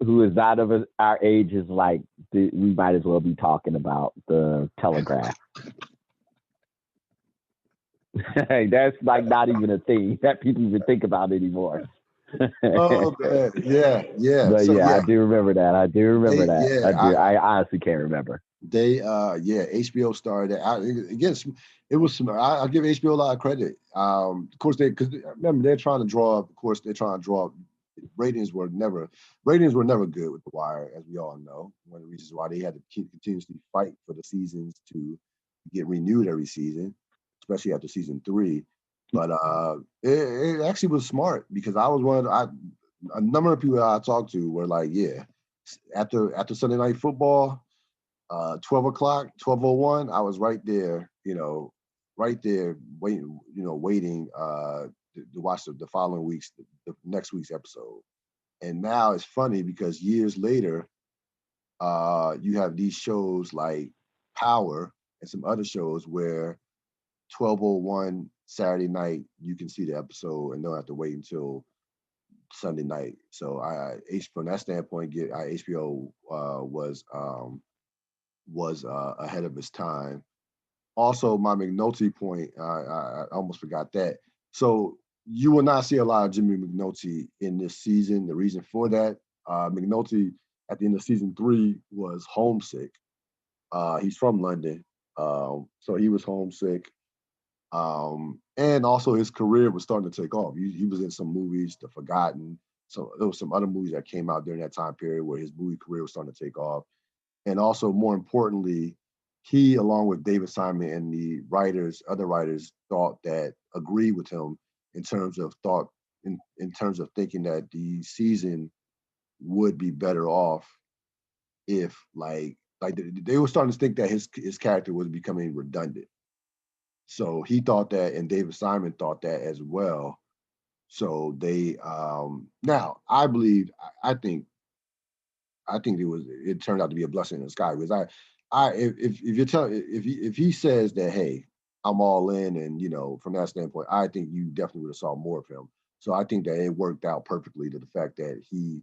who is not of our age is like, we might as well be talking about the Telegraph. That's like not even a thing that people even think about anymore. Oh man, yeah. But so, I do remember that. I honestly can't remember. HBO started again. It was some. I give HBO a lot of credit. Of course, because remember they're trying to draw up. Of course, they're trying to draw up. Ratings were never good with The Wire, as we all know. One of the reasons why they had to continuously fight for the seasons to get renewed every season, especially after season 3. But it actually was smart, because I was a number of people I talked to were like, yeah, after Sunday Night Football, 12 o'clock, 12:01, I was right there, waiting to watch the following week's, the next week's episode. And now it's funny because years later, you have these shows like Power and some other shows where 12:01 Saturday night, you can see the episode and don't have to wait until Sunday night. So from that standpoint, HBO was ahead of its time. Also, my McNulty point, I almost forgot that. So you will not see a lot of Jimmy McNulty in this season. The reason for that, McNulty at the end of season 3 was homesick. He's from London, so he was homesick. And also his career was starting to take off. He was in some movies, The Forgotten. So there was some other movies that came out during that time period where his movie career was starting to take off. And also, more importantly, he, along with David Simon and the other writers, agreed with him in terms of thinking that the season would be better off if like they were starting to think that his character was becoming redundant. So he thought that, and David Simon thought that as well. So they now I think it turned out to be a blessing in the sky, because if he says that, hey, I'm all in, and from that standpoint, I think you definitely would have saw more of him. So I think that it worked out perfectly to the fact that he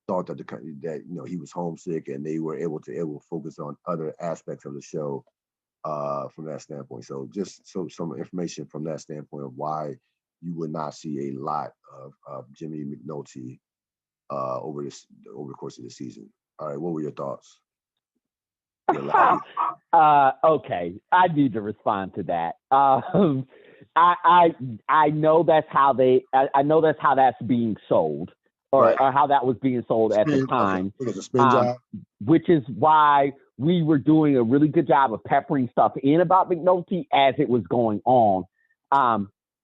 thought that he was homesick, and they were able to focus on other aspects of the show from that standpoint. So just some information from that standpoint of why you would not see a lot of Jimmy McNulty over the course of the season. All right, what were your thoughts? Okay, I need to respond to that. I know that's how I know that's how that's being sold, or how that was being sold at the time. Okay. It's a spin job. Which is why we were doing a really good job of peppering stuff in about McNulty as it was going on.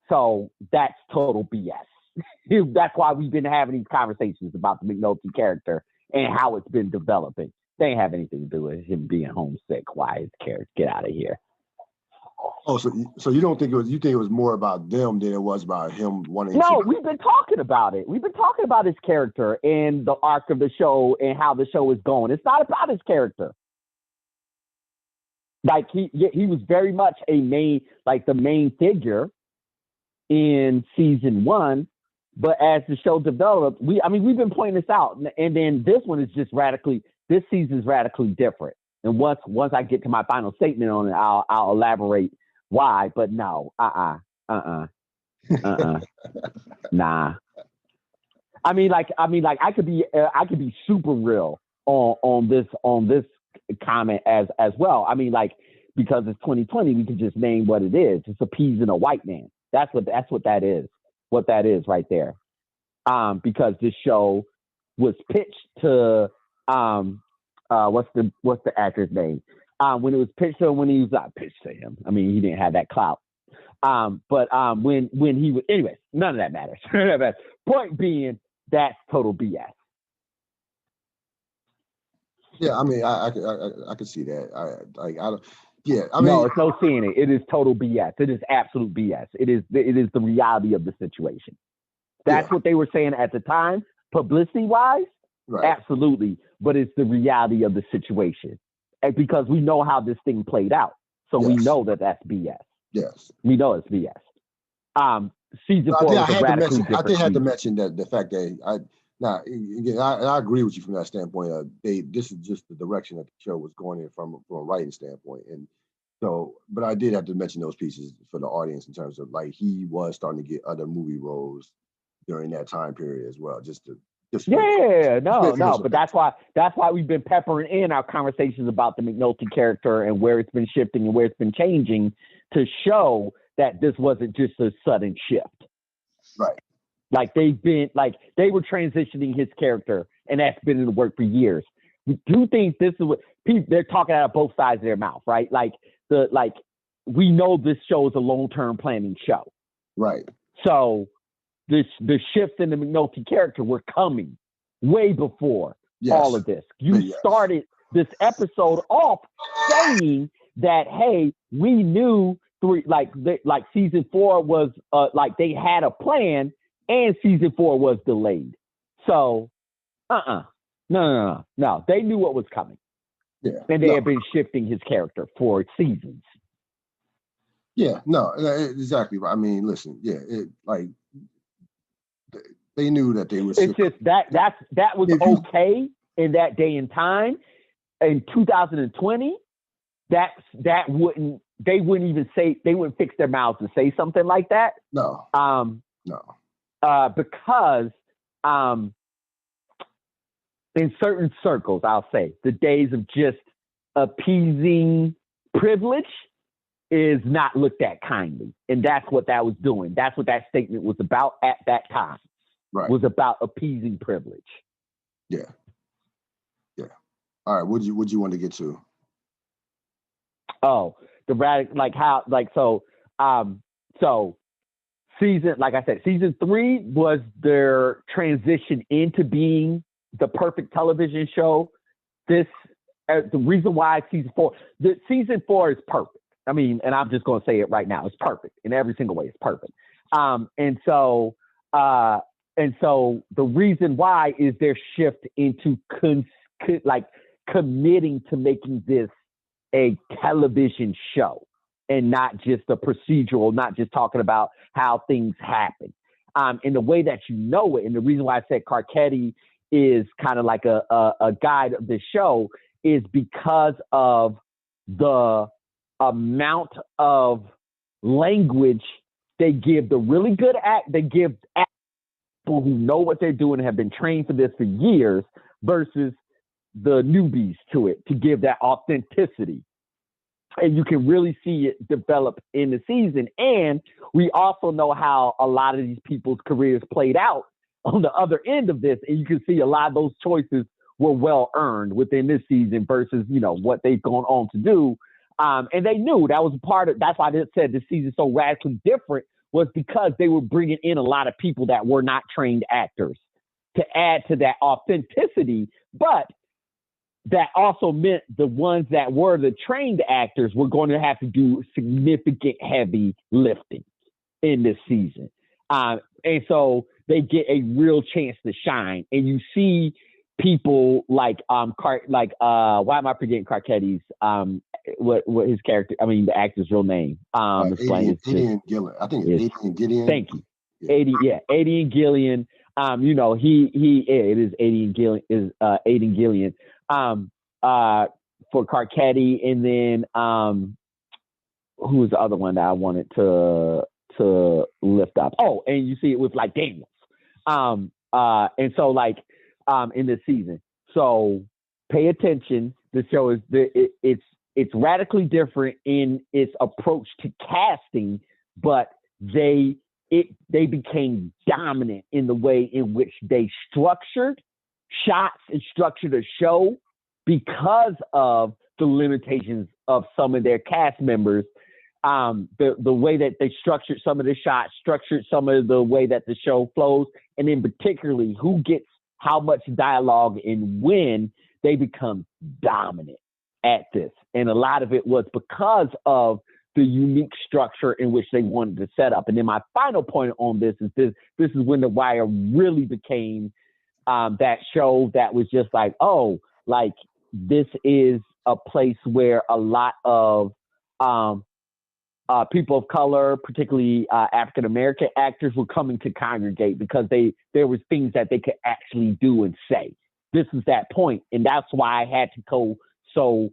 So that's total BS. That's why we've been having these conversations about the McNulty character and how it's been developing. They ain't have anything to do with him being homesick. Why his character? Get out of here. Oh, so you don't think you think it was more about them than it was about him wanting No, we've been talking about it. We've been talking about his character and the arc of the show and how the show is going. It's not about his character. Like he was very much the main figure in season 1, but as the show developed, we've been pointing this out, and then this one is just this season is radically different. And once I get to my final statement on it, I'll elaborate why. But no, nah. I mean, I could be super real on this comment as well. I mean, like, because it's 2020, we can just name what it is. It's appeasing a white man. That's what that is. What that is right there. Because this show was pitched to what's the actor's name? When it was pitched to him, when he was not pitched to him. I mean, he didn't have that clout. But when he was, anyways, none of that matters. Point being, that's total BS. Yeah, I mean, I could see that. No, it's no seeing it. It is total BS. It is absolute BS. It is the reality of the situation. That's what they were saying at the time, publicity-wise. Right. Absolutely, but it's the reality of the situation, and because we know how this thing played out, so we know that's BS. Yes, we know it's BS. Season 4 was a radically different. I did have to mention that the fact that I agree with you from that standpoint. This is just the direction that the show was going in from a writing standpoint, and so, but I did have to mention those pieces for the audience in terms of like he was starting to get other movie roles during that time period as well, but that's why we've been peppering in our conversations about the McNulty character and where it's been shifting and where it's been changing to show that this wasn't just a sudden shift. Right. Like they were transitioning his character, and that's been in the work for years. We do think this is what they're talking out of both sides of their mouth, right? We know this show is a long-term planning show. Right. So the shifts in the McNulty character were coming way before all of this. You started this episode off saying that, hey, we knew season 4 was they had a plan and season 4 was delayed. So, no. They knew what was coming. Yeah. And they had been shifting his character for seasons. Yeah, no, exactly. I mean, listen, they knew that they were. It's just that was okay in that day and time. In 2020, they wouldn't even say, they wouldn't fix their mouths to say something like that. No. Because in certain circles, I'll say the days of just appeasing privilege is not looked at kindly, and that's what that was doing. That's what that statement was about at that time. Right. Was about appeasing privilege. Yeah. All right. What you want to get to? Oh, season, like I said, season 3 was their transition into being the perfect television show. The reason why season 4 is perfect. I mean, and I'm just going to say it right now. It's perfect in every single way. It's perfect. And so the reason why is their shift into committing to making this a television show and not just a procedural, not just talking about how things happen. In the way that you know it, and the reason why I said Karketi is kind of like a guide of the show is because of the amount of language they give the really good they give people who know what they're doing and have been trained for this for years versus the newbies to it, to give that authenticity. And you can really see it develop in the season. And we also know how a lot of these people's careers played out on the other end of this. And you can see a lot of those choices were well earned within this season versus, what they've gone on to do. And they knew that was a part of, that's why I said this season so radically different, was because they were bringing in a lot of people that were not trained actors to add to that authenticity. But that also meant the ones that were the trained actors were going to have to do significant heavy lifting in this season. And so they get a real chance to shine. And you see people like, why am I forgetting Karketi's, what his character, the actor's real name. Adian Gillian. I think it's Adian Gillian. Thank you. Yeah. Adian Gillian. It is Adian Gillian. For Karketi, and then who was the other one that I wanted to lift up? Oh, and you see it with like Daniels. And so like in this season. So pay attention. The show is it's radically different in its approach to casting, but they became dominant in the way in which they structured shots and structured a show because of the limitations of some of their cast members. The way that they structured some of the shots, structured some of the way that the show flows, and then particularly who gets how much dialogue and when, they become dominant at this. And a lot of it was because of the unique structure in which they wanted to set up. And then my final point on this is this is when The Wire really became that show that was just like, oh, like this is a place where a lot of people of color, particularly African-American actors, were coming to congregate because there was things that they could actually do and say. This is that point. And that's why I had to go so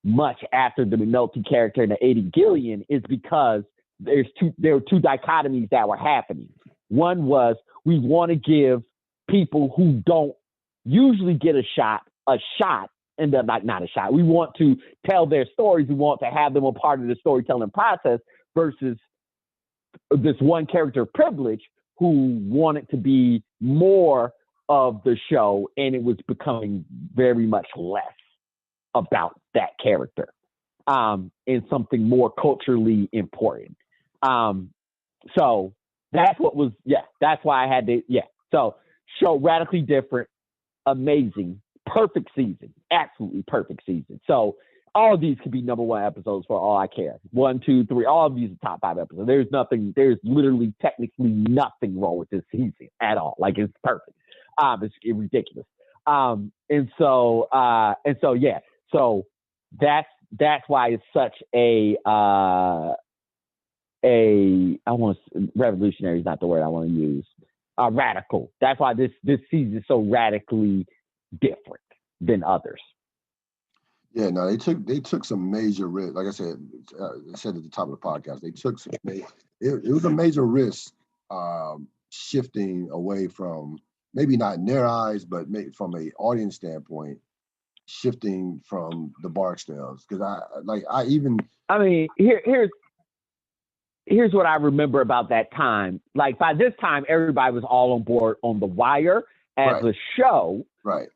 much after the McNulty character and the Adian Gillian, is because there were two dichotomies that were happening. One was, we want to give people who don't usually get a shot, and they're not a shot. We want to tell their stories. We want to have them a part of the storytelling process, versus this one character of privilege who wanted to be more of the show, and it was becoming very much less about that character and something more culturally important. So that's what was, that's why I had to, So show radically different, amazing, perfect season, absolutely perfect season. So all of these could be number one episodes for all I care. 1, 2, 3, all of these are top 5 episodes. There's literally technically nothing wrong with this season at all. Like, it's perfect. It's ridiculous. So that's why it's such revolutionary is not the word I want to use. Radical. That's why this season is so radically different than others. Yeah, no, they took some major risk. Like I said at the top of the podcast, they took some. It was a major risk shifting away from, maybe not in their eyes, but from an audience standpoint, shifting from the Barksdales. Because here's what I remember about that time. Like, by this time, everybody was all on board on The Wire as a show. Right.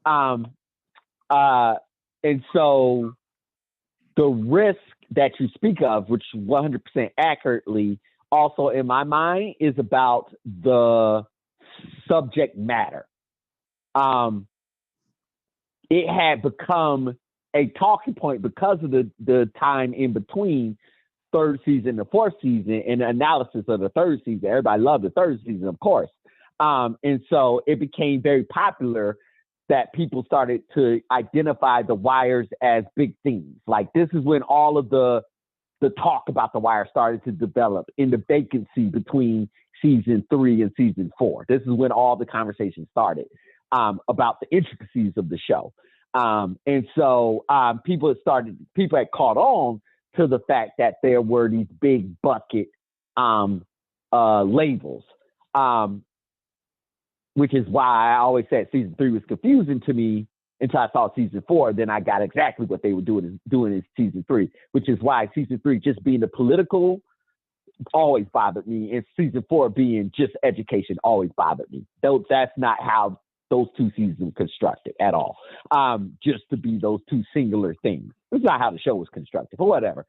And so the risk that you speak of, which 100% accurately, also in my mind, is about the subject matter. It had become a talking point because of the time in between third season and fourth season, and the analysis of the third season. Everybody loved the third season, of course. And so it became very popular that people started to identify the Wires as big themes. Like, this is when all of the talk about the Wire started to develop in the vacancy between season 3 and season 4. This is when all the conversation started about the intricacies of the show. And so people had caught on to the fact that there were these big bucket labels, which is why I always said season 3 was confusing to me, until I saw season 4. Then I got exactly what they were doing in season 3, which is why season 3 just being the political always bothered me, and season 4 being just education always bothered me. That's not how those 2 seasons were constructed at all. Just to be those 2 singular things. It's not how the show was constructed, but whatever.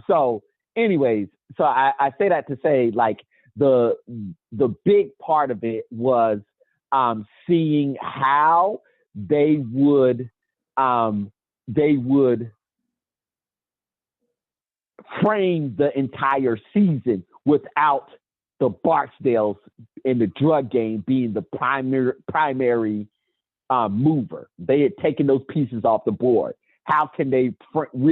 So anyways, so I say that to say, like, the big part of it was seeing how they would frame the entire season without the Barksdales in the drug game being the primary mover. They had taken those pieces off the board. How can they?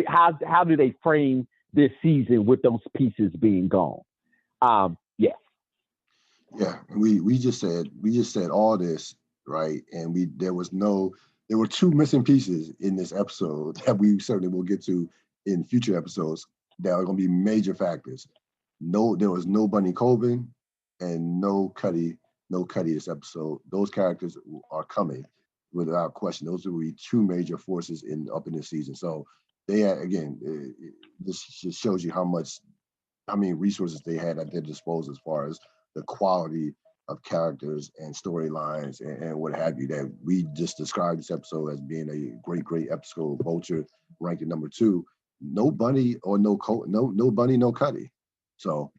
How do they frame this season with those pieces being gone? Yeah. Yeah, we just said all this, right? And there were 2 missing pieces in this episode that we certainly will get to in future episodes that are going to be major factors. There was no Bunny Colvin and no Cuddy this episode. Those characters are coming without question. Those will be 2 major forces up in this season. So they had, again, this just shows you how many resources they had at their disposal as far as the quality of characters and storylines and what have you. That we just described this episode as being a great episode. Vulture ranked at number 2. No Bunny or no Bunny, no Cuddy. So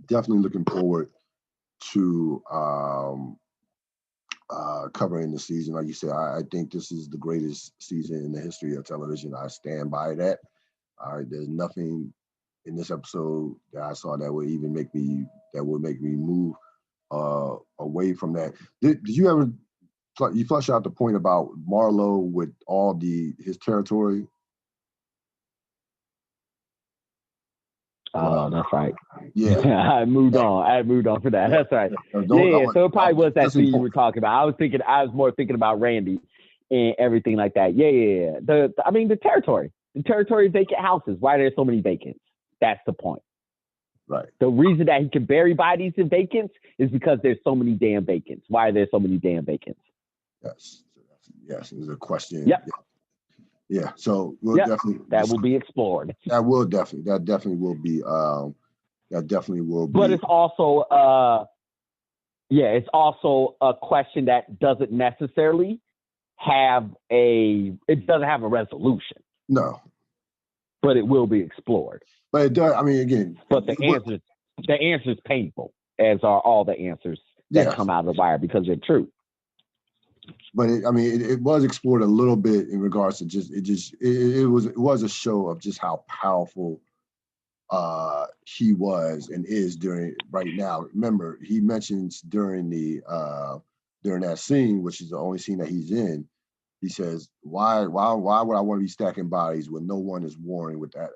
definitely looking forward to covering the season. Like you said, I think this is the greatest season in the history of television. I stand by that. There's nothing in this episode that I saw that would make me move away from that. Did you ever flesh out the point about Marlo with all his territory? Oh, that's right. Yeah. I moved on for that. That's right. So it probably was that scene you were talking about. I was more thinking about Randy and everything like that. Yeah. The territory. The territory vacant houses. Why are there so many vacants? That's the point. Right. The reason that he can bury bodies in vacants is because there's so many damn vacants. Why are there so many damn vacants? Yes. It was a question. Yep. Yeah. So we'll definitely will be explored. That definitely will be. But it's also it's also a question that doesn't necessarily have a resolution. No. But it will be explored. But it does. I mean, again. But the answer is painful, as are all the answers that come out of the wire, because they're true. But it was explored a little bit in regards to it was a show of just how powerful he was and is right now. Remember, he mentions during that scene, which is the only scene that he's in, he says, why would I want to be stacking bodies when no one is warring with us?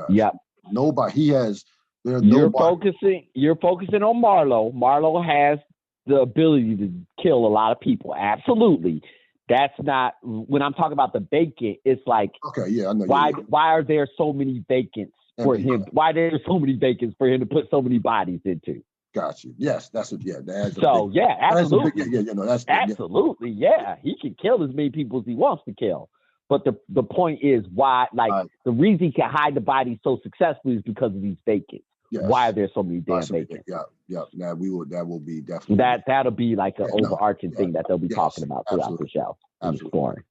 Yeah. Nobody. You're focusing on Marlo. Marlo has the ability to kill a lot of people. Absolutely. That's not, when I'm talking about the vacant, it's like, okay, yeah, I know. Why are there so many vacants for him? Why are there so many vacants for him to put so many bodies into? Got you. Yes, that's it. Yeah. Absolutely. Absolutely. Yeah. He can kill as many people as he wants to kill. But the point is why, the reason he can hide the bodies so successfully is because of these vacants. Yes. Why are there so many damn vacants? Yeah. Now that will be definitely. That'll be like an overarching thing that they'll be talking about throughout the show. Absolutely.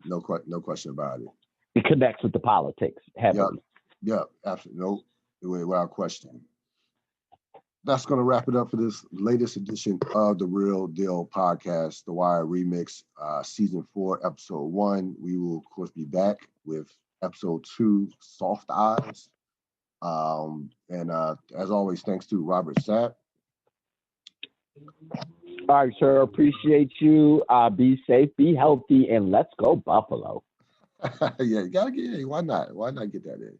No question about it. It connects with the politics heavily. Yeah, absolutely. No, without question. That's going to wrap it up for this latest edition of the Ril Dil podcast, The Wire Remix, Season 4, Episode 1. We will, of course, be back with Episode 2, Soft Eyes. And as always, thanks to Robert Sapp. All right, sir. Appreciate you. Be safe, be healthy, and let's go Buffalo. Yeah, you gotta get. Why not? Why not get that in?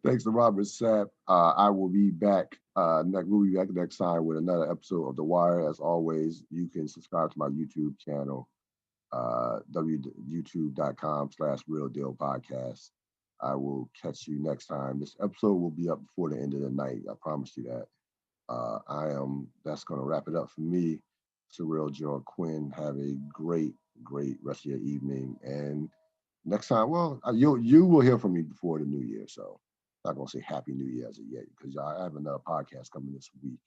Thanks to Robert Sapp. I will be back. We'll be back next time with another episode of The Wire. As always, you can subscribe to my YouTube channel, youtube.com/Ril Dil podcast. I will catch you next time. This episode will be up before the end of the night. I promise you that. That's going to wrap it up for me. Surreal Joe Quinn. Have a great, great rest of your evening. And next time, well, you will hear from me before the new year. So I'm not gonna say Happy New Year as of yet because I have another podcast coming this week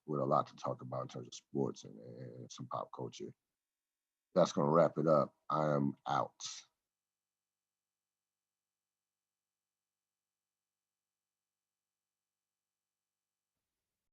with a lot to talk about in terms of sports and some pop culture. That's gonna wrap it up. I am out.